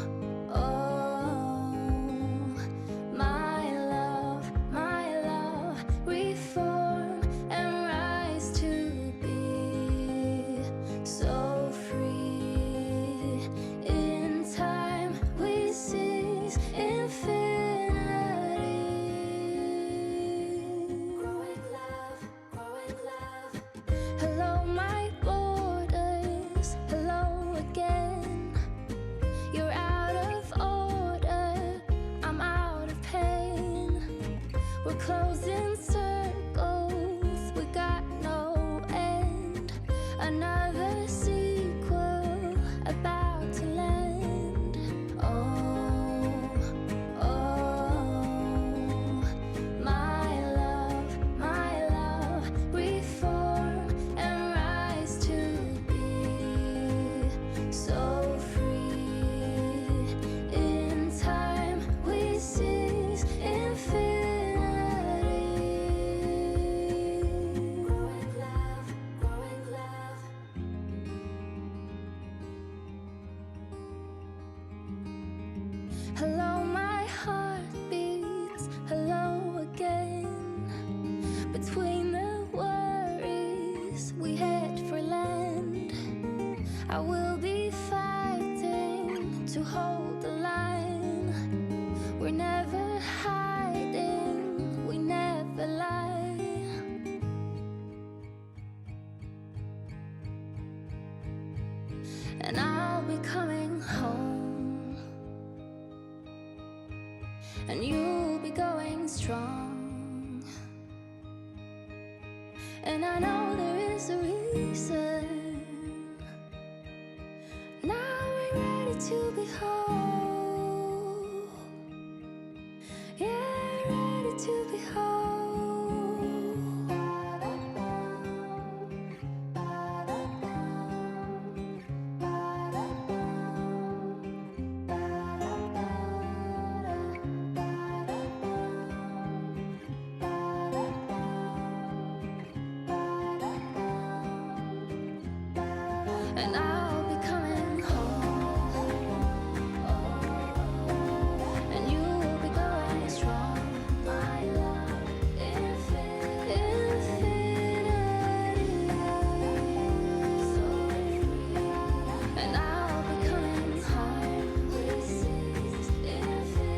[SPEAKER 4] oh, my love,
[SPEAKER 2] closing circles, we got no end. Another sequel about to land. Oh, oh, my love, reform and rise to be so free. In time we seize infinity. Growing love, growing love. Hello, my heart beats. Hello again. Between the worries, we head for land. I will be fighting to hold the line. We're never hiding, we never lie. And I'll be coming home, and you'll be going strong. And I know there is a reason. Now we're ready to be whole. Yeah, ready to be whole. And I'll be coming home, and you will be going strong, my love, infinity. And I'll be coming home, this is infinity.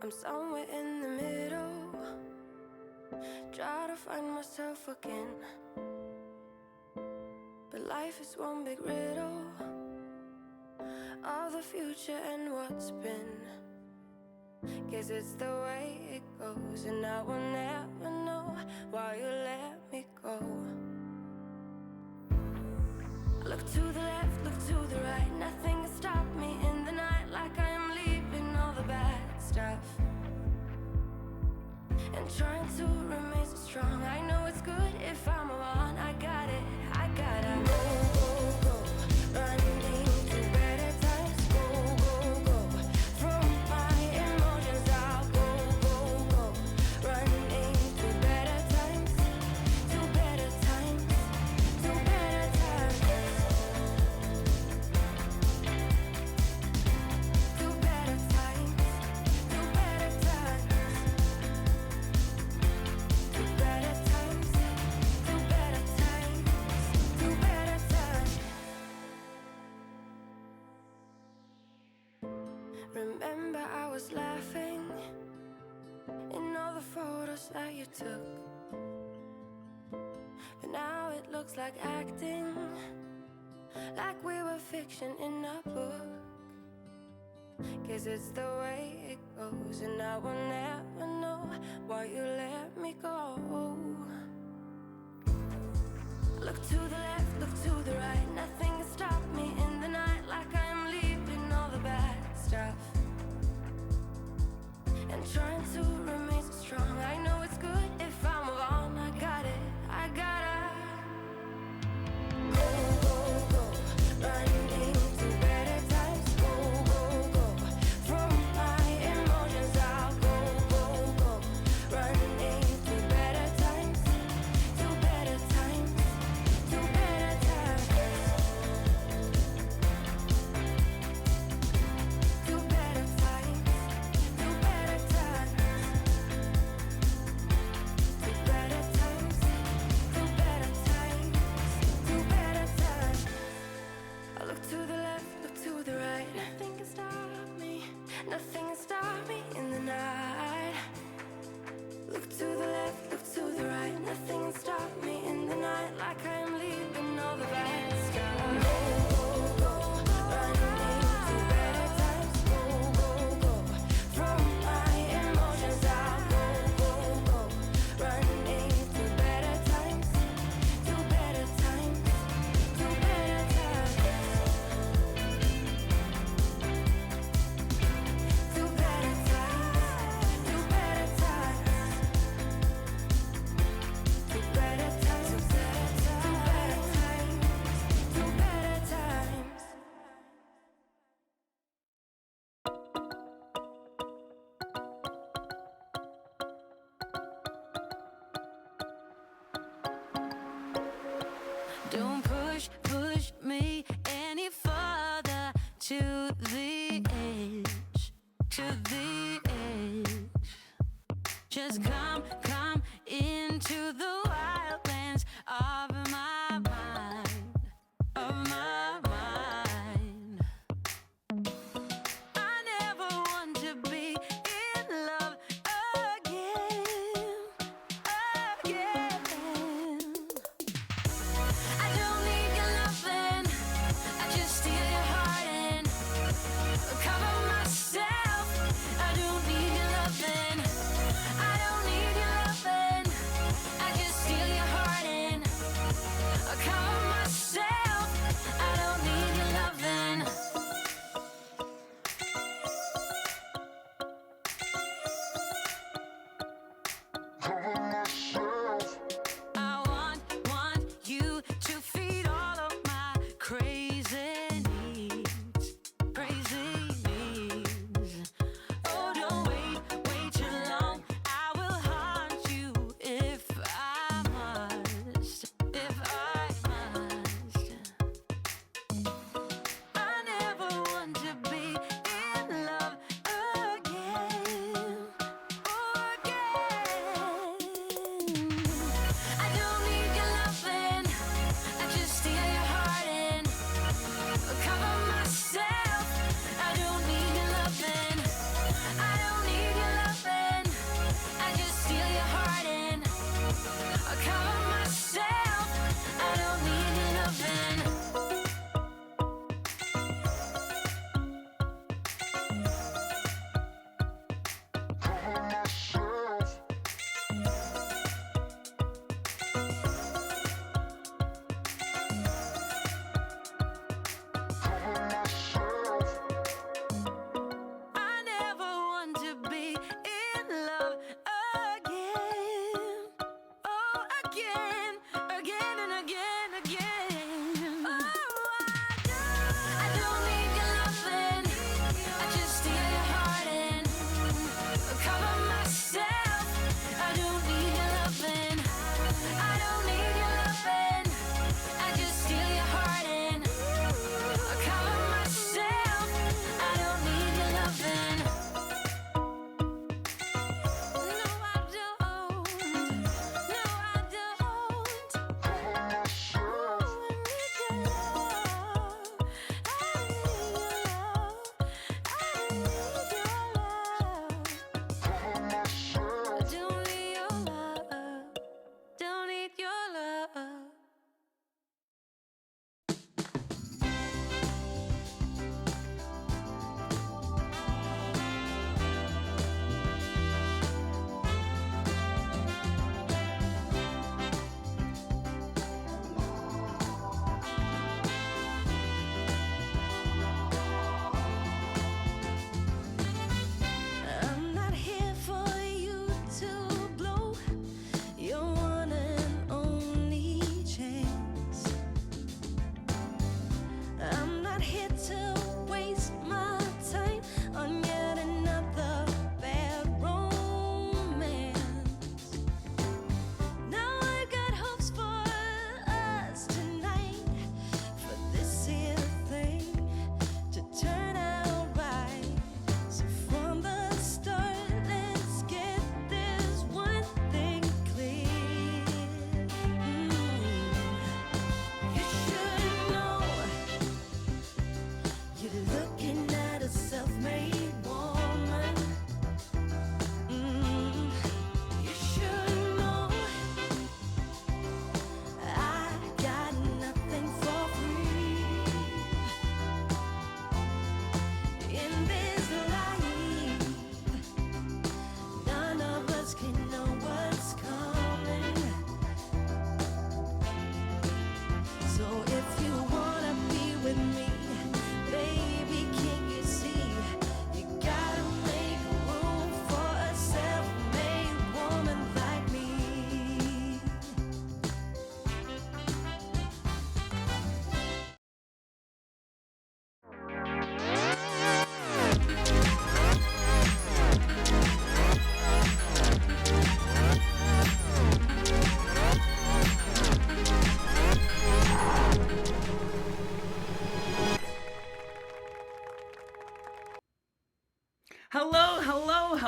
[SPEAKER 4] I'm somewhere in the middle. Try to find myself again. But life is one big riddle of the future and what's been. Guess it's the way it goes, and I will never know why you let me go. Look to the left, look to the right. Nothing can stop me in the night, like I am leaving all the bad stuff and trying to remain so strong. I know it's good if I'm alone. I got it, I gotta go, go, go. Running to better times. Go, go, go. From my emotions I'll go, go, go. Running to better times. To better times. To better times. To better times. To better times. To better times. To better times. To better times. Remember I was laughing in all the photos that you took, but now it looks like acting, like we were fiction in a book. Guess it's the way it goes, and I will never know why you let me go. Look to the left, look to the right. Nothing can stop me in the night, like I am leaving all the bad stuff and trying to remain so strong. I know it's good if I'm alone. I got it, I gotta go, go, go. Running to better times. Go, go, go. From my emotions I'll go, go, go. Running to better times. To better times. To better times. To better times. To better times. To better times. To better times. To better times. I look to the left, look to the right. Nothing can stop me. Nothing can stop me in the night. Look to the left, look to the right. Nothing can stop me in the night, like I am leaving all the bad stuff. Go, go, go. Running to better times. Go, go, go. From my emotions I'll go, go, go. Running to better times. To better times. To better times. To better times. To better times. To better times. To better times. To better times. Don't push, push me any further to the edge, to the edge. Just come, come into the wildlands of my mind, of my mind. I never want to be in love again, again. I don't need your loving, I just steal your heart and cover myself. I don't need your loving, I don't need your loving, I just steal your heart and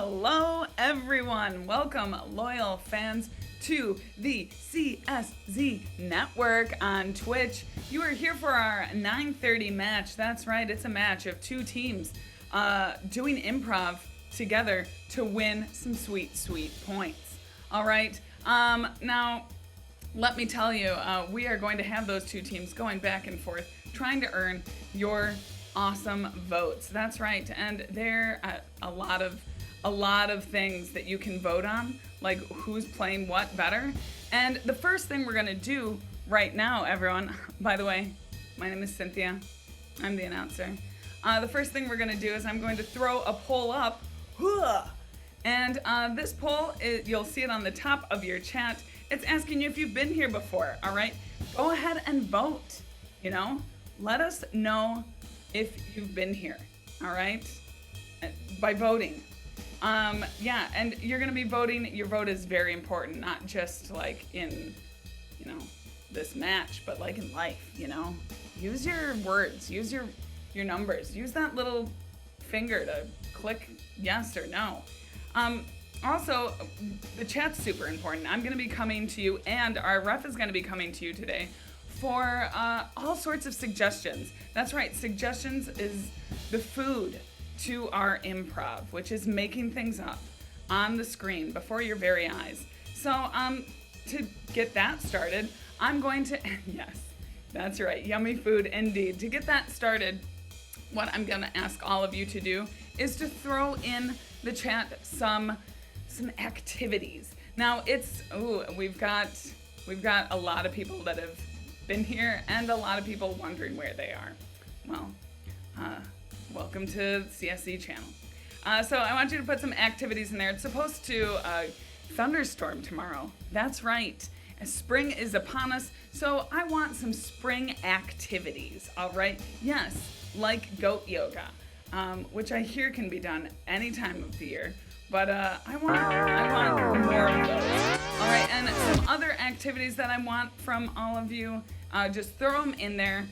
[SPEAKER 13] hello, everyone. Welcome, loyal fans, to the CSZ Network on Twitch. You are here for our 9:30 match. That's right, it's a match of two teams doing improv together to win some sweet, sweet points. All right, now let me tell you, we are going to have those two teams going back and forth, trying to earn your awesome votes. That's right, and there are a lot of things that you can vote on, like who's playing what better. And the first thing we're gonna do right now, everyone, by the way, my name is Cynthia, I'm the announcer. The first thing we're gonna do is I'm going to throw a poll up, and this poll, you'll see it on the top of your chat. It's asking you if you've been here before, all right? Go ahead and vote, let us know if you've been here, all right? By voting. Yeah, and you're gonna be voting. Your vote is very important, not just like in, this match, but like in life, Use your words, use your numbers, use that little finger to click yes or no. Also, the chat's super important. I'm gonna be coming to you, and our ref is gonna be coming to you today for all sorts of suggestions. That's right, suggestions is the food to our improv, which is making things up on the screen before your very eyes. So to get that started, I'm going to, yes, that's right, yummy food indeed. To get that started, what I'm gonna ask all of you to do is to throw in the chat some activities. Now we've got a lot of people that have been here and a lot of people wondering where they are. Well, welcome to CSC channel. So I want you to put some activities in there. It's supposed to thunderstorm tomorrow. That's right. Spring is upon us, so I want some spring activities, all right? Yes, like goat yoga, which I hear can be done any time of the year, but I want more of those. All right, and some other activities that I want from all of you, just throw them in there.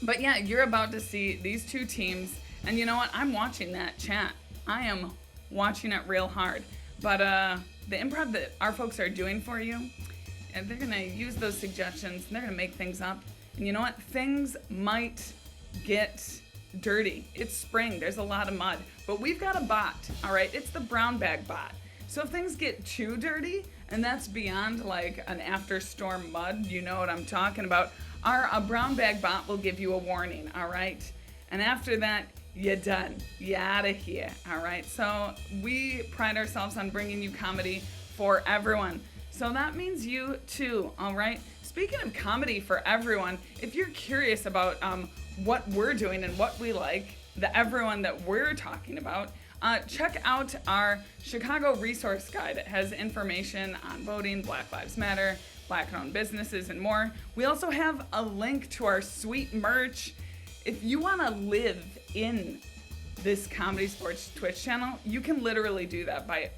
[SPEAKER 13] But yeah, you're about to see these two teams, and you know what? I'm watching that chat. I am watching it real hard. But the improv that our folks are doing for you, and they're gonna use those suggestions, and they're gonna make things up. And you know what? Things might get dirty. It's spring, there's a lot of mud, but we've got a bot, all right? It's the brown bag bot. So if things get too dirty, and that's beyond like an after storm mud, you know what I'm talking about, our brown bag bot will give you a warning, all right? And after that, you're done. You're out of here, all right? So we pride ourselves on bringing you comedy for everyone. So that means you too, all right? Speaking of comedy for everyone, if you're curious about what we're doing and what we like, the everyone that we're talking about, check out our Chicago resource guide. It has information on voting, Black Lives Matter, Black-owned businesses, and more. We also have a link to our sweet merch. If you want to live in this Comedysportz Twitch channel, you can literally do that by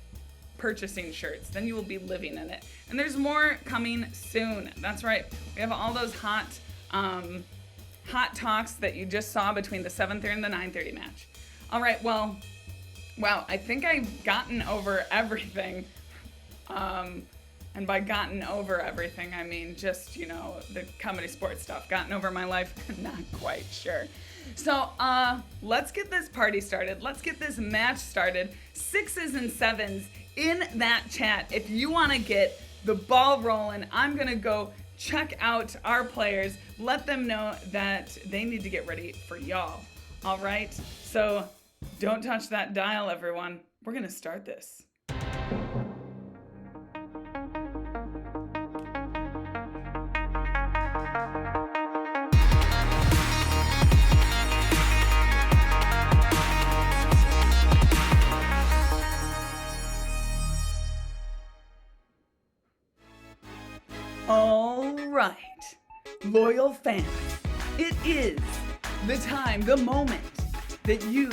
[SPEAKER 13] purchasing shirts. Then you will be living in it. And there's more coming soon. That's right. We have all those hot talks that you just saw between the 7:30 and the 9:30 match. All right, well, wow, I think I've gotten over everything. And by gotten over everything, I mean just, the Comedysportz stuff. Gotten over my life? Not quite sure. So, let's get this party started. Let's get this match started. 6s and 7s in that chat. If you want to get the ball rolling, I'm going to go check out our players. Let them know that they need to get ready for y'all. All right? So, don't touch that dial, everyone. We're going to start this. All right, loyal fans, it is the time, the moment that you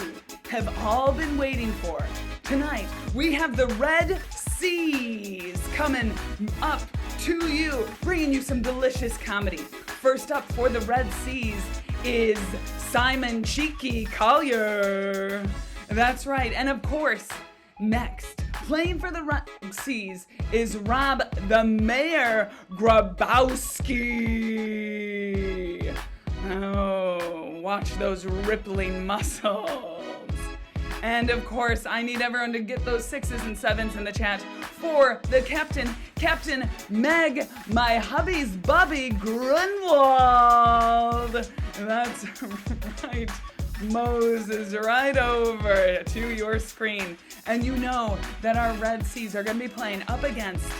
[SPEAKER 13] have all been waiting for. Tonight, we have the Red Seas coming up to you, bringing you some delicious comedy. First up for the Red Seas is Simon Cheeky Collier. That's right. And of course, next, playing for the Rutsies is Rob the Mayor Grabowski. Oh, watch those rippling muscles. And of course, I need everyone to get those 6s and 7s in the chat for the captain, Captain Meg, my hubby's Bubby Grunwald. That's right. Moses right over to your screen. And you know that our Red Seas are going to be playing up against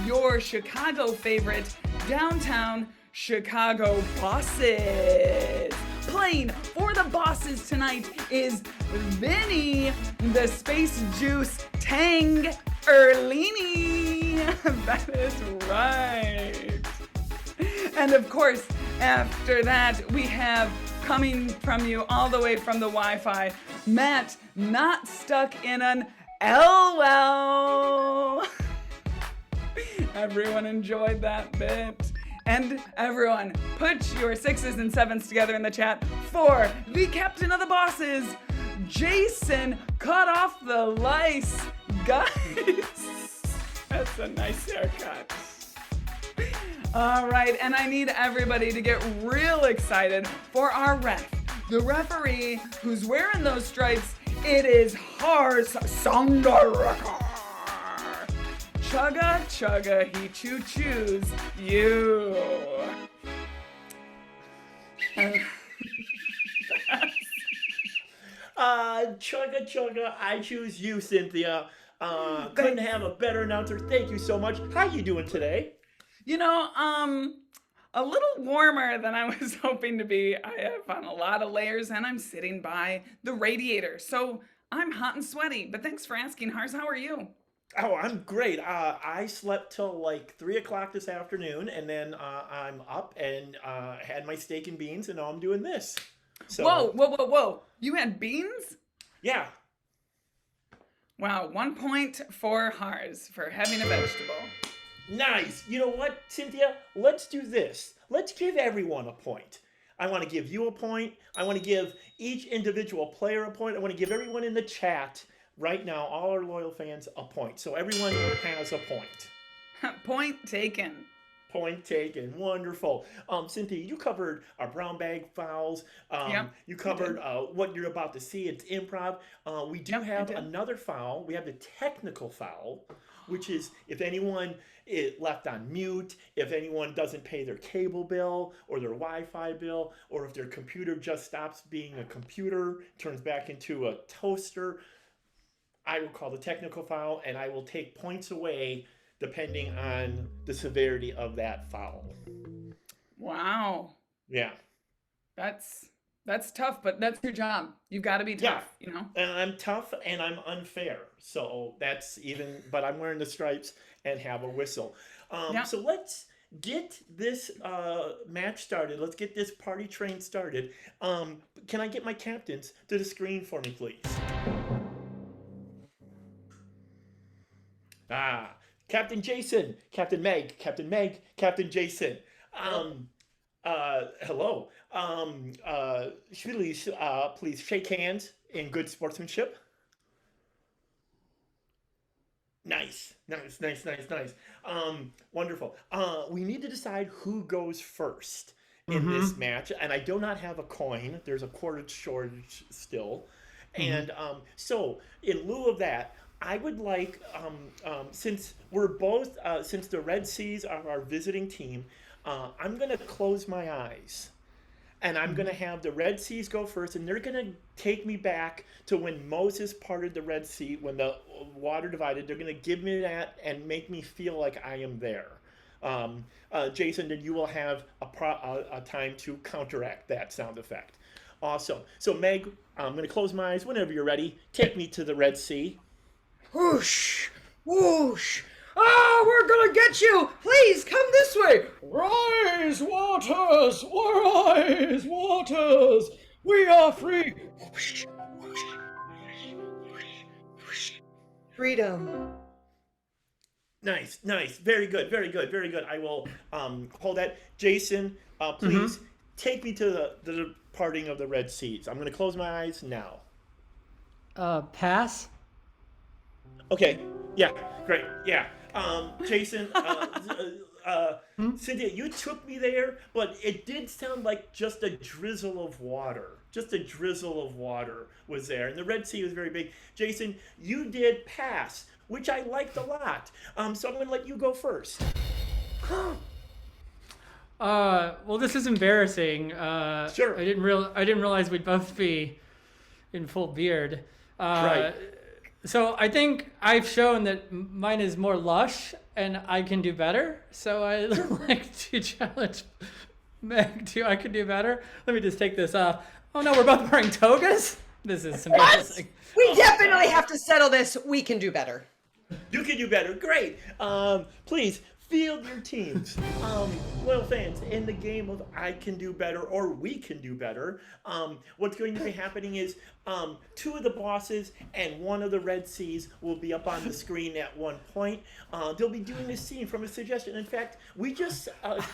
[SPEAKER 13] your Chicago favorite, downtown Chicago Bosses. Playing for the Bosses tonight is Vinny, the Space Juice Tang Erlini. That is right. And of course, after that, we have coming from you all the way from the Wi-Fi, Matt, not stuck in an LOL. Everyone enjoyed that bit. And everyone, put your 6s and 7s together in the chat for the captain of the Bosses, Jason. Cut off the lice, guys. That's a nice haircut. All right, and I need everybody to get real excited for our ref, the referee who's wearing those stripes. It is Harz Sonderecker. Chugga, chugga, he choo-choos you.
[SPEAKER 16] Chugga, chugga, I choose you, Cynthia. Couldn't have a better announcer. Thank you so much. How you doing today?
[SPEAKER 13] You know, a little warmer than I was hoping to be. I have on a lot of layers and I'm sitting by the radiator. So I'm hot and sweaty, but thanks for asking, Harz. How are you?
[SPEAKER 16] Oh, I'm great. I slept till like 3 o'clock this afternoon, and then I'm up and had my steak and beans, and now I'm doing this. So,
[SPEAKER 13] Whoa. You had beans?
[SPEAKER 16] Yeah.
[SPEAKER 13] Wow, 1 point for Harz for having a vegetable.
[SPEAKER 16] Nice. You know what, Cynthia? Let's do this. Let's give everyone a point. I want to give you a point. I want to give each individual player a point. I want to give everyone in the chat right now, all our loyal fans, a point. So everyone has a point.
[SPEAKER 13] Point taken.
[SPEAKER 16] Point taken. Wonderful. Cynthia, you covered our brown bag fouls.
[SPEAKER 13] Yep,
[SPEAKER 16] you covered what you're about to see. It's improv. We do have another foul. We have the technical foul, which is if anyone is left on mute, if anyone doesn't pay their cable bill or their Wi-Fi bill, or if their computer just stops being a computer, turns back into a toaster, I will call the technical foul, and I will take points away depending on the severity of that foul.
[SPEAKER 13] Wow.
[SPEAKER 16] Yeah.
[SPEAKER 13] That's tough, but that's your job. You've got to be tough, you know?
[SPEAKER 16] And I'm tough and I'm unfair. So that's even, but I'm wearing the stripes and have a whistle. So let's get this match started. Let's get this party train started. Can I get my captains to the screen for me, please? Captain Jason, Captain Meg, Captain Jason. Hello. Please shake hands in good sportsmanship. Nice. Wonderful. We need to decide who goes first in this match, and I do not have a coin. There's a quarter shortage still. And so in lieu of that, I would like, since we're both, since the Red Seas are our visiting team, I'm going to close my eyes. And I'm going to have the Red Seas go first, and they're going to take me back to when Moses parted the Red Sea, when the water divided. They're going to give me that and make me feel like I am there. Jason, then you will have a time to counteract that sound effect. Awesome. So, Meg, I'm going to close my eyes. Whenever you're ready, take me to the Red Sea.
[SPEAKER 8] Whoosh, whoosh. Ah, we're gonna get you. Please come this way.
[SPEAKER 7] Rise, waters, rise, waters. We are free. Whoosh, whoosh, whoosh, whoosh.
[SPEAKER 8] Freedom.
[SPEAKER 16] Nice. Very good. I will hold that. Jason, please take me to the parting of the Red Seas. I'm going to close my eyes now.
[SPEAKER 17] Pass.
[SPEAKER 16] Okay. Yeah. Great. Yeah. Jason, Cynthia, you took me there, but it did sound like just a drizzle of water. Just a drizzle of water was there, and the Red Sea was very big. Jason, you did pass, which I liked a lot. So I'm going to let you go first.
[SPEAKER 17] Well, this is embarrassing.
[SPEAKER 16] Sure.
[SPEAKER 17] I didn't realize we'd both be in full beard.
[SPEAKER 16] Right.
[SPEAKER 17] So I think I've shown that mine is more lush and I can do better. So I like to challenge Meg to I can do better. Let me just take this off. Oh no, we're both wearing togas? This is embarrassing.
[SPEAKER 8] We definitely have to settle this. We can do better.
[SPEAKER 16] You can do better. Great. Please field your teams. Loyal fans, in the game of I can do better or we can do better, what's going to be happening is 2 of the bosses and 1 of the Red Seas will be up on the screen at one point. They'll be doing this scene from a suggestion. In fact,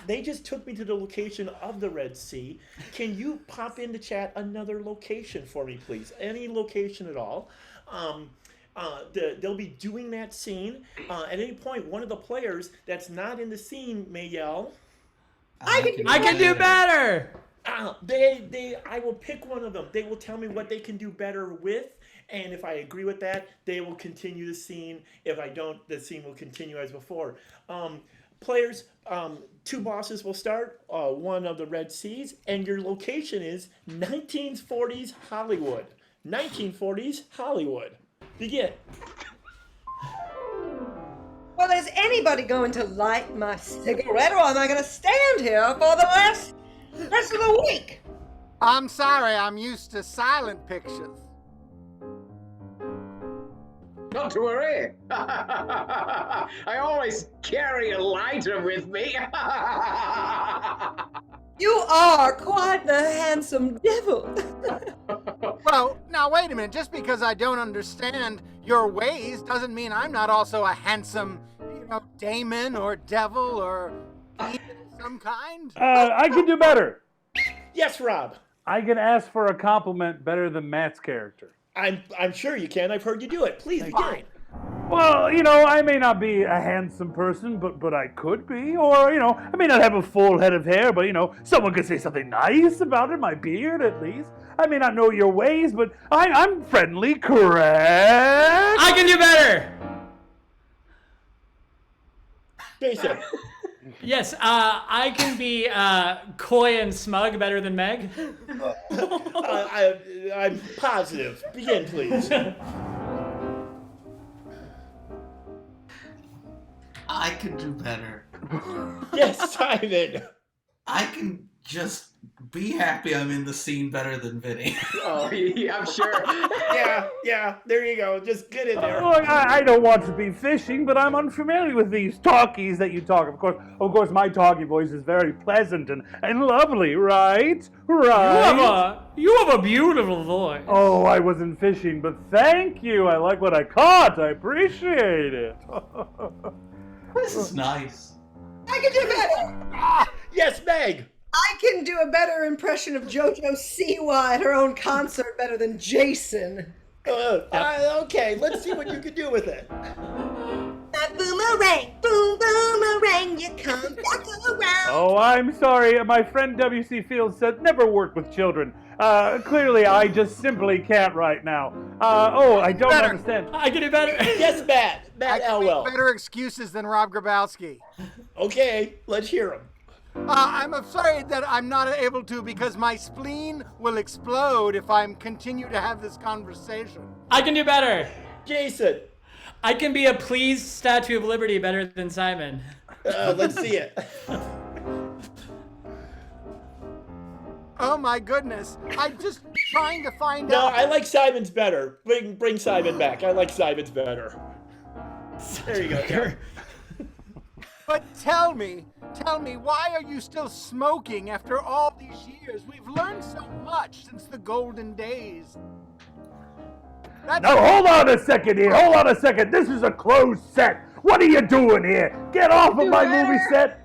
[SPEAKER 16] they just took me to the location of the Red Sea. Can you pop in the chat another location for me, please? Any location at all. They'll be doing that scene. At any point, one of the players that's not in the scene may yell,
[SPEAKER 17] I can do better.
[SPEAKER 16] I will pick one of them. They will tell me what they can do better with, and if I agree with that, they will continue the scene. If I don't, the scene will continue as before. Players, 2 bosses will start, 1 of the Red Seas, and your location is 1940s Hollywood. 1940s Hollywood. Begin.
[SPEAKER 8] Well, is anybody going to light my cigarette, or am I going to stand here for the rest of the week?
[SPEAKER 18] I'm sorry, I'm used to silent pictures.
[SPEAKER 19] Not to worry. I always carry a lighter with me.
[SPEAKER 8] You are quite the handsome devil.
[SPEAKER 18] Well, now wait a minute. Just because I don't understand your ways doesn't mean I'm not also a handsome, daemon or devil or demon of some kind.
[SPEAKER 20] I can do better.
[SPEAKER 16] Yes, Rob.
[SPEAKER 20] I can ask for a compliment better than Matt's character.
[SPEAKER 16] I'm sure you can. I've heard you do it. Please begin.
[SPEAKER 20] Well, I may not be a handsome person, but I could be. Or, I may not have a full head of hair, but, someone could say something nice about it, my beard at least. I may not know your ways, but I'm friendly, correct?
[SPEAKER 17] I can do better!
[SPEAKER 16] Jason.
[SPEAKER 17] Yes, I can be coy and smug better than Meg.
[SPEAKER 16] I'm positive. Begin, please.
[SPEAKER 21] I can do better.
[SPEAKER 16] Yes, Simon.
[SPEAKER 21] I can just be happy I'm in the scene better than Vinny.
[SPEAKER 19] Oh, yeah, I'm sure.
[SPEAKER 16] Yeah, there you go. Just get in there.
[SPEAKER 20] Look, I don't want to be fishing, but I'm unfamiliar with these talkies that you talk. Of course, my talky voice is very pleasant and lovely, right? Right.
[SPEAKER 17] You have a beautiful voice.
[SPEAKER 20] Oh, I wasn't fishing, but thank you. I like what I caught. I appreciate it.
[SPEAKER 21] This is nice.
[SPEAKER 8] I can do better.
[SPEAKER 16] Yes, Meg.
[SPEAKER 8] I can do a better impression of JoJo Siwa at her own concert better than Jason.
[SPEAKER 16] Okay, let's see what you can do with it.
[SPEAKER 8] Boomerang, boom, boomerang, you come back around.
[SPEAKER 20] Oh, I'm sorry. My friend W.C. Fields said never work with children. Clearly, I just simply can't right now. I don't understand.
[SPEAKER 17] I can do better.
[SPEAKER 16] Yes, Matt Elwell.
[SPEAKER 18] Better excuses than Rob Grabowski.
[SPEAKER 16] Okay, let's hear him.
[SPEAKER 18] I'm afraid that I'm not able to because my spleen will explode if I continue to have this conversation.
[SPEAKER 17] I can do better.
[SPEAKER 16] Jason.
[SPEAKER 17] I can be a pleased Statue of Liberty better than Simon.
[SPEAKER 16] Let's see it.
[SPEAKER 18] Oh my goodness. I'm just trying to find
[SPEAKER 16] No,
[SPEAKER 18] out.
[SPEAKER 16] I like Simon's better. Bring Simon back. I like Simon's better. There you go. Yeah.
[SPEAKER 18] But tell me, why are you still smoking after all these years? We've learned so much since the golden days.
[SPEAKER 20] Now, hold on a second here. Hold on a second. This is a closed set. What are you doing here? Get off of my movie set.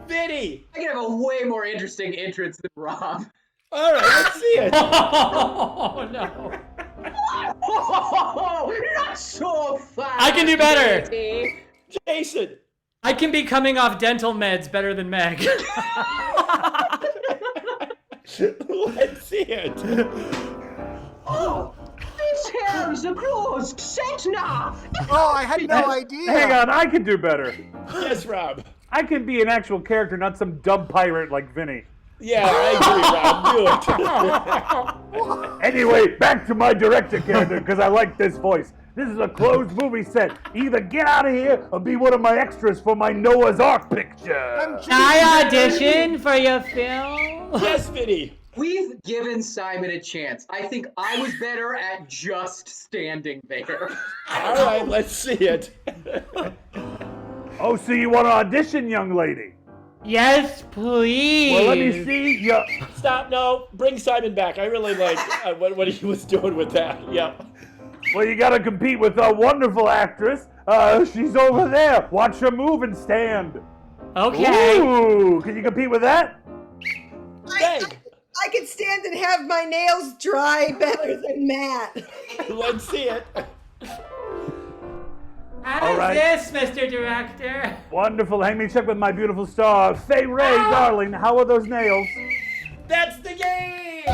[SPEAKER 16] Vinny.
[SPEAKER 19] I can have a way more interesting entrance than Rob.
[SPEAKER 16] All right, let's see it.
[SPEAKER 17] Oh, no.
[SPEAKER 19] Not so fast.
[SPEAKER 17] I can do better.
[SPEAKER 19] Betty.
[SPEAKER 16] Jason.
[SPEAKER 17] I can be coming off dental meds better than Meg.
[SPEAKER 16] Let's see it.
[SPEAKER 19] Oh, this hair's a closed set now.
[SPEAKER 18] Oh, I had no idea.
[SPEAKER 20] Hang on, I can do better.
[SPEAKER 16] Yes, Rob.
[SPEAKER 20] I can be an actual character, not some dumb pirate like Vinny.
[SPEAKER 16] Yeah, I agree, Rob. Do it.
[SPEAKER 20] Anyway, back to my director character, because I like this voice. This is a closed movie set. Either get out of here or be one of my extras for my Noah's Ark picture.
[SPEAKER 17] Can I audition for your film?
[SPEAKER 16] Yes, Vinny.
[SPEAKER 19] We've given Simon a chance. I think I was better at just standing there.
[SPEAKER 16] All right, let's see it.
[SPEAKER 20] Oh, so you want to audition, young lady?
[SPEAKER 17] Yes, please.
[SPEAKER 20] Well, let me see. Yeah.
[SPEAKER 16] Stop, no. Bring Simon back. I really like what he was doing with that. Yep.
[SPEAKER 20] Well, you got to compete with a wonderful actress. She's over there. Watch her move and stand.
[SPEAKER 17] Okay.
[SPEAKER 20] Ooh, can you compete with that?
[SPEAKER 8] I could stand and have my nails dry better than Matt.
[SPEAKER 16] Let's see it.
[SPEAKER 17] How
[SPEAKER 20] All right.
[SPEAKER 17] is this, Mr. Director?
[SPEAKER 20] Wonderful. Hang me check with my beautiful star, Faye Ray, darling. How are those nails?
[SPEAKER 16] That's the game.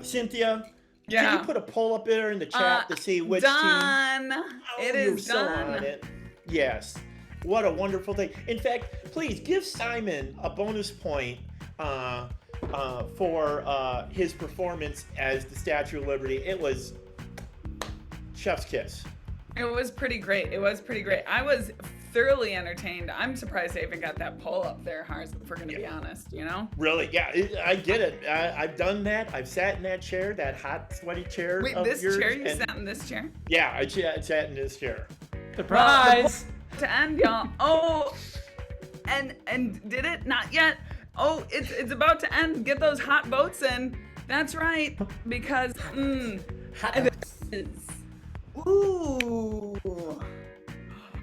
[SPEAKER 16] Cynthia, can you put a poll up there in the chat to see which
[SPEAKER 13] done.
[SPEAKER 16] team?
[SPEAKER 13] It
[SPEAKER 16] You're
[SPEAKER 13] is
[SPEAKER 16] so
[SPEAKER 13] done.
[SPEAKER 16] on it. Yes. What a wonderful thing. In fact, please give Simon a bonus point for his performance as the Statue of Liberty. It was chef's kiss.
[SPEAKER 13] It was pretty great. It was pretty great. I was thoroughly entertained. I'm surprised I even got that poll up there, Harz, if we're going to be honest, you know?
[SPEAKER 16] Really? Yeah, I get it. I've done that. I've sat in that chair, that hot, sweaty chair.
[SPEAKER 13] Wait,
[SPEAKER 16] of
[SPEAKER 13] this
[SPEAKER 16] yours,
[SPEAKER 13] chair? You
[SPEAKER 16] and-
[SPEAKER 13] sat in this chair?
[SPEAKER 16] Yeah, I sat in this chair.
[SPEAKER 17] Surprise!
[SPEAKER 13] To end, y'all. Oh, and did it? Not yet. Oh, it's about to end. Get those hot votes in. That's right, because ooh.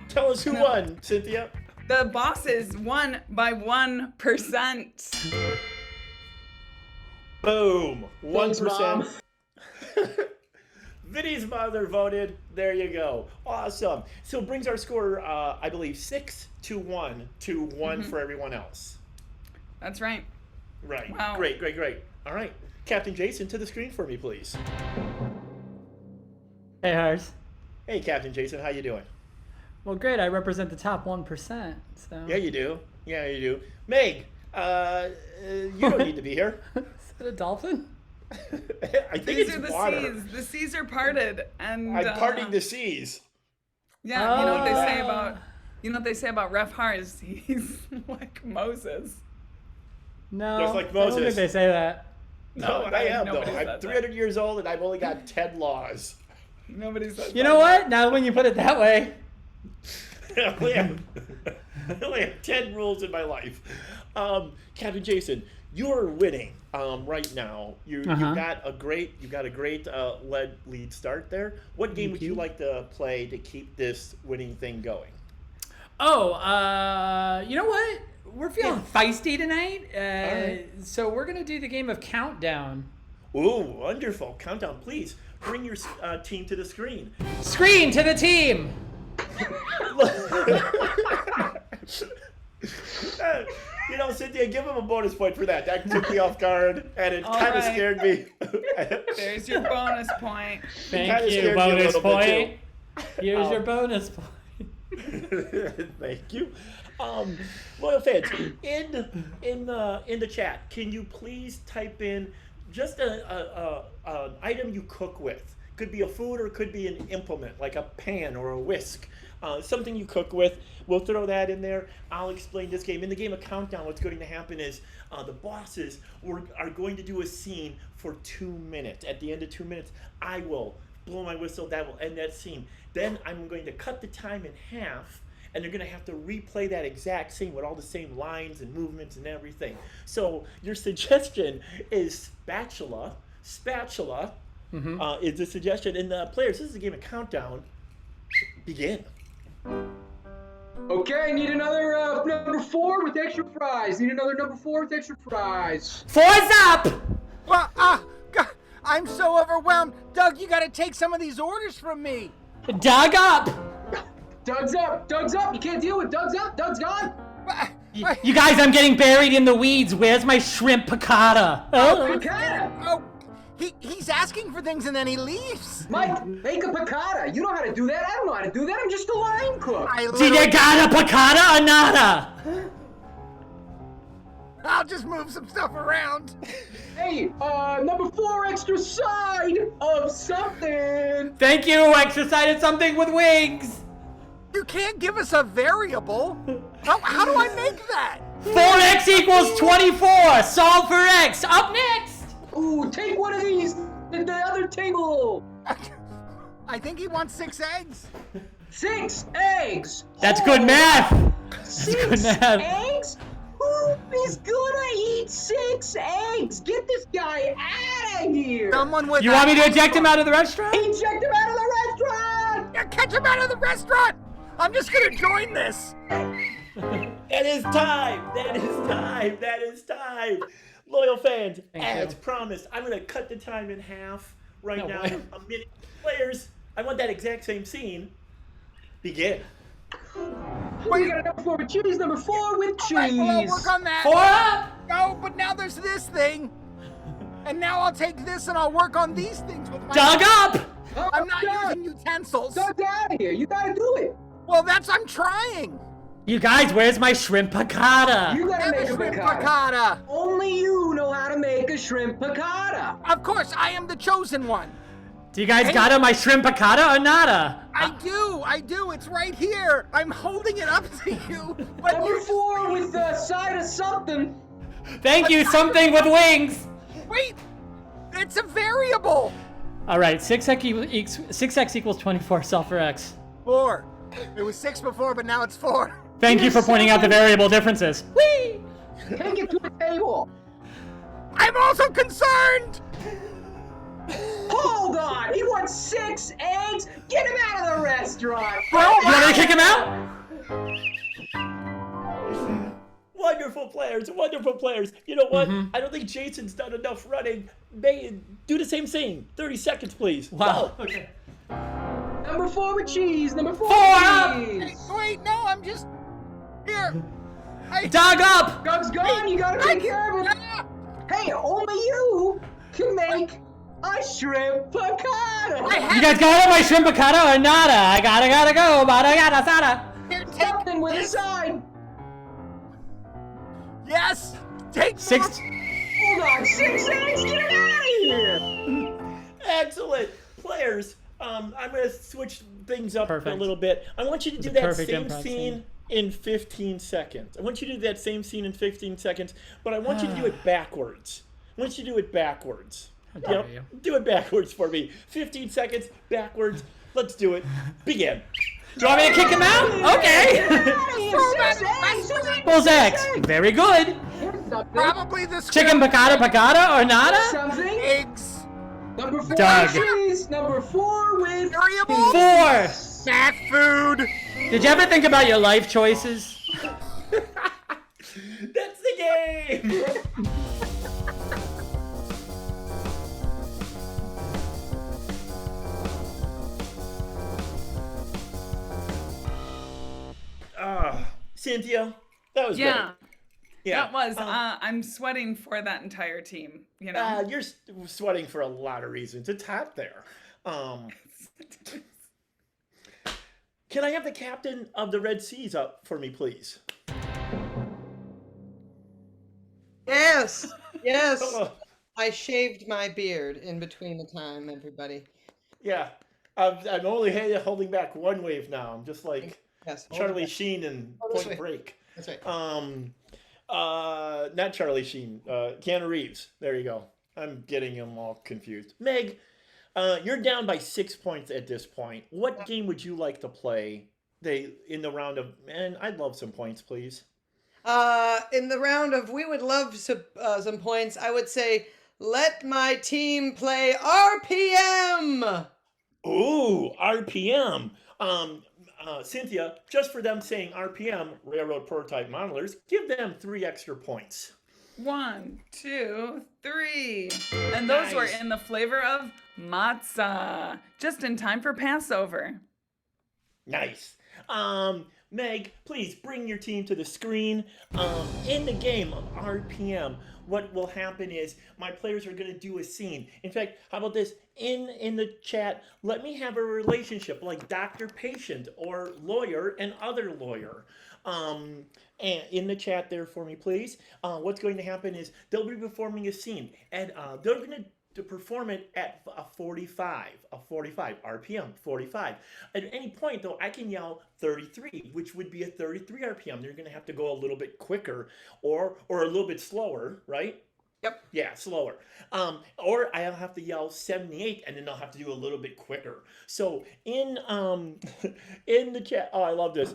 [SPEAKER 16] Tell us who won, Cynthia.
[SPEAKER 13] The bosses won by 1%.
[SPEAKER 16] Boom.
[SPEAKER 19] Thanks,
[SPEAKER 16] 1%.
[SPEAKER 19] Mom.
[SPEAKER 16] Vinny's mother voted. There you go. Awesome. So it brings our score, I believe, 6-1 to 1 for everyone else.
[SPEAKER 13] That's right.
[SPEAKER 16] Right.
[SPEAKER 13] Wow.
[SPEAKER 16] Great. All right. Captain Jason, to the screen for me, please.
[SPEAKER 17] Hey, Harz.
[SPEAKER 16] Hey, Captain Jason. How you doing?
[SPEAKER 17] Well, great. I represent the top 1%. So.
[SPEAKER 16] Yeah, you do. Meg, you don't need to be here.
[SPEAKER 17] Is that a dolphin?
[SPEAKER 16] I think
[SPEAKER 13] These
[SPEAKER 16] it's
[SPEAKER 13] are the
[SPEAKER 16] water.
[SPEAKER 13] seas. The seas are parted, and
[SPEAKER 16] I'm parting the seas.
[SPEAKER 13] Yeah, you know what they say about Ref Harz? He's like Moses.
[SPEAKER 17] No,
[SPEAKER 16] Just like
[SPEAKER 17] I don't
[SPEAKER 16] Moses.
[SPEAKER 17] think they say that.
[SPEAKER 16] No, I am though.
[SPEAKER 13] nobody
[SPEAKER 16] I'm
[SPEAKER 13] says
[SPEAKER 16] 300 years old and I've only got 10 laws.
[SPEAKER 13] Nobody says
[SPEAKER 17] You know what? Now when you put it that way.
[SPEAKER 16] I only have 10 rules in my life. Captain Jason, you're winning right now. You got a great lead start there. What game would you like to play to keep this winning thing going?
[SPEAKER 17] Oh, you know what? We're feeling feisty tonight, so we're gonna do the game of Countdown.
[SPEAKER 16] Ooh, wonderful! Countdown, please bring your team to the screen.
[SPEAKER 17] Screen to the team.
[SPEAKER 16] You know, Cynthia, give him a bonus point for that. That took me off guard, and it kind of scared me.
[SPEAKER 13] There's your bonus point.
[SPEAKER 17] Thank you, bonus point. Here's your bonus point.
[SPEAKER 16] Thank you. Loyal fans, in the chat, can you please type in just an item you cook with? Could be a food or it could be an implement like a pan or a whisk. Something you cook with. We'll throw that in there. I'll explain this game. In the game of Countdown, what's going to happen is the bosses are going to do a scene for 2 minutes. At the end of 2 minutes, I will blow my whistle. That will end that scene. Then I'm going to cut the time in half, and they're going to have to replay that exact scene with all the same lines and movements and everything. So your suggestion is spatula, is the suggestion. And players, this is a game of countdown. Begin.
[SPEAKER 19] Okay, need another number 4 with extra fries. Need another number 4 with extra fries.
[SPEAKER 18] 4's up! Well, God, I'm so overwhelmed. Doug, you gotta take some of these orders from me.
[SPEAKER 17] Doug up!
[SPEAKER 19] Doug's up! Doug's up! You can't deal with Doug's up! Doug's gone!
[SPEAKER 17] You guys, I'm getting buried in the weeds. Where's my shrimp piccata?
[SPEAKER 18] Oh, he's asking for things and then he leaves.
[SPEAKER 19] Mike, make a piccata. You know how to do that. I don't know how to do that. I'm just a line cook.
[SPEAKER 17] Did you got a piccata or nada?
[SPEAKER 18] I'll just move some stuff around.
[SPEAKER 19] Hey, number 4 extra side of something.
[SPEAKER 17] Thank you. Extra side of something with wings.
[SPEAKER 18] You can't give us a variable. How do I make that?
[SPEAKER 17] 4x equals 24. Solve for x. Up next.
[SPEAKER 19] Ooh, take one of these. The other table.
[SPEAKER 18] I think he wants 6 eggs.
[SPEAKER 19] 6 eggs.
[SPEAKER 17] That's good math. That's good math.
[SPEAKER 19] Eggs? Who is gonna eat 6 eggs? Get this guy out of here.
[SPEAKER 18] Someone with
[SPEAKER 17] You want me to eject him out of the restaurant?
[SPEAKER 19] Eject him out of the restaurant.
[SPEAKER 18] Yeah, catch him out of the restaurant. I'm just gonna join this.
[SPEAKER 16] That is time. That is time. That is time. Loyal fans, as promised, I'm going to cut the time in half right now. A minute. Players, I want that exact same scene. Begin.
[SPEAKER 19] We got a number 4 with cheese, number 4 with cheese.
[SPEAKER 18] Right, well, I'll work on that.
[SPEAKER 17] 4 up.
[SPEAKER 18] No, but now there's this thing. And now I'll take this and I'll work on these things with my...
[SPEAKER 17] Doug up.
[SPEAKER 18] I'm not using utensils.
[SPEAKER 19] Doug out of here. You gotta do it.
[SPEAKER 18] Well, I'm trying.
[SPEAKER 17] You guys, where's my shrimp piccata?
[SPEAKER 19] You gotta make a
[SPEAKER 18] shrimp
[SPEAKER 19] piccata.
[SPEAKER 18] piccata.
[SPEAKER 19] Only you know how to make a shrimp piccata.
[SPEAKER 18] Of course, I am the chosen one.
[SPEAKER 17] Do you guys got my shrimp piccata or nada?
[SPEAKER 18] I do. It's right here. I'm holding it up to you. But
[SPEAKER 19] number 4 with the side of something.
[SPEAKER 17] Thank you, something with wings.
[SPEAKER 18] Wait, it's a variable.
[SPEAKER 17] All right, 6x equals 24. Solve for x.
[SPEAKER 18] 4. It was 6 before, but now it's 4.
[SPEAKER 17] Thank you for pointing out the variable differences. Whee!
[SPEAKER 19] Take it to a table.
[SPEAKER 18] I'm also concerned.
[SPEAKER 19] Hold on. He wants 6 eggs. Get him out of the restaurant.
[SPEAKER 17] You want me to kick him out?
[SPEAKER 16] Wonderful players, wonderful players. You know what? I don't think Jason's done enough running. Do the same thing. 30 seconds, please.
[SPEAKER 17] Wow.
[SPEAKER 16] Go.
[SPEAKER 17] Okay.
[SPEAKER 19] Number 4 with cheese. Number 4 with cheese.
[SPEAKER 18] Wait, no, I'm just... Here.
[SPEAKER 17] Doug up.
[SPEAKER 19] Doug's gone. You gotta take care of it. Hey, only you can make a shrimp piccata.
[SPEAKER 17] You guys got my shrimp piccata or nada? I gotta go. Bada yada sada.
[SPEAKER 18] Here, take
[SPEAKER 19] something with a side.
[SPEAKER 18] Yes. Take
[SPEAKER 17] 6.
[SPEAKER 19] Hold on. 6 eggs. Get him out of here.
[SPEAKER 16] Excellent. Players, I'm going to switch things up a little bit. I want you to do that same scene in 15 seconds. I want you to do that same scene in 15 seconds, but I want you to do it backwards. I want you to do it backwards. Yep. Do it backwards for me. 15 seconds, backwards. Let's do it. Begin.
[SPEAKER 17] Do you want me to kick him out? Okay. Equals X. Very good.
[SPEAKER 18] Probably this
[SPEAKER 17] chicken piccata or nada?
[SPEAKER 19] Something.
[SPEAKER 18] Eggs.
[SPEAKER 19] Number 4
[SPEAKER 17] Doug.
[SPEAKER 19] with cheese. Number 4 with
[SPEAKER 18] variable.
[SPEAKER 17] 4.
[SPEAKER 18] Snack food.
[SPEAKER 17] Did you ever think about your life choices?
[SPEAKER 16] That's the game. Cynthia, that was great.
[SPEAKER 13] Yeah, that was. I'm sweating for that entire team. You know,
[SPEAKER 16] you're sweating for a lot of reasons. It's hot there. Can I have the captain of the Red Seas up for me, please?
[SPEAKER 8] Yes. I shaved my beard in between the time, everybody.
[SPEAKER 16] Yeah, I'm only holding back one wave now. I'm just like Charlie Sheen in Point Break.
[SPEAKER 8] That's right.
[SPEAKER 16] Not Charlie Sheen. Keanu Reeves. There you go. I'm getting them all confused. Meg, you're down by 6 points at this point. What game would you like to play? In the round of, and I'd love some points, please.
[SPEAKER 8] In the round of, we would love some points. I would say, Let my team play RPM.
[SPEAKER 16] Ooh, RPM. Cynthia, just for them saying RPM, Railroad Prototype Modelers, give them 3 extra points.
[SPEAKER 13] 1, 2, 3. And those were
[SPEAKER 16] Nice.
[SPEAKER 13] in the flavor of matzah. Just in time for Passover.
[SPEAKER 16] Nice. Meg, please bring your team to the screen. In the game of RPM, what will happen is my players are going to do a scene. In fact, how about this? In the chat, let me have a relationship like doctor-patient or lawyer and other lawyer. And in the chat there for me, please. What's going to happen is they'll be performing a scene, and they're going to perform it at a 45 RPM, 45. At any point, though, I can yell 33, which would be a 33 RPM. They're going to have to go a little bit quicker or a little bit slower, right?
[SPEAKER 8] Yep.
[SPEAKER 16] Yeah, slower. Or I'll have to yell 78, and then I'll have to do a little bit quicker. So in the chat, oh, I love this.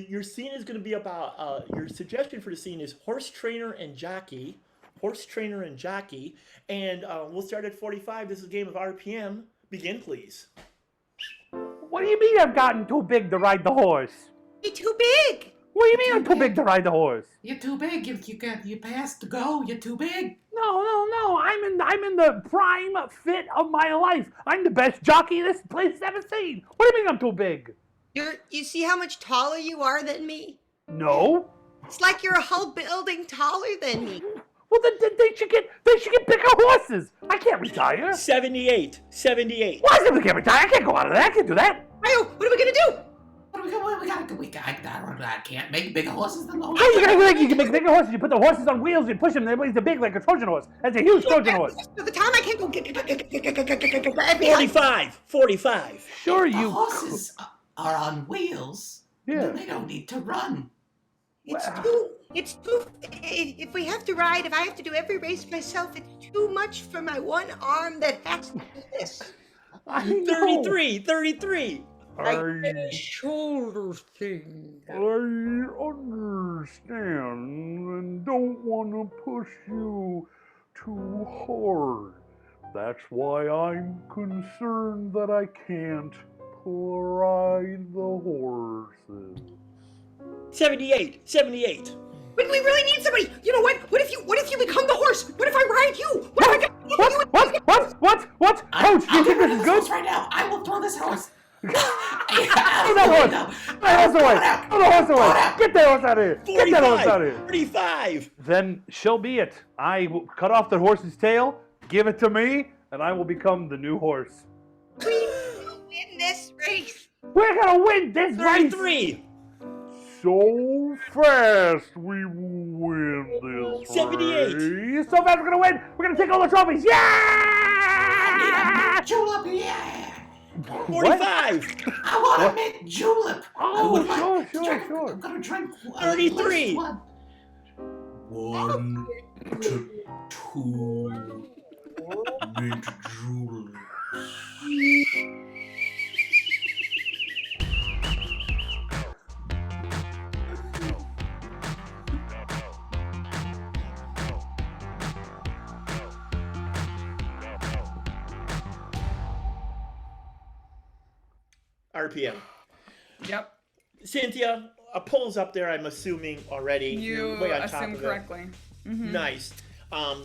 [SPEAKER 16] Your scene is going to be about, your suggestion for the scene is horse trainer and jockey. Horse trainer and jockey. And we'll start at 45. This is a game of RPM. Begin, please.
[SPEAKER 20] What do you mean I've gotten too big to ride the horse?
[SPEAKER 8] You're too big.
[SPEAKER 20] What do you mean I'm too big to ride the horse?
[SPEAKER 21] You're too big. You passed the go. You're too big.
[SPEAKER 20] No. I'm in the prime fit of my life. I'm the best jockey this place has ever seen. What do you mean I'm too big?
[SPEAKER 8] You see how much taller you are than me?
[SPEAKER 20] No.
[SPEAKER 8] It's like you're a whole building taller than me.
[SPEAKER 20] Well, then they should get bigger horses. I can't retire.
[SPEAKER 16] 78.
[SPEAKER 20] Why is it we can't retire? I can't go out of that. I can't do that.
[SPEAKER 8] Ayo, what are we gonna do?
[SPEAKER 21] I can't make bigger horses than those.
[SPEAKER 20] How you gonna make? You can make bigger horses. You put the horses on wheels. You push them. They're big like a Trojan horse. That's a huge Trojan horse.
[SPEAKER 8] By the time I can go get
[SPEAKER 16] 45.
[SPEAKER 20] Sure,
[SPEAKER 21] If the
[SPEAKER 20] you.
[SPEAKER 21] horses are on wheels.
[SPEAKER 20] Yeah.
[SPEAKER 21] Then they don't need to run.
[SPEAKER 8] It's too. If we have to ride, if I have to do every race myself, it's too much for my one arm that has to do this.
[SPEAKER 16] 33.
[SPEAKER 20] I
[SPEAKER 8] shoulder thing.
[SPEAKER 20] I understand and don't want to push you too hard. That's why I'm concerned that I can't ride the horses.
[SPEAKER 16] 78.
[SPEAKER 8] But we really need somebody. You know what? What if you become the horse? What if I ride you? What if I get
[SPEAKER 20] What? Coach, do you think this is good?
[SPEAKER 21] Right now, I will throw this horse.
[SPEAKER 20] Throw that horse! Throw the horse away! Get that horse out of here! Get that horse out of here!
[SPEAKER 16] 45!
[SPEAKER 20] Then so be it. I will cut off the horse's tail, give it to me, and I will become the new horse.
[SPEAKER 8] We will win this race.
[SPEAKER 20] We're gonna win this race!
[SPEAKER 16] 33!
[SPEAKER 20] So fast we will win this
[SPEAKER 16] 78.
[SPEAKER 20] race. So fast we're gonna win! We're gonna take all the trophies! Yeah!
[SPEAKER 21] Julep, yeah!
[SPEAKER 16] 45!
[SPEAKER 21] I want to make julep.
[SPEAKER 20] Oh, sure.
[SPEAKER 21] I'm gonna drink
[SPEAKER 16] 33.
[SPEAKER 21] One to two mint juleps.
[SPEAKER 16] RPM.
[SPEAKER 13] Yep.
[SPEAKER 16] Cynthia, a poll's up there, I'm assuming already.
[SPEAKER 13] You
[SPEAKER 16] You're way on top
[SPEAKER 13] assume
[SPEAKER 16] of it.
[SPEAKER 13] correctly. Mhm.
[SPEAKER 16] Nice.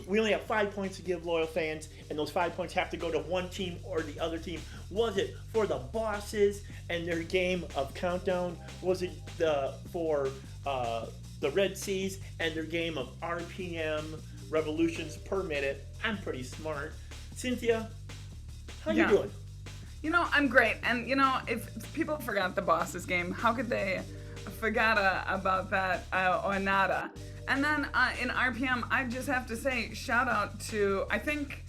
[SPEAKER 16] We only have 5 points to give loyal fans, and those 5 points have to go to one team or the other team. Was it for the bosses and their game of countdown? Was it for the Red Seas and their game of RPM, revolutions per minute? I'm pretty smart. Cynthia, how you doing?
[SPEAKER 13] You know, I'm great. And, you know, if people forgot the bosses game, how could they forget about that or nada? And then in RPM, I just have to say, shout out to, I think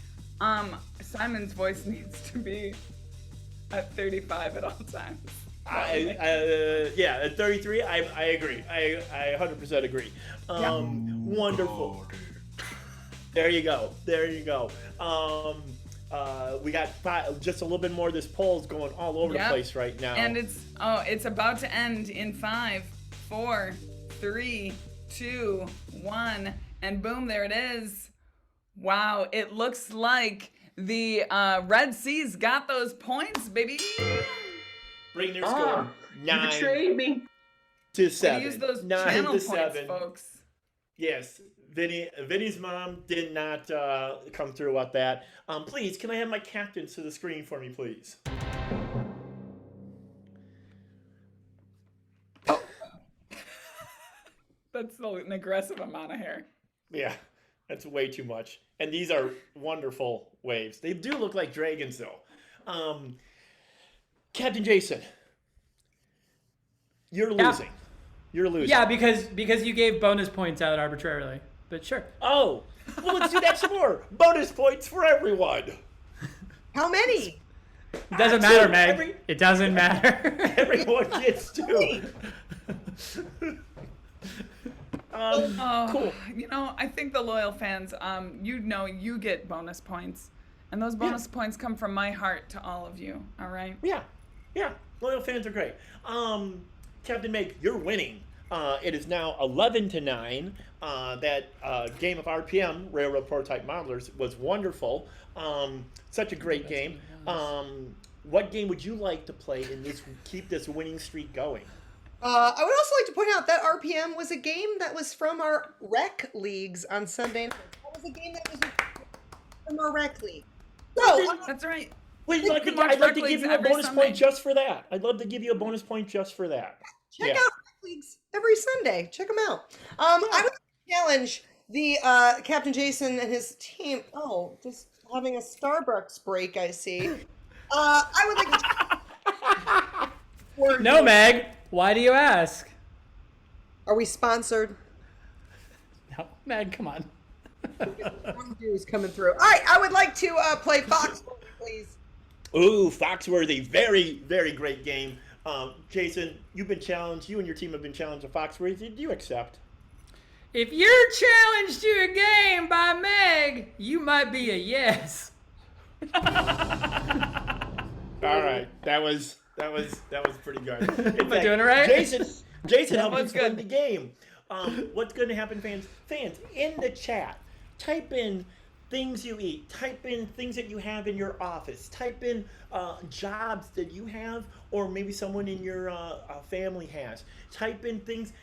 [SPEAKER 13] Simon's voice needs to be at 35 at all times.
[SPEAKER 16] Yeah, at 33, I agree. I 100% agree. Wonderful. There you go. We got just a little bit more of this poll's going all over the place right now.
[SPEAKER 13] And it's about to end in 5, 4, 3, 2, 1, and boom, there it is. Wow, it looks like the Red Sea's got those points, baby.
[SPEAKER 16] Bring their score.
[SPEAKER 19] You betrayed me.
[SPEAKER 16] 9-7.
[SPEAKER 13] Use those
[SPEAKER 16] 9
[SPEAKER 13] channel
[SPEAKER 16] to
[SPEAKER 13] points,
[SPEAKER 16] 7.
[SPEAKER 13] folks.
[SPEAKER 16] Yes, Vinny's mom did not come through with that. Please, can I have my captains to the screen for me, please?
[SPEAKER 13] That's an aggressive amount of hair.
[SPEAKER 16] Yeah, that's way too much. And these are wonderful waves. They do look like dragons, though. Captain Jason, you're losing. You're losing.
[SPEAKER 17] Yeah, because you gave bonus points out arbitrarily. But sure.
[SPEAKER 16] Oh, well, let's do that some more. Bonus points for everyone.
[SPEAKER 8] How many?
[SPEAKER 17] It doesn't matter, Meg. It doesn't matter.
[SPEAKER 16] Everyone gets 2. Cool.
[SPEAKER 13] You know, I think the loyal fans, you get bonus points. And those bonus points come from my heart to all of you, all right?
[SPEAKER 16] Yeah. Loyal fans are great. Captain Meg, you're winning. It is now 11-9. That game of RPM, Railroad Prototype Modelers, was wonderful. Such a great game. What game would you like to play in this? Keep this winning streak going.
[SPEAKER 8] I would also like to point out that RPM was a game that was from our rec leagues on Sunday. That was a game that was from our rec league. So
[SPEAKER 13] that's right.
[SPEAKER 16] Wait, I'd like to give you a bonus point just for that. I'd love to give you a bonus point just for that.
[SPEAKER 8] Check out rec leagues every Sunday. Check them out. I would like to challenge the Captain Jason and his team. Oh, just having a Starbucks break, I see. I would like to.
[SPEAKER 17] No, Meg. Why do you ask?
[SPEAKER 8] Are we sponsored?
[SPEAKER 17] No, Meg, come on.
[SPEAKER 8] Is coming through. All right, I would like to play Foxworthy, please.
[SPEAKER 16] Ooh, Foxworthy, very, very great game. Jason, you've been challenged. You and your team have been challenged to Foxworthy. Do you accept?
[SPEAKER 17] If you're challenged to a game by Meg, you might be a yes.
[SPEAKER 16] All right, that was pretty good.
[SPEAKER 17] Am I doing it right?
[SPEAKER 16] Jason helped us win the game. What's going to happen, fans? Fans, in the chat, type in things you eat. Type in things that you have in your office. Type in jobs that you have, or maybe someone in your family has. Type in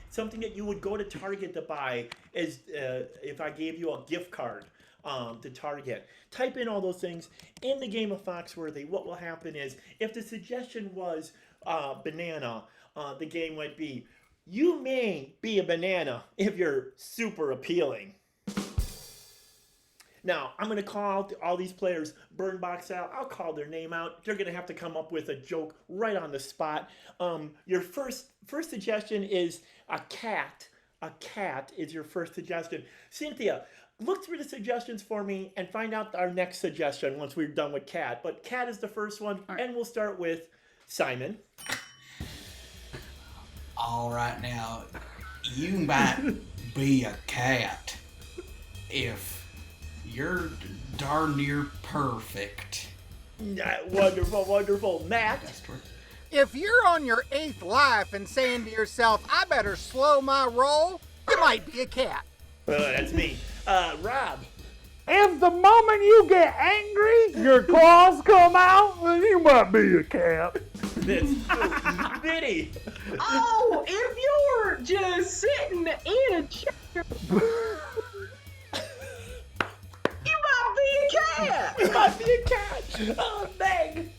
[SPEAKER 16] something that you would go to Target to buy. As if I gave you a gift card to Target. Type in all those things in the game of Foxworthy. What will happen is, if the suggestion was banana, the game might be, you may be a banana if you're super appealing. Now, I'm going to call out all these players, Burn Box out. I'll call their name out. They're going to have to come up with a joke right on the spot. Your first suggestion is a cat. A cat is your first suggestion. Cynthia, look through the suggestions for me and find out our next suggestion once we're done with cat. But cat is the first one, and we'll start with Simon.
[SPEAKER 21] All right, now, you might be a cat if you're darn near perfect.
[SPEAKER 16] Wonderful, wonderful. Matt?
[SPEAKER 18] If you're on your 8th life and saying to yourself, I better slow my roll, you might be a cat.
[SPEAKER 16] That's me. Rob?
[SPEAKER 20] If the moment you get angry, your claws come out, then you might be a cat.
[SPEAKER 16] That's Vinny.
[SPEAKER 19] Oh, if you're just sitting in a chair, you might be a cat.
[SPEAKER 16] You might be a cat. Meg.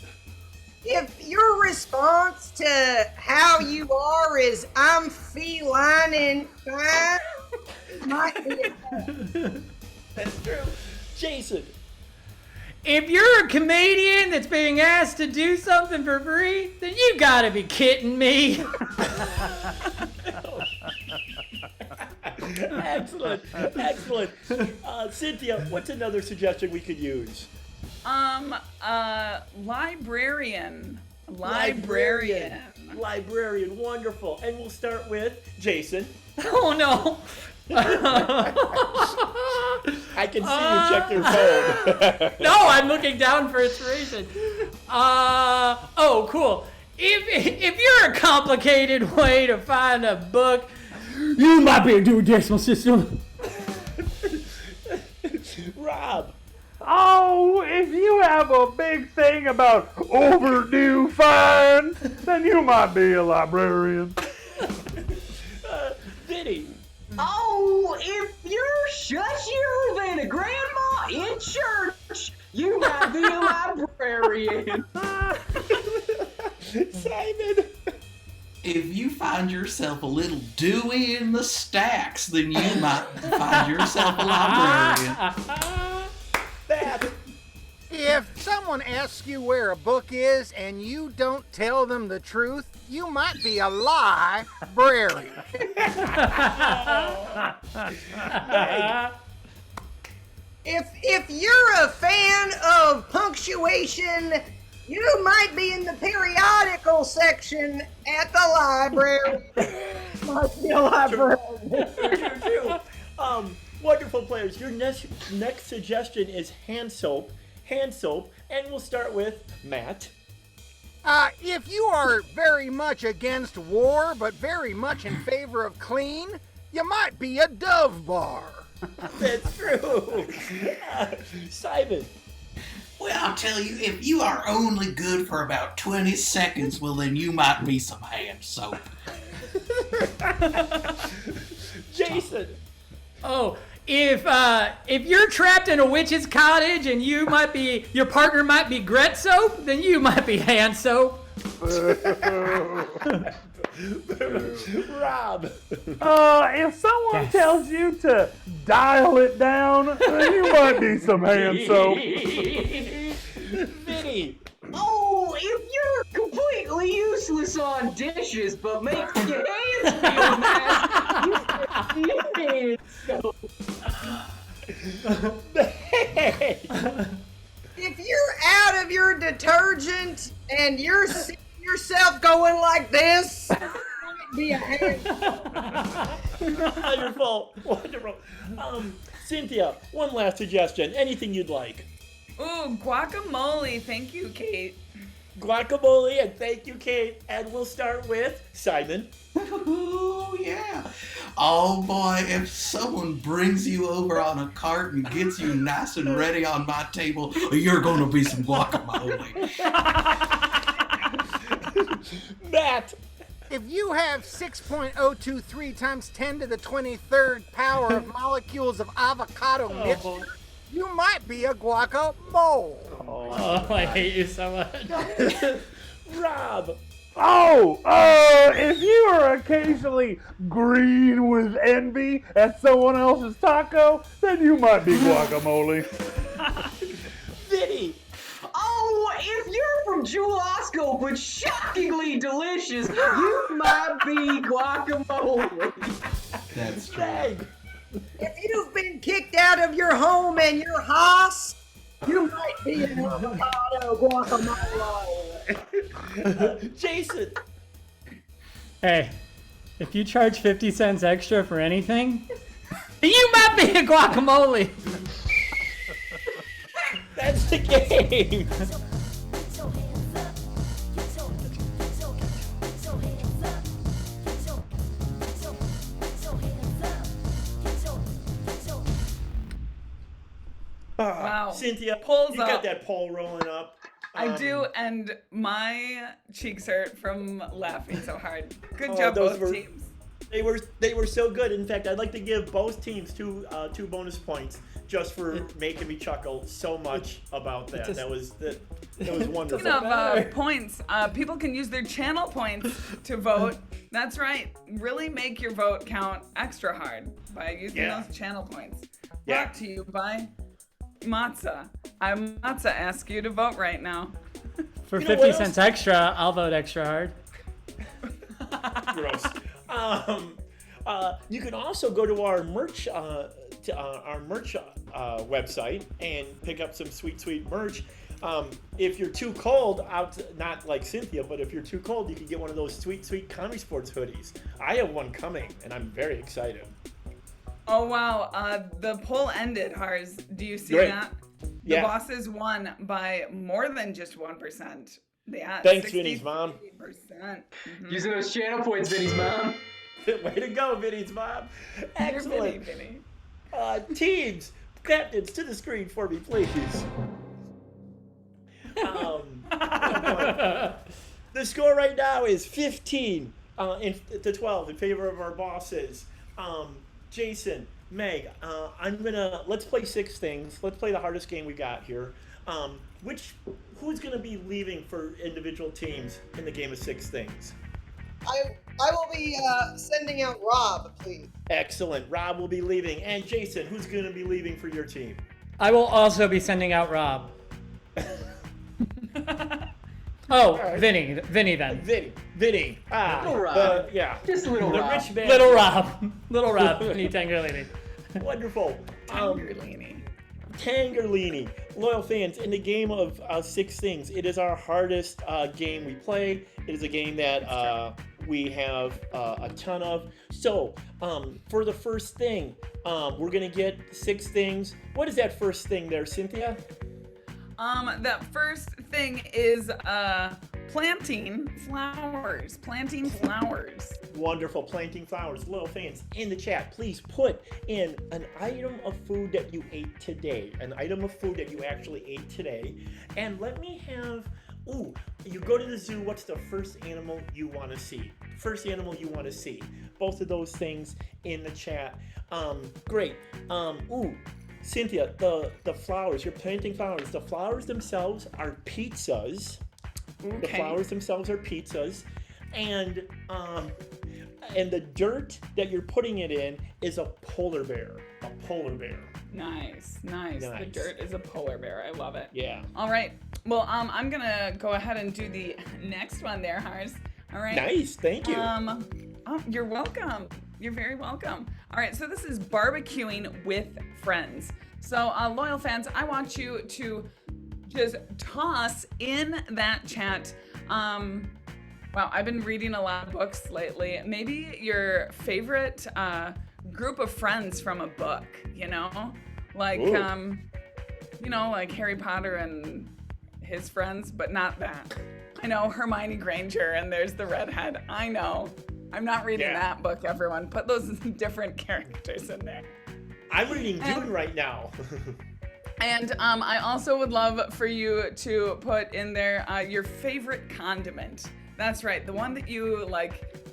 [SPEAKER 8] If your response to how you are is I'm feline and fine, might be a cat.
[SPEAKER 16] That's true. Jason.
[SPEAKER 17] If you're a comedian that's being asked to do something for free, then you gotta be kidding me.
[SPEAKER 16] Excellent, excellent. Cynthia, what's another suggestion we could use?
[SPEAKER 13] Librarian.
[SPEAKER 16] Librarian, wonderful. And we'll start with Jason.
[SPEAKER 17] Oh no.
[SPEAKER 16] I can see you check your phone.
[SPEAKER 17] No, I'm looking down for inspiration. Oh, cool. If you're a complicated way to find a book, you might be able to do a decimal system.
[SPEAKER 16] Rob.
[SPEAKER 20] Oh, if you have a big thing about overdue fines, then you might be a librarian.
[SPEAKER 16] Vinny.
[SPEAKER 19] Oh, if you're shushyer than a grandma in church, you might be a librarian.
[SPEAKER 16] Simon.
[SPEAKER 21] If you find yourself a little dewy in the stacks, then you might find yourself a librarian.
[SPEAKER 18] If someone asks you where a book is and you don't tell them the truth, you might be a librarian.
[SPEAKER 8] If you're a fan of punctuation, you might be in the periodical section at the library. Might be a librarian.
[SPEAKER 16] True. Wonderful players. Your next suggestion is hand soap, and we'll start with Matt.
[SPEAKER 18] If you are very much against war, but very much in favor of clean, you might be a Dove bar.
[SPEAKER 16] That's true. Simon.
[SPEAKER 21] Well, I'll tell you, if you are only good for about 20 seconds, well, then you might be some hand soap.
[SPEAKER 16] Jason.
[SPEAKER 17] Oh, if you're trapped in a witch's cottage and your partner might be Gret soap, then you might be hand soap.
[SPEAKER 16] Rob.
[SPEAKER 20] If someone tells you to dial it down, then you might be some hand soap.
[SPEAKER 16] Vinny.
[SPEAKER 19] Oh, if you're completely useless on dishes but make your hands feel nice, you might be hand soap.
[SPEAKER 8] If you're out of your detergent and you're seeing yourself going like this, it might be a hand.
[SPEAKER 16] Wonderful. Cynthia, one last suggestion. Anything you'd like.
[SPEAKER 13] Ooh, guacamole. Thank you, Kate.
[SPEAKER 16] Guacamole, and thank you, Kate. And we'll start with Simon.
[SPEAKER 21] Ooh, yeah. Oh boy, if someone brings you over on a cart and gets you nice and ready on my table, you're gonna be some guacamole.
[SPEAKER 16] Matt.
[SPEAKER 18] If you have 6.023 times 10 to the 23rd power of molecules of avocado mixture, you might be a guacamole.
[SPEAKER 17] Oh, I hate you so much.
[SPEAKER 16] Rob.
[SPEAKER 20] If you are occasionally green with envy at someone else's taco, then you might be guacamole.
[SPEAKER 16] Vinny.
[SPEAKER 19] Oh, if you're from Jewel Osco but shockingly delicious, you might be guacamole.
[SPEAKER 21] That's true.
[SPEAKER 16] Greg.
[SPEAKER 8] If you've been kicked out of your home and your house, you might be an avocado guacamole.
[SPEAKER 16] Jason.
[SPEAKER 17] Hey, if you charge 50 cents extra for anything, you might be a guacamole.
[SPEAKER 16] That's the game.
[SPEAKER 13] Wow.
[SPEAKER 16] Cynthia,
[SPEAKER 13] Polls
[SPEAKER 16] you got
[SPEAKER 13] up.
[SPEAKER 16] that poll rolling up.
[SPEAKER 13] I do, and my cheeks hurt from laughing so hard. Good
[SPEAKER 16] Oh,
[SPEAKER 13] job,
[SPEAKER 16] those
[SPEAKER 13] both
[SPEAKER 16] were-
[SPEAKER 13] teams.
[SPEAKER 16] They were so good. In fact, I'd like to give both teams two bonus points just for making me chuckle so much about that. That was wonderful.
[SPEAKER 13] Speaking of points, people can use their channel points to vote. That's right. Really make your vote count extra hard by using those channel points.
[SPEAKER 16] Yeah.
[SPEAKER 13] Brought to you by Matza. Matza asks you to vote right now.
[SPEAKER 17] For
[SPEAKER 16] You know
[SPEAKER 17] 50
[SPEAKER 16] what
[SPEAKER 17] cents extra, I'll vote extra hard.
[SPEAKER 16] Gross. You can also go to our merch website and pick up some sweet merch. If you're too cold, not like Cynthia, but if you're too cold, you can get one of those sweet Comedysportz hoodies. I have one coming, and I'm very excited.
[SPEAKER 13] Oh, wow. The poll ended, Harz. Do you see
[SPEAKER 16] Great.
[SPEAKER 13] that?
[SPEAKER 16] Yeah.
[SPEAKER 13] The bosses won by more than just 1%. Yeah,
[SPEAKER 16] Thanks, Vinny's mom.
[SPEAKER 13] 60%.
[SPEAKER 19] Using those channel points, Vinny's mom.
[SPEAKER 16] Way to go, Vinny's mom. Excellent.
[SPEAKER 13] Vinny.
[SPEAKER 16] Teams, Captains, to the screen for me, please. The score right now is 15 to 12 in favor of our bosses. Jason, Meg, let's play 6 things. Let's play the hardest game we got here. Who's gonna be leaving for individual teams in the game of 6 things?
[SPEAKER 8] I will be sending out Rob, please.
[SPEAKER 16] Excellent. Rob will be leaving. And Jason, who's gonna be leaving for your team?
[SPEAKER 17] I will also be sending out Rob. Oh, right. Vinny then.
[SPEAKER 16] Vinny.
[SPEAKER 19] Little Rob.
[SPEAKER 16] Yeah.
[SPEAKER 19] Just little
[SPEAKER 16] the
[SPEAKER 19] Rob.
[SPEAKER 16] Rich man.
[SPEAKER 17] Little Rob. Vinny Tangerlini.
[SPEAKER 16] Wonderful. Tangerlini. Loyal fans, in the game of 6 things, it is our hardest game we play. It is a game that we have a ton of. So, for the first thing, we're going to get 6 things. What is that first thing there, Cynthia?
[SPEAKER 13] That first thing is planting flowers.
[SPEAKER 16] Wonderful, planting flowers. Loyal fans, in the chat, please put in an item of food that you ate today. An item of food that you actually ate today. And let me have, you go to the zoo, what's the first animal you want to see? First animal you want to see. Both of those things in the chat. Great. Cynthia, the flowers, you're planting flowers. The flowers themselves are pizzas. Okay. The flowers themselves are pizzas. And the dirt that you're putting it in is a polar bear. A polar bear.
[SPEAKER 13] Nice. The dirt is a polar bear. I love it.
[SPEAKER 16] Yeah.
[SPEAKER 13] All right. Well, I'm gonna go ahead and do the next one there, Harz. All right.
[SPEAKER 16] Nice. Thank you.
[SPEAKER 13] You're welcome. You're very welcome. All right, so this is barbecuing with friends. So, loyal fans, I want you to just toss in that chat. Wow, I've been reading a lot of books lately. Maybe your favorite group of friends from a book, like like Harry Potter and his friends, but not that. I know Hermione Granger and there's the redhead. I know. I'm not reading that book, everyone. Put those different characters in there.
[SPEAKER 16] I'm reading Dune right now.
[SPEAKER 13] And I also would love for you to put in there your favorite condiment. That's right, the one that you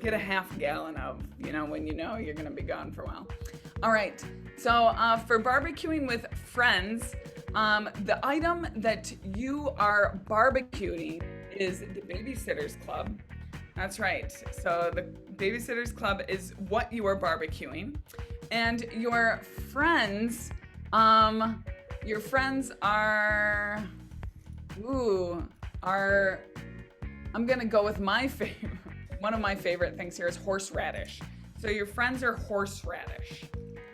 [SPEAKER 13] get a half gallon of, when you're gonna be gone for a while. All right, so for barbecuing with friends, the item that you are barbecuing is the Babysitters Club. That's right. So the Babysitters Club is what you are barbecuing. And your friends are, I'm gonna go with my favorite, one of my favorite things here is horseradish. So your friends are horseradish.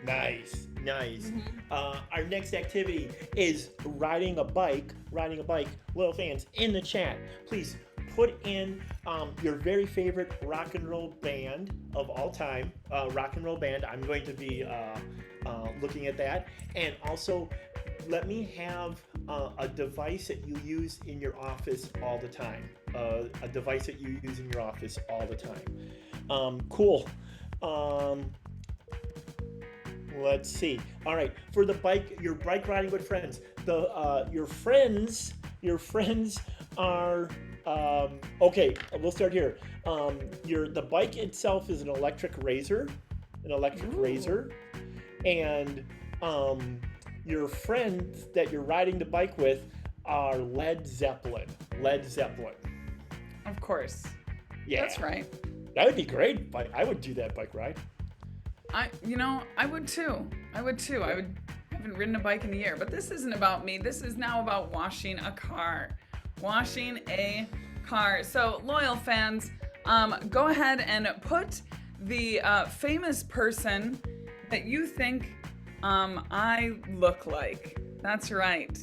[SPEAKER 16] Nice. Mm-hmm. Our next activity is riding a bike. Loyal fans, in the chat, please put in your very favorite rock and roll band of all time. Rock and roll band. I'm going to be looking at that. And also, let me have a device that you use in your office all the time. A device that you use in your office all the time. Cool. Let's see. All right. For the bike, your bike riding with friends. Your friends are. Okay, we'll start here. The bike itself is an electric razor, and your friends that you're riding the bike with are Led Zeppelin.
[SPEAKER 13] Of course.
[SPEAKER 16] Yeah,
[SPEAKER 13] that's right.
[SPEAKER 16] That would be great. I would do that bike ride.
[SPEAKER 13] I would too. I haven't ridden a bike in a year, but this isn't about me. This is now about washing a car. So, loyal fans, go ahead and put the famous person that you think I look like. That's right.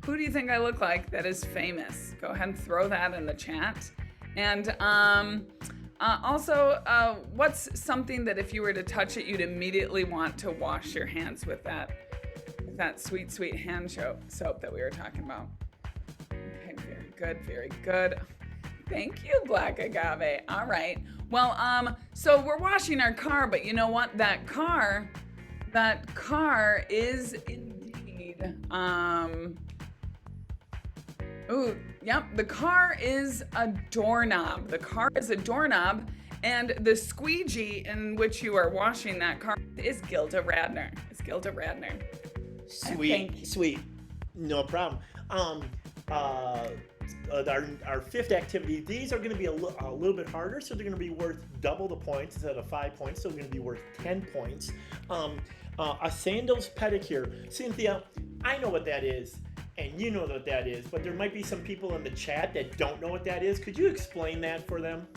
[SPEAKER 13] Who do you think I look like that is famous? Go ahead and throw that in the chat. And also, what's something that if you were to touch it, you'd immediately want to wash your hands with that sweet, sweet hand soap that we were talking about? Okay, very good. Thank you, Black Agave. All right. Well, so we're washing our car, but you know what? That car that car is indeed, the car is a doorknob. The car is a doorknob, and the squeegee in which you are washing that car is Gilda Radner. It's Gilda Radner.
[SPEAKER 16] Sweet. No problem. Our fifth activity, these are going to be a little bit harder, so they're going to be worth double the points instead of 5 points, so they're going to be worth 10 points. A sandals pedicure. Cynthia, I know what that is, and you know what that is, but there might be some people in the chat that don't know what that is. Could you explain that for them?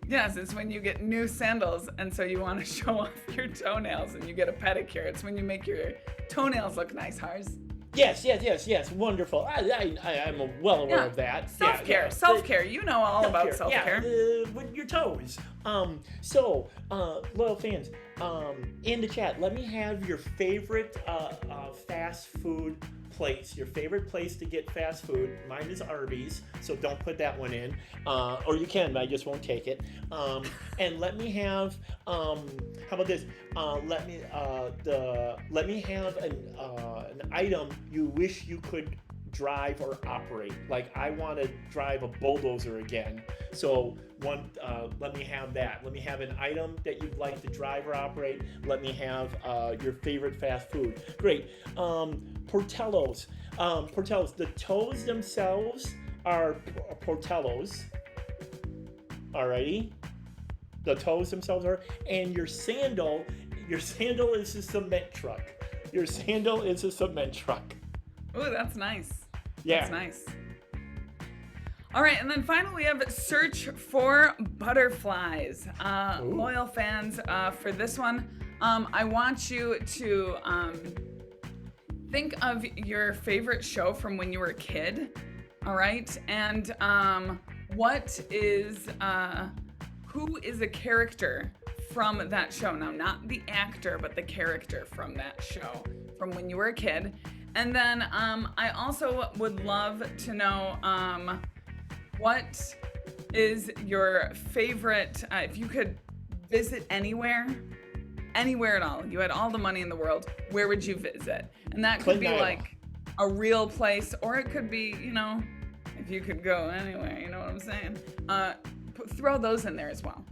[SPEAKER 13] Yes, it's when you get new sandals, and so you want to show off your toenails, and you get a pedicure. It's when you make your toenails look nice, Harz.
[SPEAKER 16] Yes. Wonderful. I'm well aware of that.
[SPEAKER 13] Self-care. Self-care. You know all about self-care.
[SPEAKER 16] With your toes. Loyal fans, in the chat, let me have your favorite fast food place. Your favorite place to get fast food. Mine is Arby's, so don't put that one in. Or you can, but I just won't take it. And let me have. How about this? Let me have an item you wish you could drive or operate. Like I want to drive a bulldozer again. So let me have that. Let me have an item that you'd like to drive or operate. Let me have your favorite fast food. Great. Portellos. Portellos. The toes themselves are portellos. Alrighty. The toes themselves are, and your sandal is a cement truck. Your sandal is a cement truck.
[SPEAKER 13] Ooh, that's nice.
[SPEAKER 16] Yeah.
[SPEAKER 13] That's nice. All right, and then finally we have search for butterflies. Loyal fans, for this one, I want you to think of your favorite show from when you were a kid. All right, and who is a character from that show? Now, not the actor, but the character from that show from when you were a kid. And then I also would love to know what is your favorite, if you could visit anywhere at all, you had all the money in the world, where would you visit? And that could be like a real place, or it could be, if you could go anywhere, you know what I'm saying? Throw those in there as well.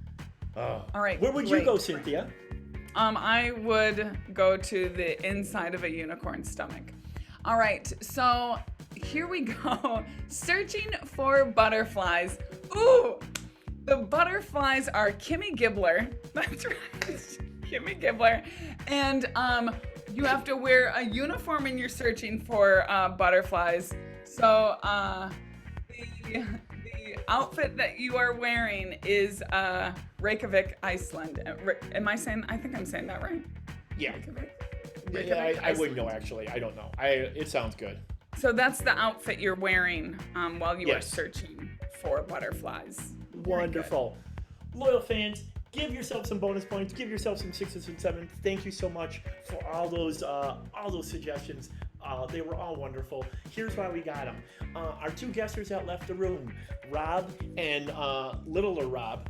[SPEAKER 13] All right.
[SPEAKER 16] Where would you go, Cynthia?
[SPEAKER 13] I would go to the inside of a unicorn stomach. All right, so here we go. Searching for butterflies. Ooh, the butterflies are Kimmy Gibbler. That's right, Kimmy Gibbler. And you have to wear a uniform when you're searching for butterflies. So the outfit that you are wearing is Reykjavik, Iceland. I think I'm saying that right?
[SPEAKER 16] Yeah.
[SPEAKER 13] Reykjavik,
[SPEAKER 16] I wouldn't know, actually. I don't know. It sounds good.
[SPEAKER 13] So that's the outfit you're wearing while you are searching for butterflies.
[SPEAKER 16] Wonderful. Loyal fans, give yourself some bonus points. Give yourself some 6s and 7s. Thank you so much for all those suggestions. They were all wonderful. Here's why we got them. Our two guesters that left the room, Rob and Littler Rob,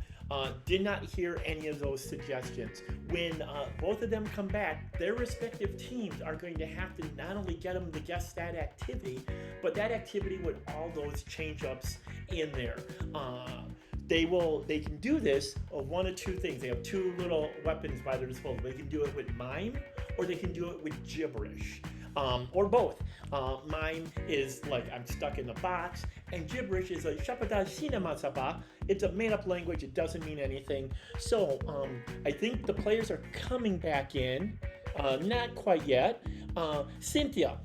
[SPEAKER 16] did not hear any of those suggestions. When both of them come back, their respective teams are going to have to not only get them to guess that activity, but that activity with all those change-ups in there. They can do this of one of two things. They have two little weapons by their disposal. They can do it with mime, or they can do it with gibberish. Or both. Mime is like I'm stuck in the box, and gibberish is a shapata cinema sapa. It's a made-up language. It doesn't mean anything. So I think the players are coming back in. Not quite yet. Cynthia.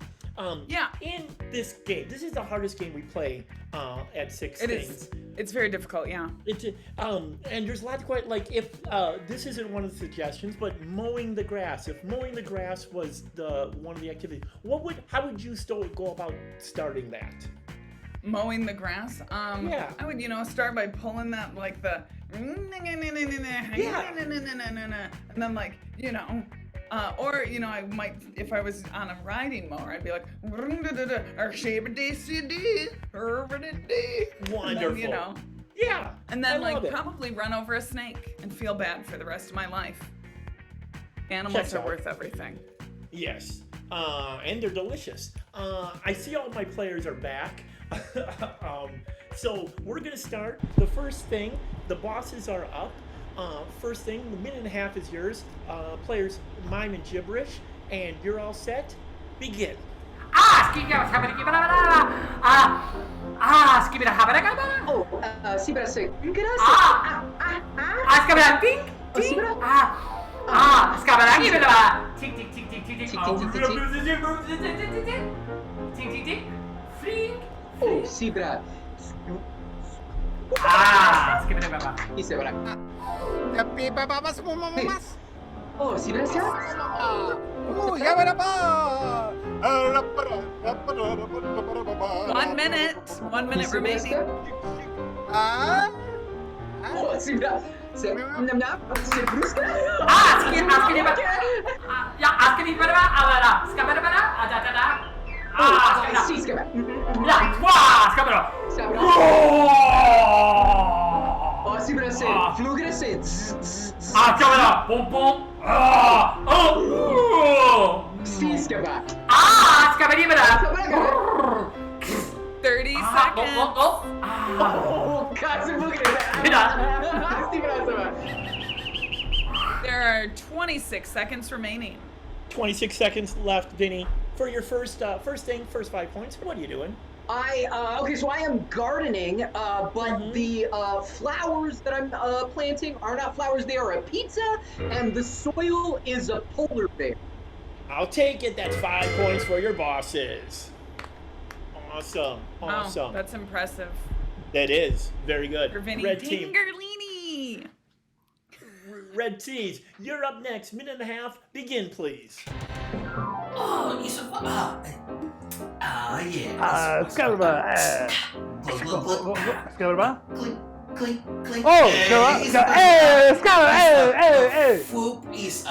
[SPEAKER 16] In this game, this is the hardest game we play at 6
[SPEAKER 13] It
[SPEAKER 16] Things.
[SPEAKER 13] is. It's very difficult, yeah.
[SPEAKER 16] And there's lots quite like if this isn't one of the suggestions, but mowing the grass. If mowing the grass was one of the activities, how would you go about starting that?
[SPEAKER 13] Mowing the grass?
[SPEAKER 16] Yeah.
[SPEAKER 13] I would, start by pulling that like the and then like, or I might, if I was on a riding mower, I'd be like,
[SPEAKER 16] wonderful. Yeah.
[SPEAKER 13] And then
[SPEAKER 16] I love it.
[SPEAKER 13] probably run over a snake and feel bad for the rest of my life. Animals
[SPEAKER 16] Checks
[SPEAKER 13] are
[SPEAKER 16] out.
[SPEAKER 13] worth everything.
[SPEAKER 16] Yes. And they're delicious. I see all my players are back. So we're gonna start. The first thing, the bosses are up. First thing, the minute and a half is yours. Players mime and gibberish, and you're all set. Begin.
[SPEAKER 19] Oh, sibra se. Oh, sibra. Isebra. Oh, sibra se.
[SPEAKER 18] Ya verá pa.
[SPEAKER 13] 1 minute. 1 minute remaining.
[SPEAKER 19] Oh, sibra. Se namna se bruska. Sì, schiava. Oh, sibra se. Flugre se.
[SPEAKER 13] Bom, bom.
[SPEAKER 19] Sì, schiava.
[SPEAKER 13] 30 seconds.
[SPEAKER 19] Oh, cazzo,
[SPEAKER 13] There are 26 seconds remaining.
[SPEAKER 16] 26 seconds left, Vinny. For your first thing, first 5 points. What are you doing?
[SPEAKER 19] Okay, so I am gardening, but the flowers that I'm planting are not flowers, they are a pizza, and the soil is a polar bear.
[SPEAKER 16] I'll take it. That's 5 points for your bosses. Awesome.
[SPEAKER 13] Oh, that's impressive.
[SPEAKER 16] That is very good.
[SPEAKER 13] For Vinny
[SPEAKER 16] Red team.
[SPEAKER 13] Dingerlini.
[SPEAKER 16] Red teams, you're up next. Minute and a half. Begin, please.
[SPEAKER 21] Oh, it's yeah.
[SPEAKER 20] Scaraba. Scaraba.
[SPEAKER 21] Clink, clink, clink.
[SPEAKER 20] Oh, Scaraba.
[SPEAKER 21] Whoop is it's a.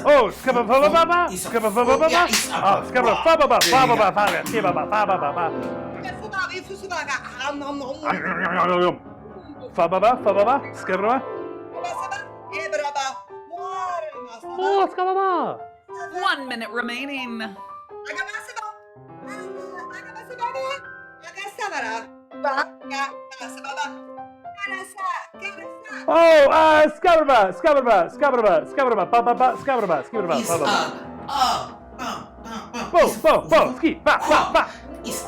[SPEAKER 20] Oh, Scaraba. Scaraba. Oh, Scaraba. Fababa. Scaraba. Oh, Scaraba.
[SPEAKER 13] 1 minute remaining.
[SPEAKER 20] Oh, Scaraba. Bo, ski, ba.
[SPEAKER 21] It's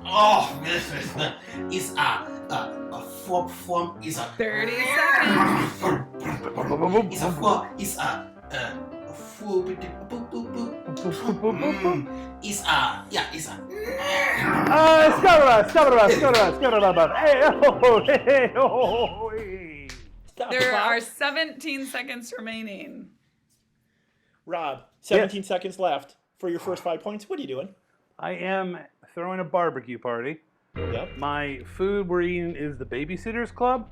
[SPEAKER 21] Oh, this is a form is a
[SPEAKER 13] 30 seconds.
[SPEAKER 21] Is a form is a is a yeah is a
[SPEAKER 13] There are 17 seconds remaining.
[SPEAKER 16] Rob, 17 seconds left for your first 5 points. What are you doing?
[SPEAKER 20] I am throwing a barbecue party.
[SPEAKER 16] Yep.
[SPEAKER 20] My food we're eating is the Babysitters Club,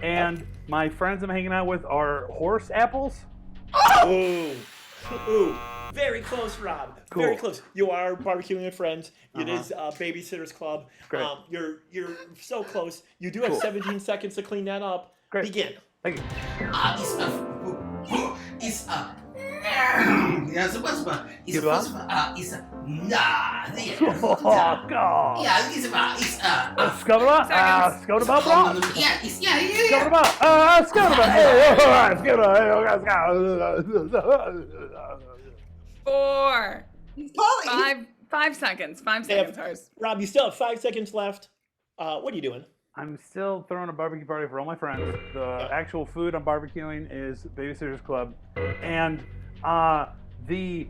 [SPEAKER 20] and my friends I'm hanging out with are horse apples.
[SPEAKER 16] Ooh, very close, Rob.
[SPEAKER 20] Cool.
[SPEAKER 16] Very close. You are barbecuing with friends. It
[SPEAKER 20] Uh-huh.
[SPEAKER 16] is Babysitters Club.
[SPEAKER 20] Great.
[SPEAKER 16] You're so close. You do have 17 seconds to clean that up.
[SPEAKER 20] Great.
[SPEAKER 16] Begin.
[SPEAKER 20] Thank you.
[SPEAKER 21] It's a yeah, supposed to be. It's supposed to be. It's a nah.
[SPEAKER 20] Oh God.
[SPEAKER 21] Yeah, it's about. It's
[SPEAKER 20] Scaraba.
[SPEAKER 21] Yeah, it's yeah.
[SPEAKER 13] Four.
[SPEAKER 8] He's calling.
[SPEAKER 13] 5 seconds. 5 seconds, Harz.
[SPEAKER 16] Rob, you still have 5 seconds left. What are you doing?
[SPEAKER 20] I'm still throwing a barbecue party for all my friends. The actual food I'm barbecuing is Babysitters Club, and the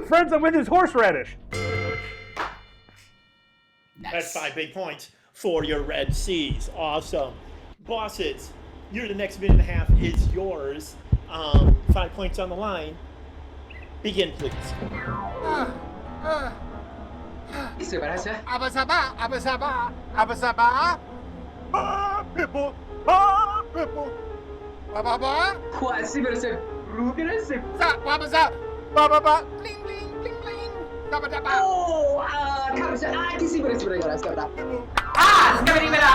[SPEAKER 20] friends I'm with is horseradish.
[SPEAKER 16] That's 5 big points for your Red Seas. Awesome. Bosses, you're the next minute and a half is yours. 5 points on the line. Begin, please.
[SPEAKER 18] Abasaba. People.
[SPEAKER 19] Qua sibra se. Rugre se.
[SPEAKER 18] Baba. Bling bling bling bling.
[SPEAKER 19] Oh, cavolo, ti sibra.
[SPEAKER 17] Skabada.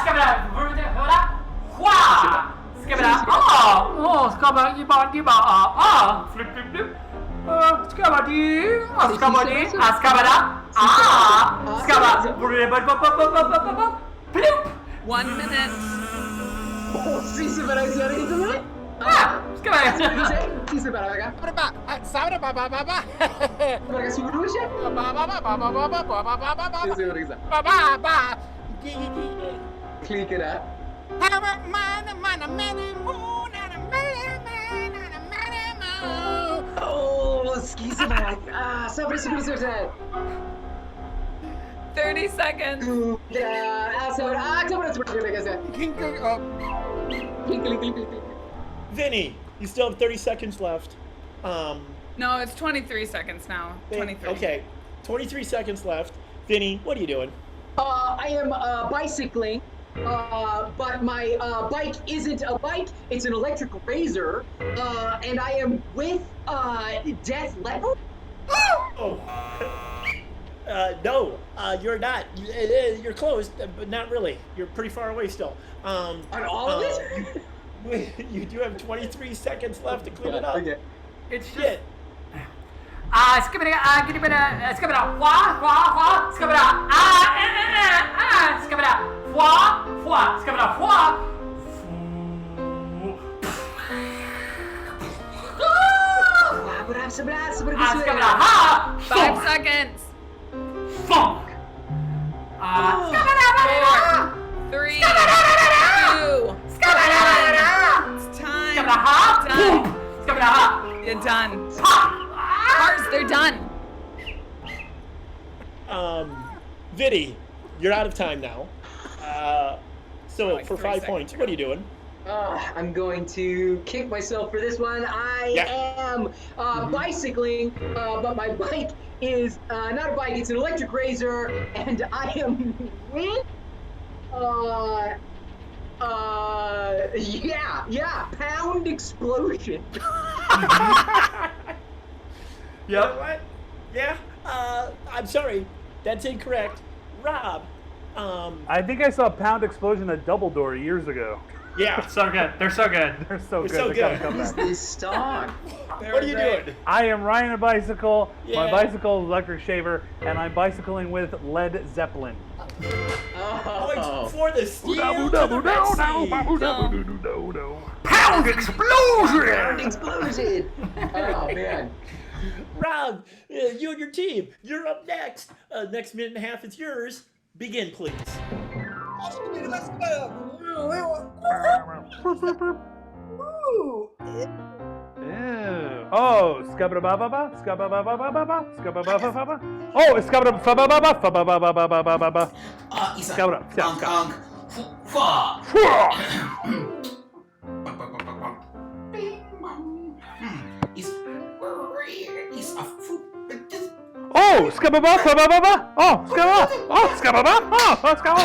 [SPEAKER 17] Skabada. Wah. Skabada. Oh, skabada. Flip, flip, flip. Skabadi. Skabadi. Skabada. Skabada. Bloop.
[SPEAKER 13] 1 minute.
[SPEAKER 19] Sì, sì, però si era detto lui? Sì, sì, però, raga. Perché si conosce? Click it up. Oh, schizzo, ma... sempre sicuro.
[SPEAKER 13] 30 seconds.
[SPEAKER 16] Vinny, you still have 30 seconds left.
[SPEAKER 13] No, it's 23 seconds now. 23.
[SPEAKER 16] Okay, 23 seconds left. Vinny, what are you doing?
[SPEAKER 19] I am bicycling, but my bike isn't a bike, it's an electric razor, and I am with Death Leopard.
[SPEAKER 16] Oh. No, you're not. You're close, but not really. You're pretty far away still.
[SPEAKER 19] On all of it?
[SPEAKER 16] You do have 23 seconds left to clean it up.
[SPEAKER 19] Okay.
[SPEAKER 16] It's shit.
[SPEAKER 17] Skabada. Wah. Skabada. Skabada. Wah. Skabada. Wah. Skabada.
[SPEAKER 13] 5 seconds.
[SPEAKER 17] Funk.
[SPEAKER 13] 4, 3, 2, 1. It's time. Done. You're done. Harz, they're done.
[SPEAKER 16] Vinny, you're out of time now. So
[SPEAKER 19] Like
[SPEAKER 16] for
[SPEAKER 19] 3
[SPEAKER 16] 5
[SPEAKER 19] seconds
[SPEAKER 16] points, what are you doing?
[SPEAKER 19] I'm going to kick myself for this one. I am bicycling, but my bike is not a bike, it's an electric razor, and I am with, Pound Explosion.
[SPEAKER 16] You know what? Yeah, I'm sorry. That's incorrect. Rob,
[SPEAKER 20] I think I saw Pound Explosion at Double Door years ago.
[SPEAKER 16] Yeah.
[SPEAKER 17] So good. They're so good.
[SPEAKER 20] They're so
[SPEAKER 16] They're
[SPEAKER 20] good.
[SPEAKER 16] so
[SPEAKER 20] They gotta
[SPEAKER 16] good.
[SPEAKER 20] come back.
[SPEAKER 19] This song.
[SPEAKER 16] What are you doing?
[SPEAKER 20] I am riding a bicycle. My
[SPEAKER 16] Yeah.
[SPEAKER 20] bicycle is electric shaver, and I'm bicycling with Led Zeppelin.
[SPEAKER 16] Points for the steal to the Red Sea.
[SPEAKER 20] Pound Explosion!
[SPEAKER 19] Pound Explosion! Oh, man.
[SPEAKER 16] Rob, you and your team, you're up next. Next minute and a half is yours. Begin, please.
[SPEAKER 20] Oh, skabba-ba-ba-ba, skabba-ba-ba-ba-ba, skabba-ba-ba-ba-ba. Oh, skabba-ba-ba-ba-ba-ba-ba-ba-ba-ba. Skabba-ba. Oh, skabba-ba-ba-ba-ba. Oh, skabba. Oh, skabba-ba. Oh, skabba-ba.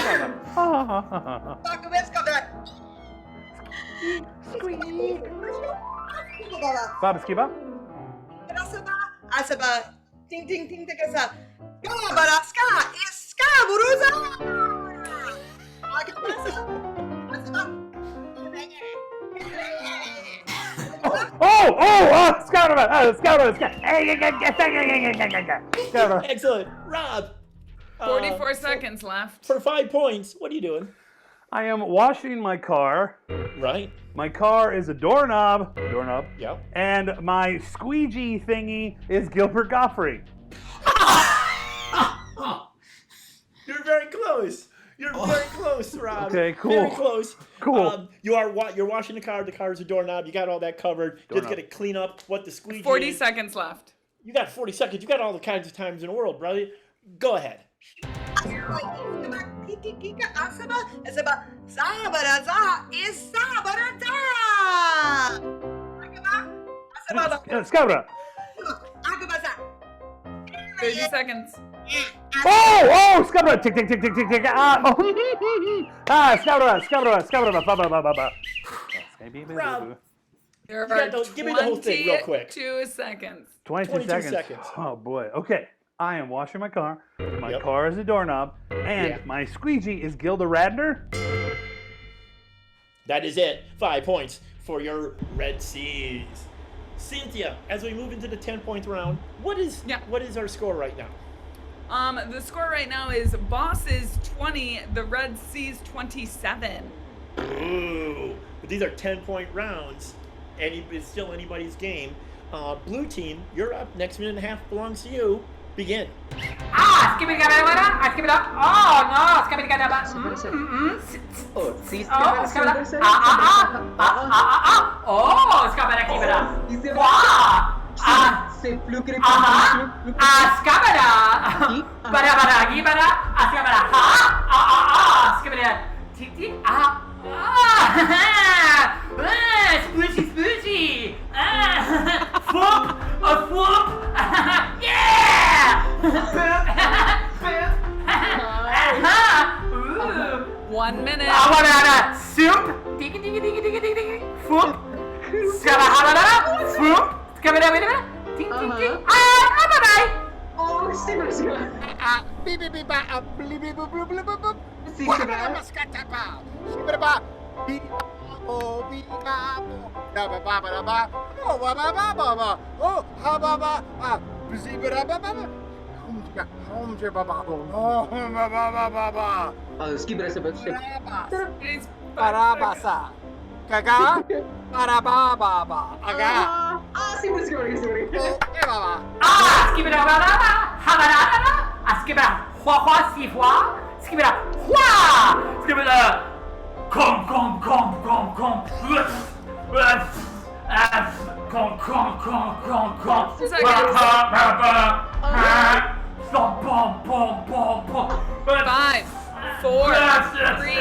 [SPEAKER 20] Baba skiba.
[SPEAKER 8] Asaba. Ting ting ting tekasa. Baraska iska buruza.
[SPEAKER 16] Excellent. Rob.
[SPEAKER 13] 44 seconds left.
[SPEAKER 16] For 5 points, what are you doing?
[SPEAKER 20] I am washing my car.
[SPEAKER 16] Right.
[SPEAKER 20] My car is a doorknob. Doorknob.
[SPEAKER 16] Yep.
[SPEAKER 20] And my squeegee thingy is Gilbert Gottfried.
[SPEAKER 16] You're very close. You're very close, Rob.
[SPEAKER 20] Okay, cool.
[SPEAKER 16] Very close.
[SPEAKER 20] Cool.
[SPEAKER 16] You're washing the car. The car's a doorknob. You got all that covered. Just
[SPEAKER 20] Doorknob.
[SPEAKER 16] got to clean up what the squeegee
[SPEAKER 13] 40
[SPEAKER 16] is.
[SPEAKER 13] seconds left.
[SPEAKER 16] You got 40 seconds. You got all the kinds of times in the world, brother. Go ahead.
[SPEAKER 20] Scabra.
[SPEAKER 13] 30 seconds.
[SPEAKER 20] Oh, Scabra. Tick, tick, tick, tick, tick, tick. Scabra, Scabra.
[SPEAKER 16] Rob,
[SPEAKER 13] There
[SPEAKER 16] You
[SPEAKER 13] are
[SPEAKER 16] got give me the whole thing real quick.
[SPEAKER 13] 22 seconds.
[SPEAKER 20] 22 seconds. Oh boy. Okay. I am washing my car. My car is a doorknob, and my squeegee is Gilda Radner.
[SPEAKER 16] That is it. 5 points for your Red Seas. Cynthia, as we move into the 10-point round, what is our score right now?
[SPEAKER 13] The score right now is Bosses 20, the Red Seas 27.
[SPEAKER 16] Ooh, but these are 10-point rounds. It's still anybody's game. Blue team, you're up. Next minute and a half belongs to you. Begin.
[SPEAKER 17] Skip it, I skip it up. Oh no, skip it,
[SPEAKER 19] Oh, sí,
[SPEAKER 17] Oh, skip it up. Oh, skip it, keep it up. Wow. Skabada. Bara, gibara. Skabada. Skabada. Tick, tick. Spoochy, spoochy. Floop, a floop. Yeah! Ooh.
[SPEAKER 13] 1 minute.
[SPEAKER 17] Soup. Diggy, diggy, diggy, diggy, diggy, diggy. Floop. Skabada. Floop. Skabada, wait a minute. Ding, ding, ding. Bye-bye.
[SPEAKER 19] Oh, super.
[SPEAKER 18] Beep, beep, beep, bleep, beep, boop, bloop, bloop, boop, boop.
[SPEAKER 19] Sí,
[SPEAKER 18] Wah,
[SPEAKER 19] super.
[SPEAKER 18] mascatapa. Shibba-da-ba. Beep, oh, beep, ba, bo. Da-ba-ba-ba-da-ba. Oh, ba-ba-ba-ba-ba. Oh, ha-ba-ba. Bzee-ba-da-ba-ba-ba. Home-ja-ba-ba. Oh, ba-ba-ba-ba-ba.
[SPEAKER 19] Skip it.
[SPEAKER 18] Barabasa. Gaga. Barababa. Aga.
[SPEAKER 19] Super.
[SPEAKER 18] Oh, baba.
[SPEAKER 17] Skip it up. Habada. Skip it up. Hua, si-hua. Skip it up. Hua. Skip it up. Come.
[SPEAKER 13] Five, 4, 3,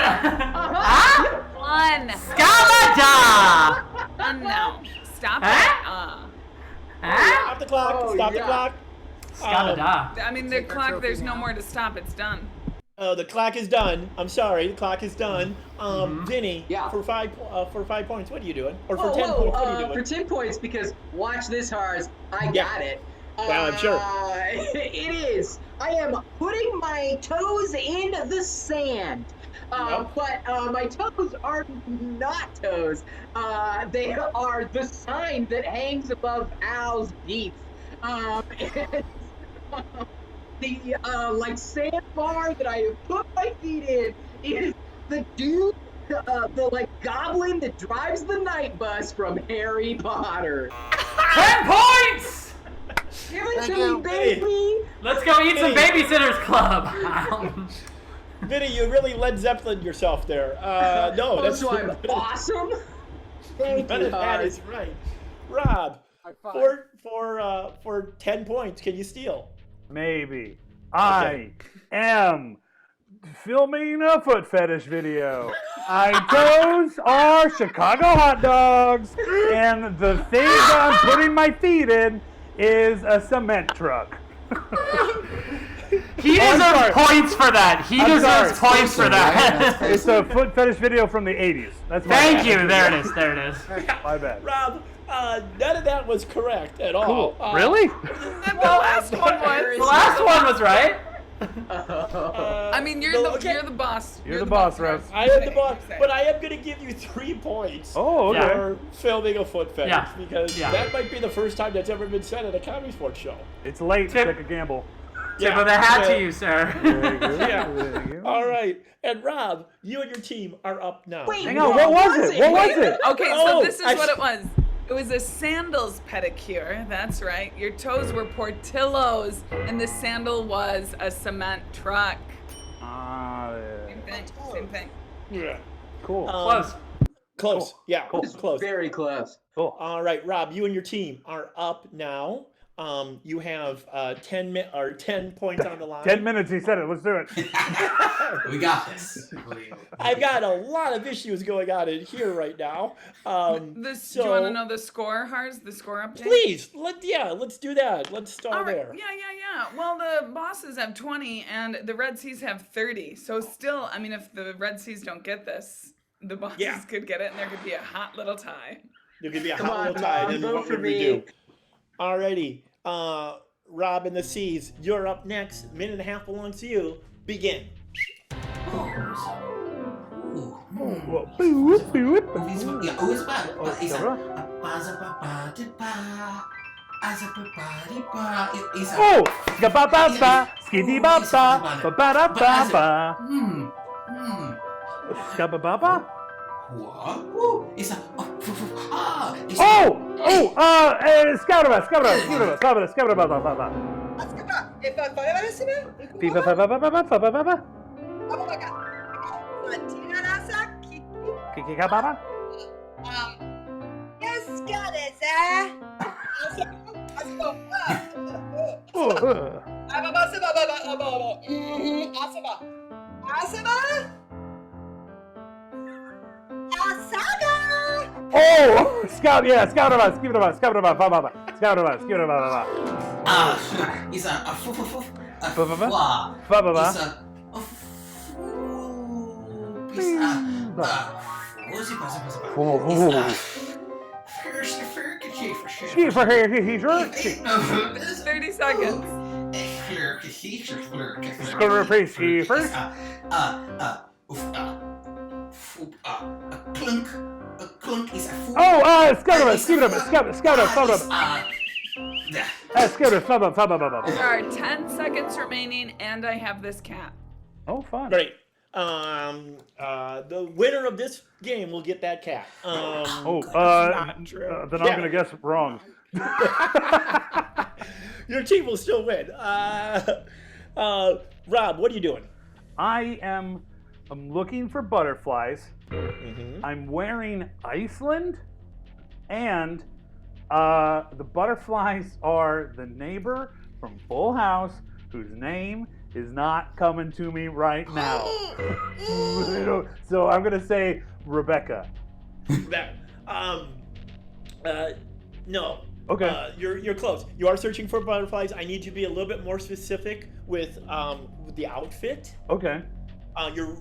[SPEAKER 13] 1.
[SPEAKER 17] Skabada.
[SPEAKER 13] No. Stop it.
[SPEAKER 16] Stop the clock. Stop the clock.
[SPEAKER 13] I mean, the clock, there's no more to stop. It's done.
[SPEAKER 16] Oh, the clock is done. I'm sorry, the clock is done. Vinny, for 5 points, what are you doing? Or for 10 points, what are you doing?
[SPEAKER 19] For 10 points, because watch this, Harz. I got it.
[SPEAKER 16] Yeah, I'm sure.
[SPEAKER 19] It is. I am putting my toes in the sand. But my toes are not toes. They are the sign that hangs above Al's beef. The sandbar that I have put my feet in is the dude, the goblin that drives the night bus from Harry Potter.
[SPEAKER 17] 10 points!
[SPEAKER 19] Give it to me, baby!
[SPEAKER 17] Let's go eat some Babysitters Club.
[SPEAKER 16] Vinny, you really Led Zeppelin yourself there. No, that's
[SPEAKER 19] so I'm awesome. Thank you,
[SPEAKER 16] that is right. Rob, for 10 points, can you steal?
[SPEAKER 20] Maybe. I am filming a foot fetish video. My toes are Chicago hot dogs, and the thing that I'm putting my feet in is a cement truck.
[SPEAKER 17] He deserves points for that. He deserves points for that.
[SPEAKER 20] It's a foot fetish video from the 80s. That's my
[SPEAKER 17] Thank
[SPEAKER 20] bad.
[SPEAKER 17] you. There it is. There it is.
[SPEAKER 20] My bad.
[SPEAKER 16] Rob, none of that was correct at all.
[SPEAKER 20] Cool. Really?
[SPEAKER 13] The last one was.
[SPEAKER 17] The last one was right.
[SPEAKER 13] I mean, you're the boss.
[SPEAKER 20] You're the boss, Rev.
[SPEAKER 16] I am the boss, but I am going to give you 3 points for filming a foot fetish because that might be the first time that's ever been said at a Comedysportz show.
[SPEAKER 20] It's late to take a gamble.
[SPEAKER 17] Tip of the hat to you, sir.
[SPEAKER 16] All right. And Rob, you and your team are up now.
[SPEAKER 20] Wait, hang on. What was it? What was it?
[SPEAKER 13] Okay, so this is what it was. It was a sandals pedicure. That's right. Your toes were Portillos, and the sandal was a cement truck. Same thing.
[SPEAKER 16] Yeah.
[SPEAKER 20] Cool.
[SPEAKER 17] Close.
[SPEAKER 16] Close.
[SPEAKER 20] Cool.
[SPEAKER 16] Yeah.
[SPEAKER 20] Cool.
[SPEAKER 16] Close.
[SPEAKER 19] Very close.
[SPEAKER 20] Cool.
[SPEAKER 16] All right, Rob, you and your team are up now. You have 10 points on the line.
[SPEAKER 20] 10 minutes, he said it. Let's do it.
[SPEAKER 21] We got this.
[SPEAKER 16] I've got a lot of issues going on in here right now.
[SPEAKER 13] Do you want to know the score, Harz? The score update?
[SPEAKER 16] Please, let's do that. Let's start there.
[SPEAKER 13] Yeah. Well, the bosses have 20 and the Red Seas have 30. So still, I mean, if the Red Seas don't get this, the bosses could get it, and there could be a hot little tie.
[SPEAKER 16] There could be a hot little tie. Then what would we do? Alrighty. Rob and the C's, you're up next. Minute and a half belongs to you. Begin.
[SPEAKER 20] Oh, ska-ba-ba-ba, skiddy-ba-ba, ba-ba-da-ba-ba. Ska-ba-ba-ba? Ska-ba-ba-ba-ba. Ba-ba-ba-ba-ba-ba-ba-ba. Kiki-ka-ba-ba? Oh, scout, yeah, scout-a-ba, skip-a-ba, scout-a-ba, ba-ba-ba, scout-a-ba, skip-a-ba-ba-ba. Ba-ba-ba,
[SPEAKER 13] There's 30 seconds. There are 10 seconds remaining, and I have this cat.
[SPEAKER 20] Oh, fun.
[SPEAKER 16] Great. The winner of this game will get that cat.
[SPEAKER 20] Then I'm gonna guess wrong.
[SPEAKER 16] Your team will still win. Rob, what are you doing?
[SPEAKER 20] I'm looking for butterflies. I'm wearing Iceland, and the butterflies are the neighbor from Full House, whose name is not coming to me right now. So I'm gonna say Rebecca.
[SPEAKER 16] No.
[SPEAKER 20] Okay.
[SPEAKER 16] You're close. You are searching for butterflies. I need you to be a little bit more specific with the outfit.
[SPEAKER 20] Okay.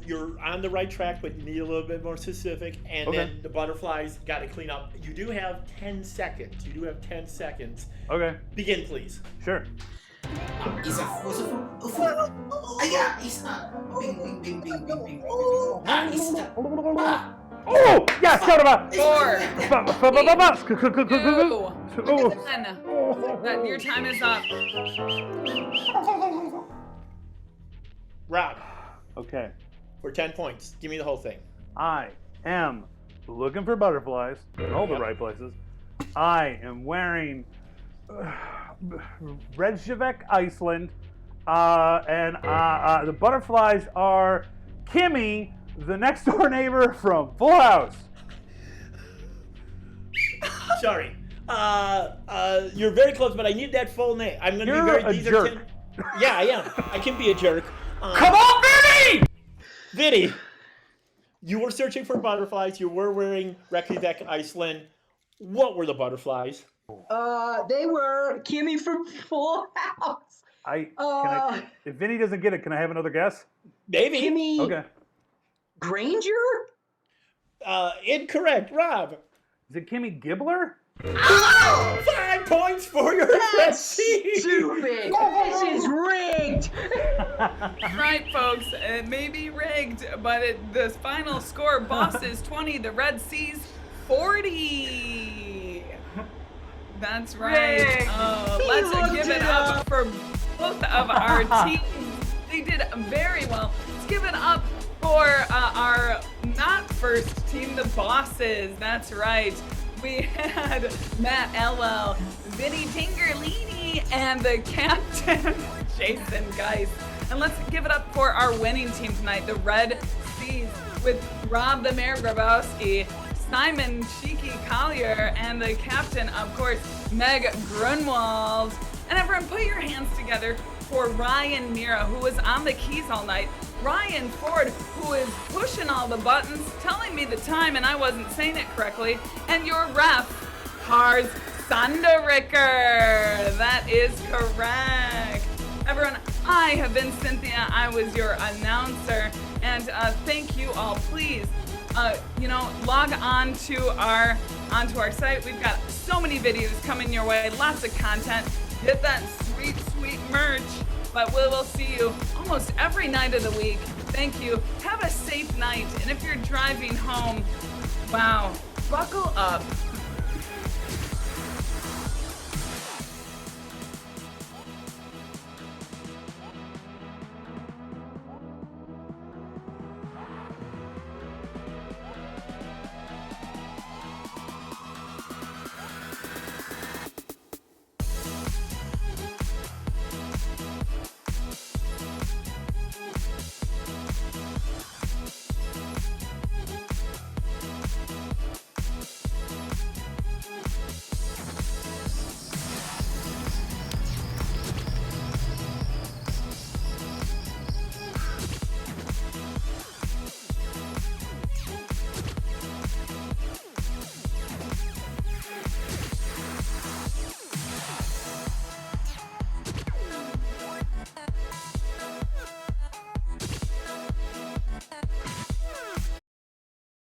[SPEAKER 16] You're on the right track, but you need a little bit more specific. And then the butterflies got to clean up. You do have 10 seconds.
[SPEAKER 20] Okay.
[SPEAKER 16] Begin, please.
[SPEAKER 20] Sure. Oh, yes, scout-a-ba.
[SPEAKER 13] 4, 3, 2, your time is up.
[SPEAKER 16] Rob.
[SPEAKER 20] Okay.
[SPEAKER 16] For 10 points. Give me the whole thing.
[SPEAKER 20] I am looking for butterflies in all the right places. I am wearing Reykjavik, Iceland, and the butterflies are Kimmy, the next door neighbor from Full House.
[SPEAKER 16] Sorry. You're very close, but I need that full name. I'm going to be very...
[SPEAKER 20] You're a jerk.
[SPEAKER 16] Yeah, I am. I can be a jerk.
[SPEAKER 20] Come on, Vinny!
[SPEAKER 16] Vinny, you were searching for butterflies. You were wearing Reykjavik, Iceland. What were the butterflies?
[SPEAKER 19] They were Kimmy from Full House.
[SPEAKER 20] If Vinny doesn't get it, can I have another guess?
[SPEAKER 16] Maybe.
[SPEAKER 19] Kimmy
[SPEAKER 20] Okay.
[SPEAKER 19] Granger?
[SPEAKER 16] Incorrect. Rob.
[SPEAKER 20] Is it Kimmy Gibbler?
[SPEAKER 16] Oh! 5 points for your
[SPEAKER 19] That's stupid. This is rigged.
[SPEAKER 13] Right, folks, it may be rigged, but the final score, Bosses 20, the Red Seas 40. That's right.
[SPEAKER 3] Rigged.
[SPEAKER 13] Let's give it up for both of our teams. They did very well. Let's give it up for our not first team, the Bosses. That's right. We had Matt Elwell, Vinny Tingerlini, and the captain, Jason Geis. And let's give it up for our winning team tonight, the Red Seas, with Rob the Mayor Grabowski, Simon Cheeky Collier, and the captain, of course, Meg Grunwald. And everyone, put your hands together for Ryan Mira, who was on the keys all night. Ryan Ford, who is pushing all the buttons, telling me the time, and I wasn't saying it correctly. And your ref, Harz Sanderricker. That is correct. Everyone, I have been Cynthia. I was your announcer. And thank you all. Please, log on to our site. We've got so many videos coming your way, lots of content. Hit that sweet sweet merch. But we will see you almost every night of the week. Thank you. Have a safe night. And if you're driving home, wow, buckle up.